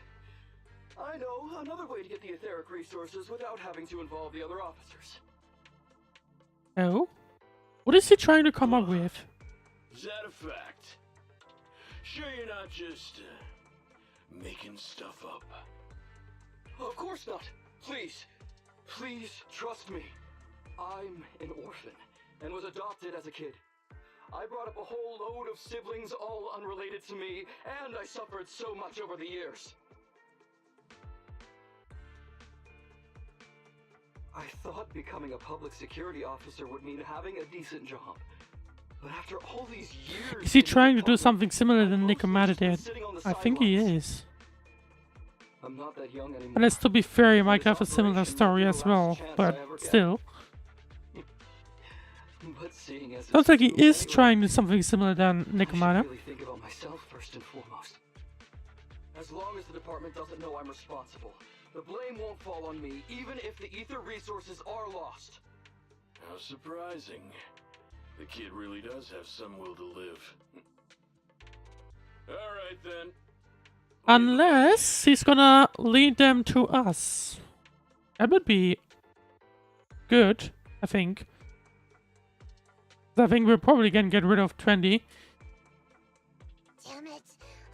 I know another way to get the etheric resources without having to involve the other officers. Oh? What is he trying to come up with? Is that a fact? Sure you're not just, making stuff up? Of course not. Please trust me. I'm an orphan. and was adopted as a kid. I brought up a whole load of siblings, all unrelated to me, and I suffered so much over the years. I thought becoming a public security officer would mean having a decent job. But after all these years... Is he trying to do something similar than Nekomata did? I think he is. I'm not that young anymore. Unless, to be fair, he might have a similar story as well, but still. But seeing as Sounds like he is trying to do something similar than Nekomata. I should really think about myself first and foremost. As long as the department doesn't know I'm responsible, the blame won't fall on me, even if the ether resources are lost. How surprising. The kid really does have some will to live. Alright then. Unless he's gonna lead them to us. That would be good, I think. I think we're probably gonna get rid of 20. Damn it!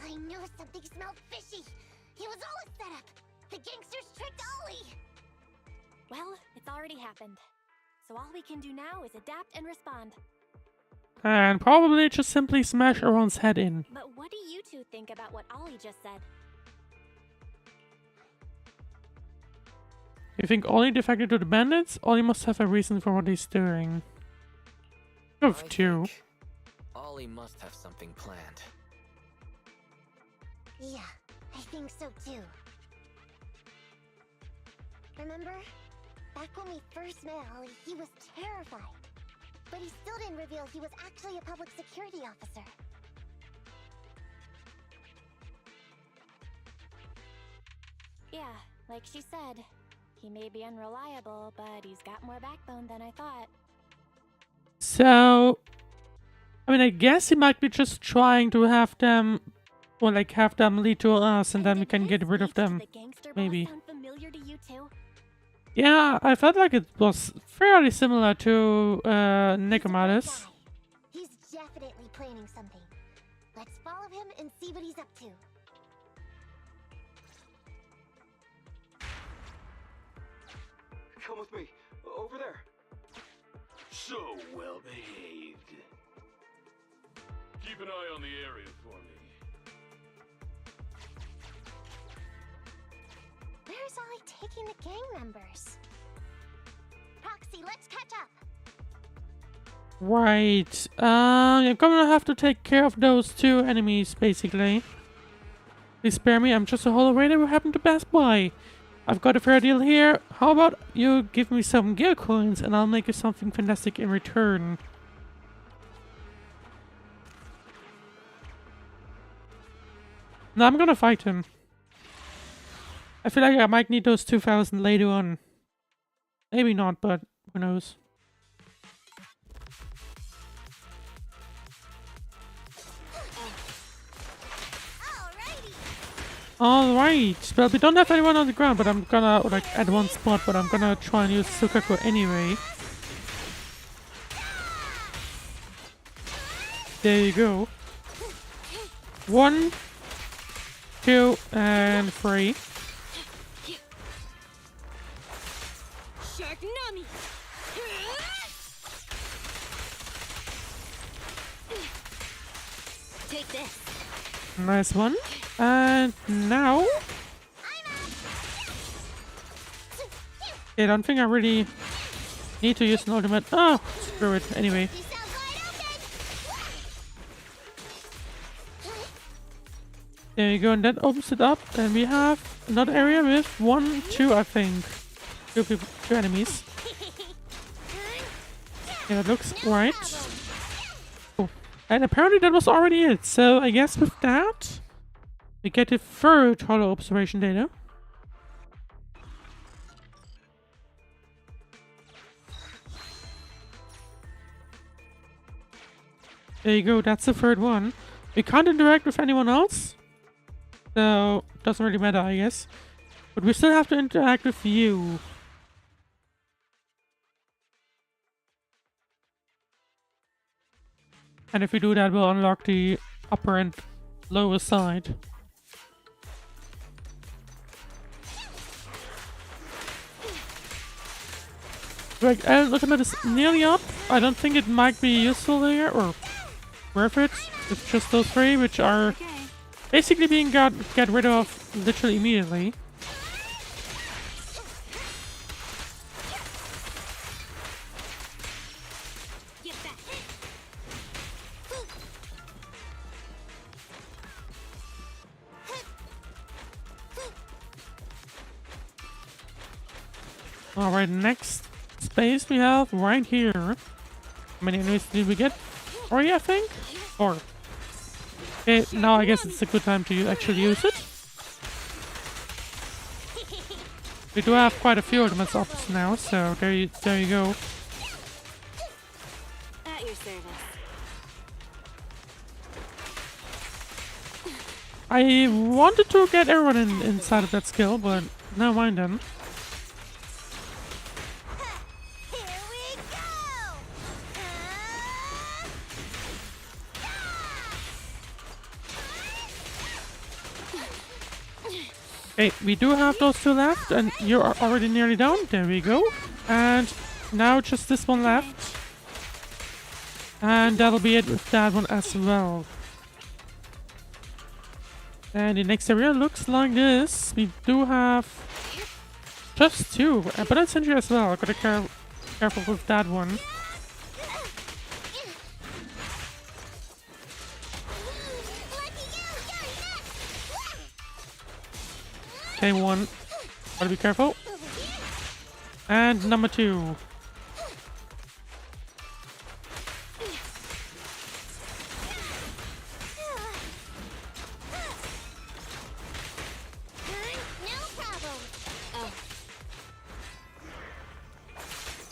I knew something smelled fishy. It was all a setup. The gangsters tricked Ollie. Well, it's already happened. So all we can do now is adapt and respond. And probably just simply smash Aaron's head in. But what do you two think about what Ollie just said? You think Ollie defected to the bandits? Ollie must have a reason for what he's doing. Of two. Ollie must have something planned. Yeah, I think so too. Remember? Back when we first met Ollie, he was terrified. But he still didn't reveal he was actually a public security officer. Yeah, like she said, he may be unreliable, but he's got more backbone than I thought. So, I mean, I guess he might be just trying to have them, or like have them lead to us, and then we can get rid of them. Maybe. Sound familiar to you too? Yeah, I felt like it was fairly similar to Nekomata's. He's definitely planning something. Let's follow him and see what he's up to. Come with me. Over there. So well behaved. Keep an eye on the area for me. Where's Ollie taking the gang members? Proxy, let's catch up. Right. I'm gonna have to take care of those two enemies, basically. Please spare me. I'm just a holo raider who happened to pass by. I've got a fair deal here. How about you give me some gear coins and I'll make you something fantastic in return. Now I'm gonna fight him. I feel like I might need those 2,000 later on. Maybe not, but who knows. Alright, well we don't have anyone on the ground, but I'm gonna, like, at one spot, but I'm gonna try and use Sukaku anyway. There you go. 1, 2, and 3. Take this. Nice one. And now... I don't think I really need to use an ultimate. Oh, screw it. Anyway. There you go, and that opens it up. And we have another area with 1, 2, I think. Two enemies. Yeah, that looks right. Oh. And apparently that was already it. So I guess with that, we get the third holo observation data. There you go, that's the third one. We can't interact with anyone else, so doesn't really matter, I guess. But we still have to interact with you. And if we do that, we'll unlock the upper and lower side. Like, ultimate is nearly up. I don't think it might be useful here or worth it. It's just those three, which are basically being get rid of literally immediately. Alright, next space we have right here. How many enemies did we get? 3, I think? 4. Okay, now I guess it's a good time to actually use it. We do have quite a few ultimates up now, so there you go. At your service. I wanted to get everyone inside of that skill, but never mind then. Okay, we do have those 2 left, and you're already nearly down. There we go. And now just this one left. And that'll be it with that one as well. And the next area looks like this. We do have just 2, but that's sentry as well. Gotta be careful with that one. Okay, 1. Gotta be careful. And number 2.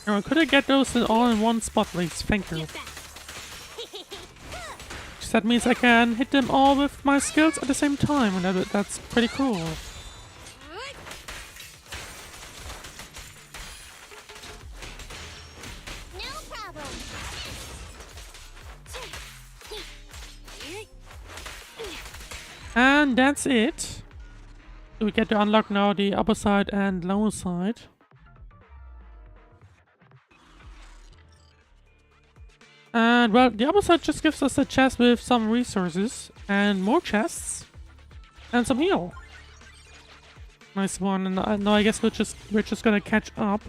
Oh, could I get those all in one spot, please? Thank you. That means I can hit them all with my skills at the same time, and that's pretty cool. And that's it. So we get to unlock now the upper side and lower side. And well, the upper side just gives us a chest with some resources and more chests and some heal. Nice one. And now I guess we're just gonna catch up.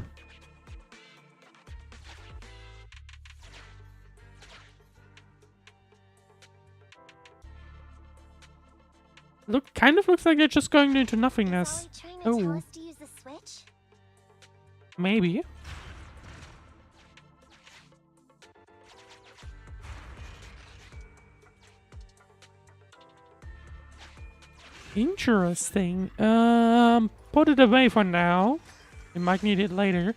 Kind of looks like they're just going into nothingness. Oh. Maybe. Interesting. Put it away for now. We might need it later.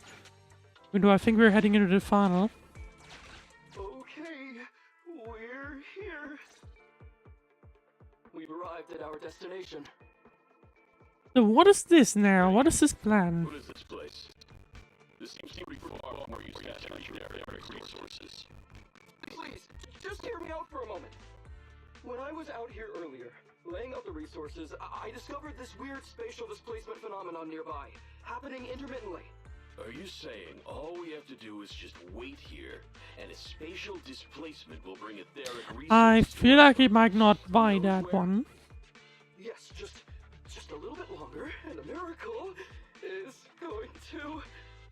Even though I think we're heading into the final. Okay, we're here. We've arrived at our destination. So what is this now? What is this plan? What is this place? This seems to be far more used to resources. Please, just hear me out for a moment. When I was out here earlier, laying out the resources, I discovered this weird spatial displacement phenomenon nearby, happening intermittently. Are you saying all we have to do is just wait here, and a spatial displacement will bring etheric resources? I feel like he might not buy that one. Yes, just a little bit longer, and a miracle is going to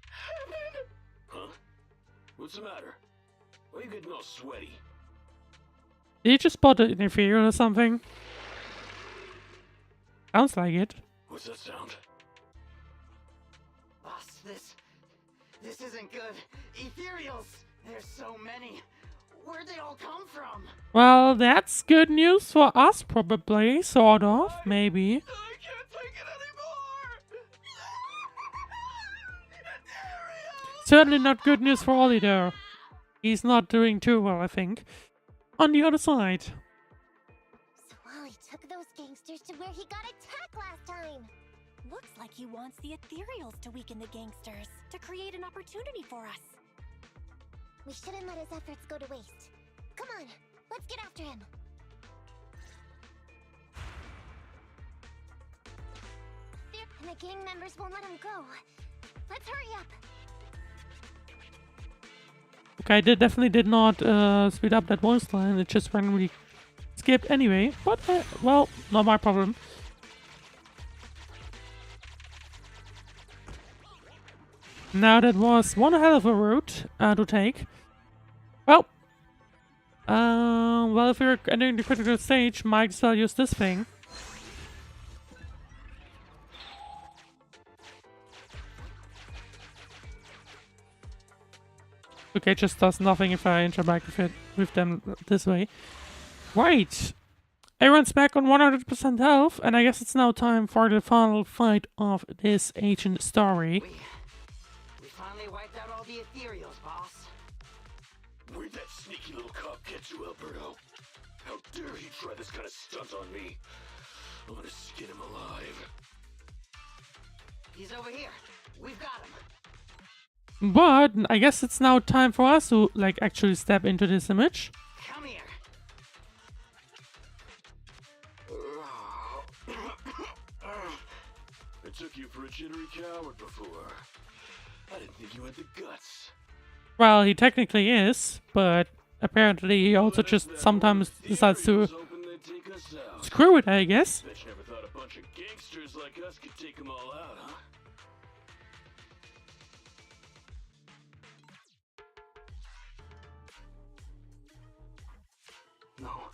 happen. Huh? What's the matter? Why are you getting all sweaty? Did you just spot an inferior or something? Sounds like it. What's that sound? Boss, this isn't good. Ethereals! There's so many. Where'd they all come from? Well, that's good news for us, probably. Sort of, maybe. I can't take it anymore! Certainly not good news for Ollie, though. He's not doing too well, I think. On the other side. So Ollie took those gangsters to where he got attacked last time. Looks like he wants the Ethereals to weaken the gangsters, to create an opportunity for us. We shouldn't let his efforts go to waste. Come on, let's get after him. And the gang members won't let him go. Let's hurry up. Okay, I definitely did not speed up that voice line. It just randomly skipped anyway. But, well, not my problem. Now that was one hell of a route to take. Well, if you're entering the critical stage, might as well use this thing. Okay, it just does nothing if I interact with them this way. Right! Everyone's back on 100% health, and I guess it's now time for the final fight of this agent story. We finally wiped out all the ethereals, boss. Where'd that sneaky little cop get you, Alberto? How dare he try this kind of stunt on me? I'm gonna skin him alive. He's over here. We've got him. But I guess it's now time for us to, like, actually step into this image. Come here. I took you for a jittery coward before. I didn't think you had the guts. Well, he technically is, but apparently he also just sometimes decides to screw it, I guess. Bet you never thought a bunch of gangsters like us could take them all out, huh? No.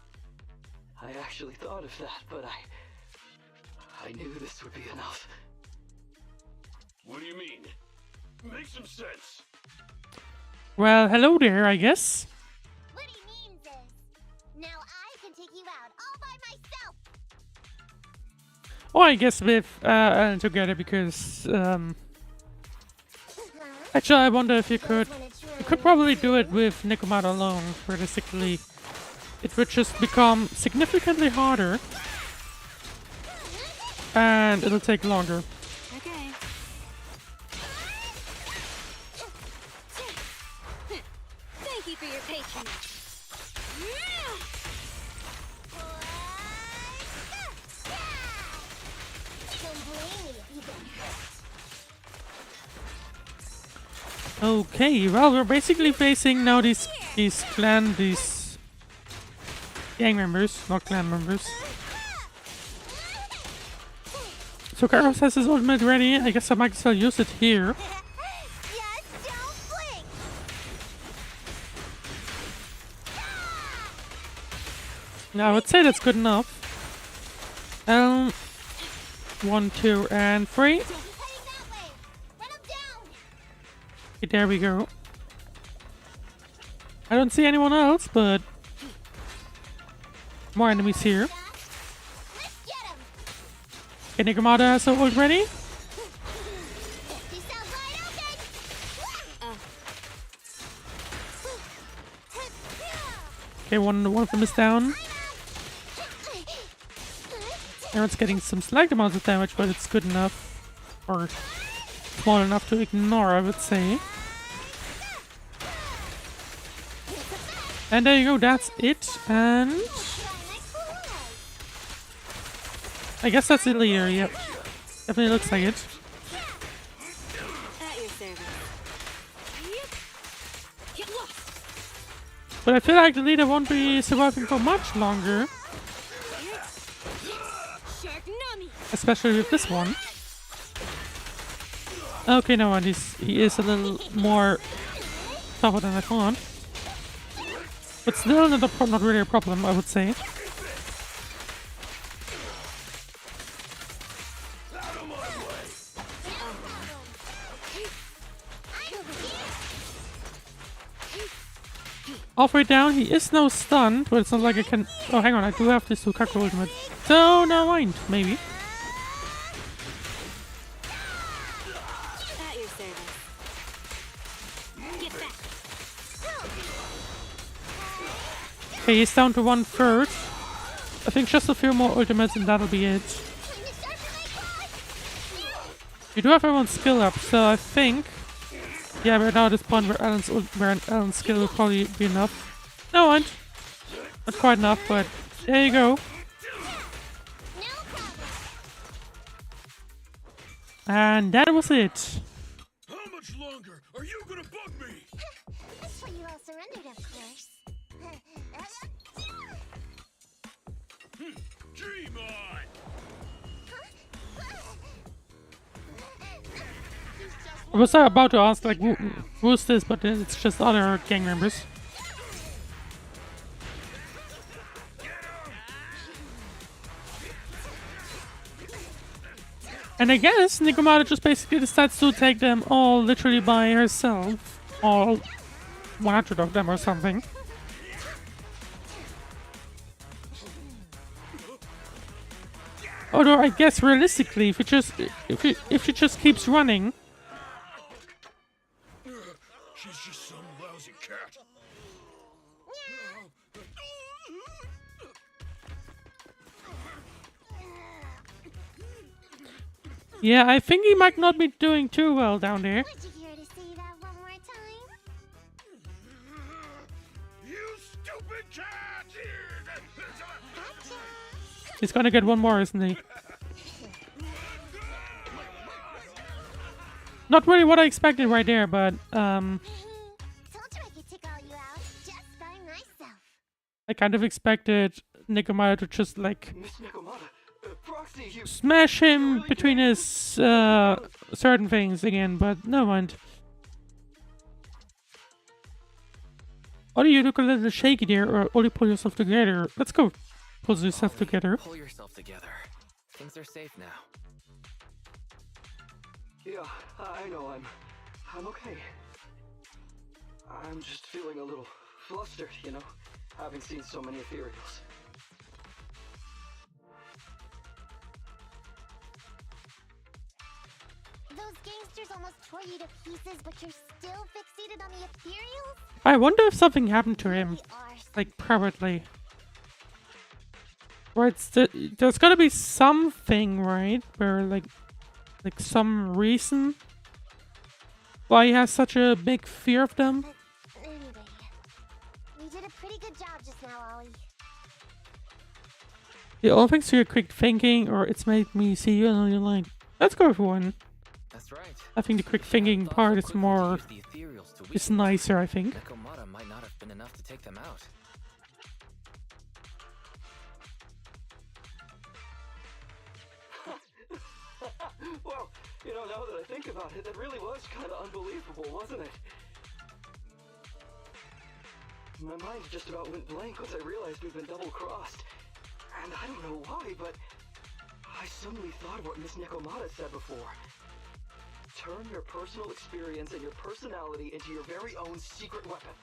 I actually thought of that, but I knew this would be enough. What do you mean? Make some sense. Well, hello there, I guess. What he means is, now I can take you out all by myself. Or I guess with Ellen together, because actually I wonder if you could probably do it with Nekomata alone. Realistically, it would just become significantly harder, and it'll take longer. Okay. Thank you for your patience. Don't blame me if you get hurt. Okay, well, we're basically facing now these gang members, not clan members. So Carlos has his ultimate ready. I guess I might as well use it here. Just don't blink. Now I would say that's good enough. 1, 2, and 3. Heading that way. Run him down. Okay, there we go. I don't see anyone else, but more enemies here. Let's get him. Okay, Nekomata has her ult ready. He sounds wide open. Okay, one of them is down. Aaron's getting some slight amounts of damage, but it's good enough. Or small enough to ignore, I would say. And there you go, that's it. And I guess that's it here, yep. Definitely looks like it. At your service. Get lost. But I feel like the leader won't be surviving for much longer. Especially with this one. Okay, no, and he is a little more tougher than I thought. But still not really a problem, I would say. Halfway down, he is now stunned, but it's not like I can... Oh, hang on, I do have this Lukaku ultimate. So, never mind, maybe. At your service. Get back. Okay, he's down to 1/3. I think just a few more ultimates and that'll be it. You do have everyone's skill up, so I think... Yeah, we're now at this point where Alan's skill will probably be enough. No, not quite enough, but there you go. And that was it. How much longer are you gonna bug me? That's why you all surrendered, of course. Dream on! I was about to ask, like, who's this, but it's just other gang members. And I guess Nekomata just basically decides to take them all literally by herself. All 100 of them or something. Although I guess realistically, if she just keeps running, She's just some lousy cat. yeah, I think he might not be doing too well down there. Would you care to say that one more time? You stupid cat! He's gonna get one more, isn't he? Not really what I expected right there, but Told you I could take all you out just by myself. I kind of expected Nekomata to just like Miss Nekomata, Proxy, you... smash him between his certain things again, but no mind. Or you look a little shaky there, or only pull yourself together. Let's go. Pull yourself together. Pull yourself together. Things are safe now. Yeah, I know I'm okay. I'm just feeling a little flustered, you know, having seen so many ethereals. Those gangsters almost tore you to pieces, but you're still fixated on the ethereals? I wonder if something happened to him, like privately. Right, there's gotta be something, right? Where like some reason why he has such a big fear of them. Anyway, you did a pretty good job just now, Ollie. It all thanks to your quick thinking, or it's made me see you and you're like, let's go for one. That's right. I think the quick thinking part is more, it's nicer, I think. Nekomata might not have been enough to take them out. Well, you know, now that I think about it, that really was kind of unbelievable, wasn't it? My mind just about went blank once I realized we'd been double-crossed. And I don't know why, but I suddenly thought of what Miss Nekomata said before. Turn your personal experience and your personality into your very own secret weapon.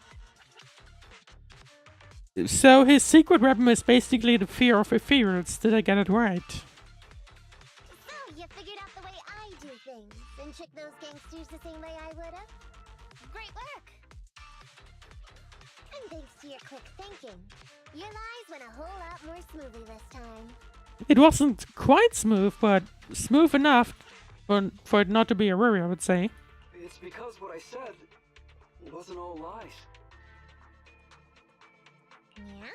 So his secret weapon is basically the fear of ethereals. Did I get it right? So, you figured out the way I do things, and tricked those gangsters the same way I would've? Great work! And thanks to your quick thinking, your lies went a whole lot more smoothly this time. It wasn't quite smooth, but smooth enough for it not to be a worry, I would say. It's because what I said wasn't all lies. Yeah?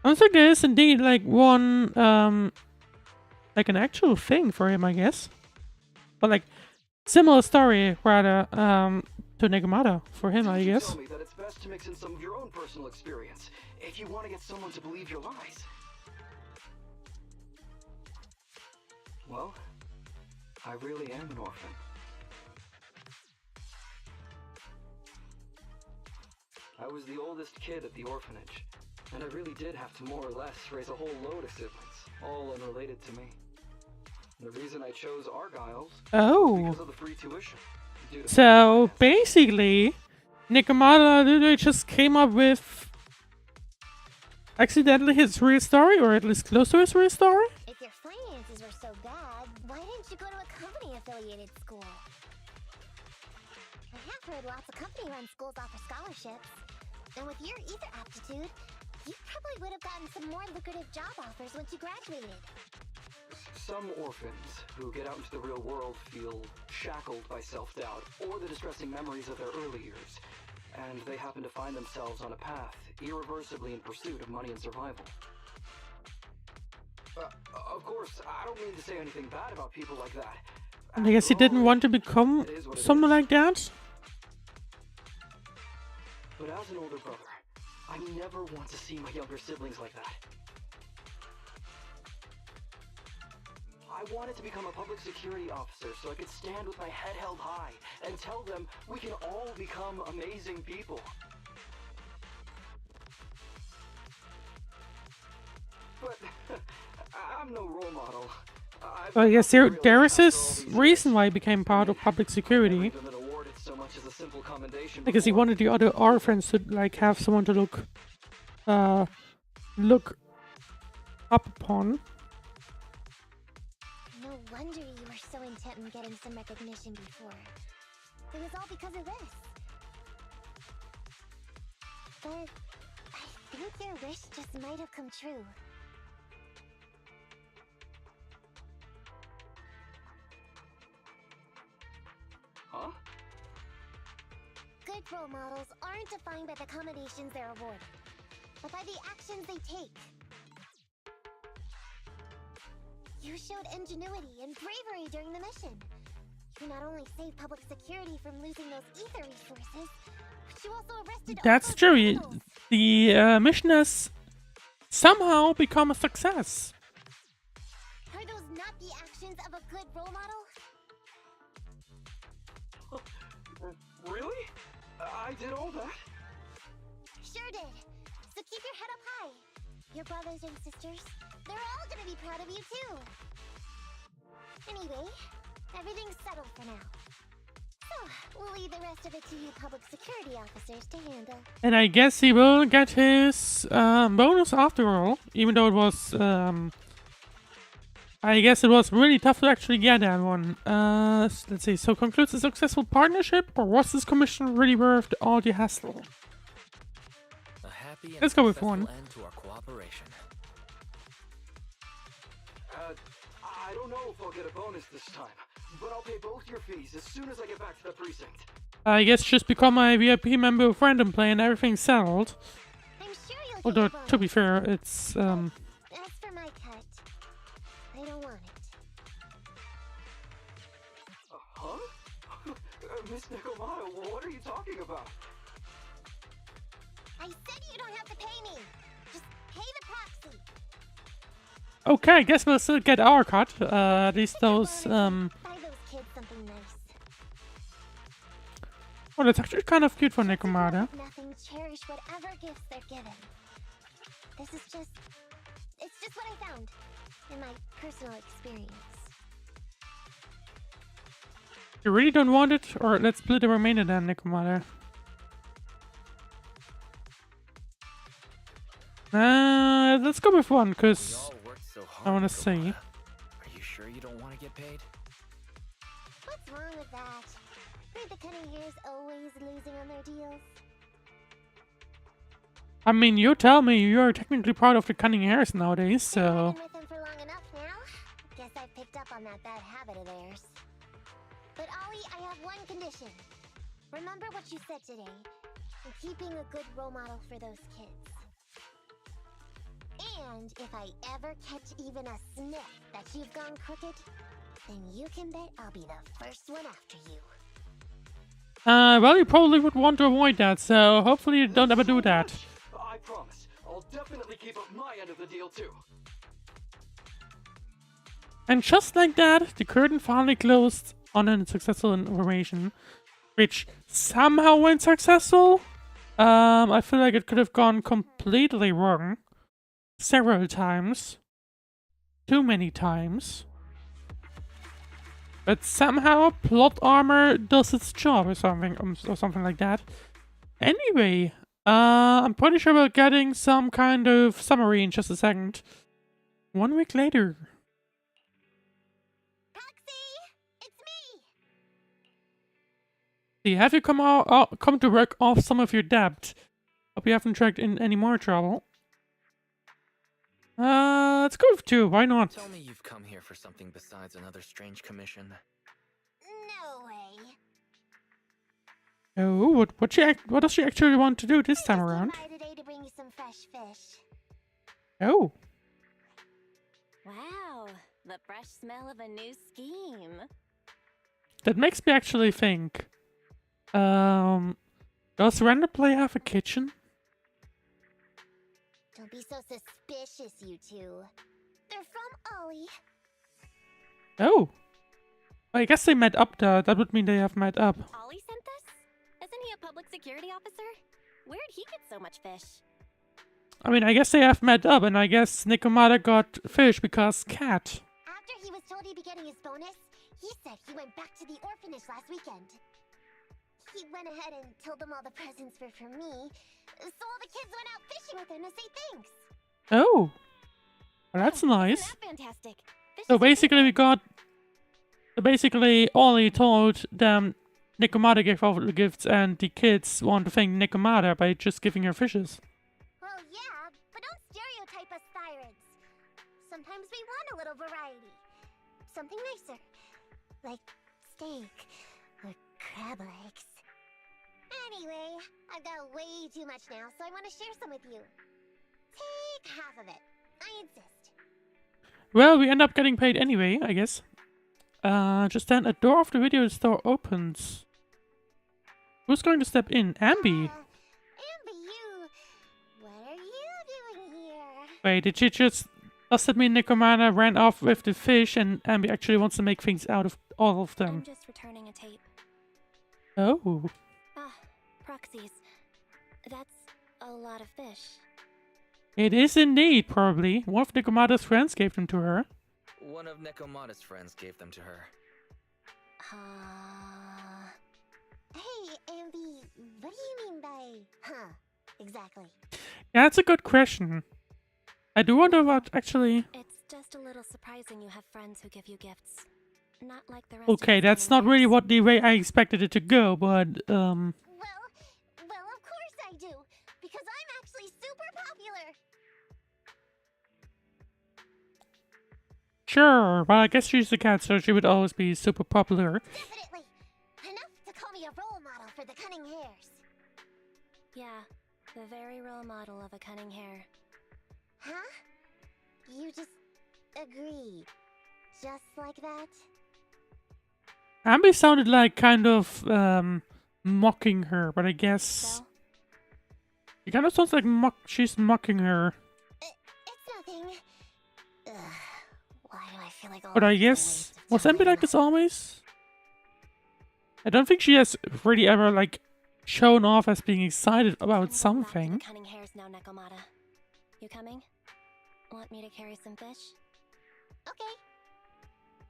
I think there is indeed like one, like an actual thing for him, I guess. But like, similar story rather, to Nekomata for him, I guess. Tell me that it's best to mix in some of your own personal experience if you want to get someone to believe your lies. Well, I really am an orphan. I was the oldest kid at the orphanage, and I really did have to more or less raise a whole load of siblings, all unrelated to me. And the reason I chose Argyle's was because of the free tuition. So basically, Nekomata literally just came up with accidentally his real story, or at least close to his real story. If your finances were so bad, why didn't you go to a company-affiliated school? I have heard lots of company-run schools offer scholarships. And with your ether aptitude, you probably would have gotten some more lucrative job offers once you graduated. Some orphans who get out into the real world feel shackled by self-doubt or the distressing memories of their early years, and they happen to find themselves on a path irreversibly in pursuit of money and survival. Of course, I don't mean to say anything bad about people like that. I guess he didn't want to become someone like that. But as an older brother, I never want to see my younger siblings like that. I wanted to become a public security officer so I could stand with my head held high and tell them we can all become amazing people. But I'm no role model. So I guess there is this reason why he became part of public security. Because he wanted the other orphans to like have someone to look up upon. No wonder you were so intent on getting some recognition before. It was all because of this. But I think your wish just might have come true. Huh? Good role models aren't defined by the accommodations they're awarded, but by the actions they take. You showed ingenuity and bravery during the mission. You not only saved public security from losing those ether resources, but you also arrested. That's true. The mission has somehow become a success. Are those not the actions of a good role model? Really? I did all that? Sure did. So keep your head up high. Your brothers and sisters, they're all gonna be proud of you too. Anyway, everything's settled for now. So, we'll leave the rest of it to you public security officers to handle. And I guess he will get his bonus after all, even though it was I guess it was really tough to actually get that one. Let's see. So concludes a successful partnership, or was this commission really worth all the hassle? A happy and Let's go with one. end to our cooperation. I don't know if I'll get a bonus this time, but I'll pay both your fees as soon as I get back to the precinct. I guess just become a VIP member of Random Play and everything's settled. I'm sure you'll get Although, a bonus. to be fair, it's As for my cut, I don't want it. Huh? Miss Nekomata, what are you talking about? I said you don't have to pay me. Just pay the proxy. okay. I guess we'll still get our cut. At least those Buy those kids something nice. Oh, that's actually kind of cute for Nekomata. Nothing, cherish whatever gifts they're given. It's just what I found in my personal experience. You really don't want it, or let's split the remainder then, Nekomata. Let's go with one, cause I wanna see. Are you sure you don't want to get paid? What's wrong with that? Aren't the cunning hairs always losing on their deals? I mean, you tell me you're technically part of the Cunning Hairs nowadays, so... Been with them for long enough now. Guess I picked up on that bad habit of theirs. But Ollie, I have one condition. Remember what you said today, and keeping a good role model for those kids. And if I ever catch even a sniff that you've gone crooked, then you can bet I'll be the first one after you. Well, you probably would want to avoid that, so hopefully you don't ever do that. I promise. I'll definitely keep up my end of the deal too. And just like that, the curtain finally closed on a successful information, which somehow went successful. I feel like it could have gone completely wrong several times. Too many times. But somehow plot armor does its job or something like that. Anyway, I'm pretty sure we're getting some kind of summary in just a second. 1 week later. Have you come to work off some of your debt? Hope you haven't dragged in any more trouble. Let's go with 2. Why not? Tell me you've come here for something besides another strange commission. No way. Oh, what does she actually want to do this time around? I today to bring you some fresh fish. Oh. Wow, the fresh smell of a new scheme. That makes me actually think. Does Render Play have a kitchen? Don't be so suspicious, you two. They're from Ollie. Oh. I guess they met up there. That would mean they have met up. Ollie sent this? Isn't he a public security officer? Where'd he get so much fish? I mean, I guess they have met up, and I guess Nekomata got fish because cat. After he was told he'd be getting his bonus, he said he went back to the orphanage last weekend. He went ahead and told them all the presents were for me, so all the kids went out fishing with him to say thanks. Oh. Well, that's nice. Isn't that fantastic? Fish So is basically we got... Basically, Ollie told them Nekomata gave all the gifts, and the kids want to thank Nekomata by just giving her fishes. Well, yeah, but don't stereotype us sirens. Sometimes we want a little variety. Something nicer. Like steak or crab legs. Anyway, I've got way too much now, so I want to share some with you. Take half of it. I insist. Well, we end up getting paid anyway, I guess. Just then a door of the video store opens. Who's going to step in? Ambi! Ambi, you... What are you doing here? Wait, did she just... Does that mean Nekomata ran off with the fish and Ambi actually wants to make things out of all of them? I'm just returning a tape. Oh. Ah, proxies. That's a lot of fish. It is indeed, probably. One of Nekomata's friends gave them to her. One of Nekomata's friends gave them to her. Hey, Ambi, what do you mean by... Huh, exactly. Yeah, that's a good question. I do wonder what actually... It's just a little surprising you have friends who give you gifts. Not like the rest Okay, of that's not really what the way I expected it to go, but, Well, of course I do, because I'm actually super popular. Sure, well, I guess she's a cat, so she would always be super popular. Definitely. Enough to call me a role model for the cunning hares. Yeah, the very role model of a cunning hare. Huh? You just agreed. Just like that? Ambi sounded like kind of, mocking her, but I guess... So? It kind of sounds like she's mocking her. It's nothing. Ugh, why do I feel like all But I this is a guess... waste of Was Ambi time? like this always? I don't think she has really ever, like, shown off as being excited about I'm going back to something. the cunning hares now, Nekomata. You coming? Want me to carry some fish? Okay.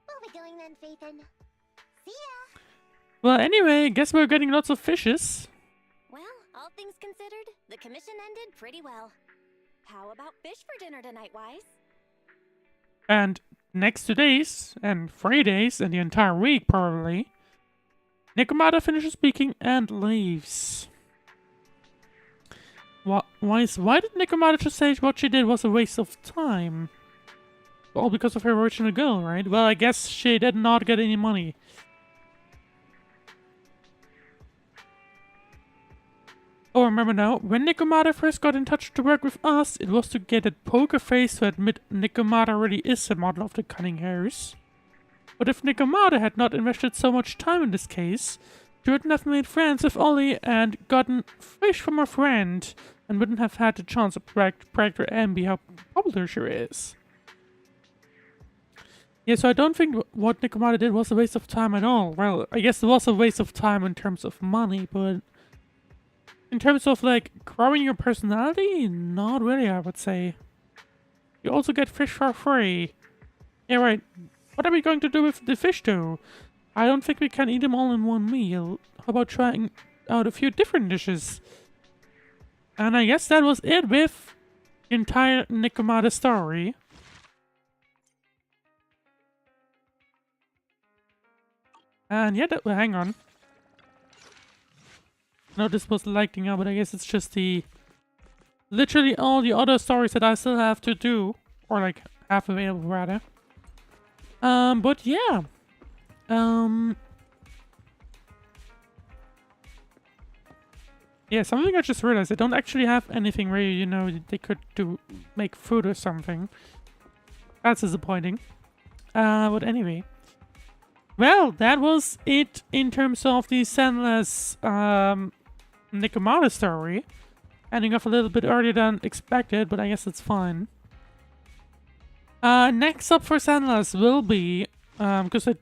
We'll be going then, Phaethon. See ya! Well, anyway, guess we're getting lots of fishes. Well, all things considered, the commission ended pretty well. How about fish for dinner tonight, Wise? And next 2 days, and 3 days, and the entire week, probably, Nekomata finishes speaking and leaves. Why did Nekomata just say what she did was a waste of time? All because of her original goal, right? Well, I guess she did not get any money. Oh, remember now, when Nekomata first got in touch to work with us, it was to get a poker face to admit Nekomata really is a model of the cunning hares. But if Nekomata had not invested so much time in this case, she wouldn't have made friends with Ollie and gotten fish from her friend, and wouldn't have had the chance to brag to Ambi how popular she is. Yeah, so I don't think what Nekomata did was a waste of time at all. Well, I guess it was a waste of time in terms of money, but in terms of, like, growing your personality, not really, I would say. You also get fish for free. Yeah, right. What are we going to do with the fish, though? I don't think we can eat them all in one meal. How about trying out a few different dishes? And I guess that was it with the entire Nekomata story. And yeah, hang on. No, this was lighting up, but I guess it's just the... Literally all the other stories that I still have to do. Or, like, have available, rather. But yeah. Yeah, something I just realized. I don't actually have anything where, you know, they could make food or something. That's disappointing. But anyway. Well, that was it in terms of the Zenless, Nekomata story. Ending off a little bit earlier than expected, but I guess it's fine. Next up for Zenless will be, because the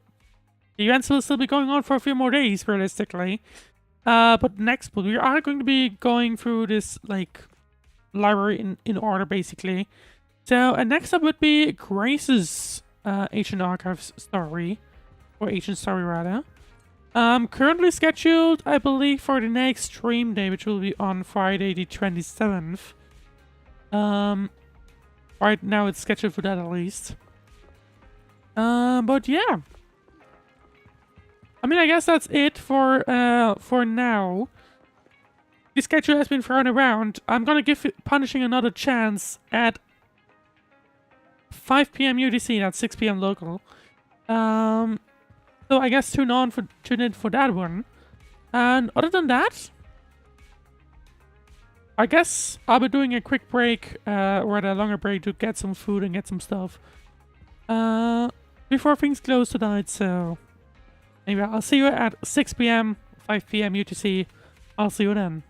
events will still be going on for a few more days, realistically. But next, we are going to be going through this, like, library in order, basically. So, next up would be Grace's Ancient Archives story. Or Ancient Story, rather. Currently scheduled, I believe, for the next stream day, which will be on Friday the 27th. Right now it's scheduled for that, at least. But yeah. I mean, I guess that's it for now. The schedule has been thrown around. I'm gonna give Punishing another chance at 5 PM UTC, that's 6 PM local. So I guess tune in for that one. And other than that, I guess I'll be doing a quick break, or a longer break to get some food and get some stuff. Before things close tonight, so anyway, I'll see you at 6 PM, 5 PM UTC. I'll see you then.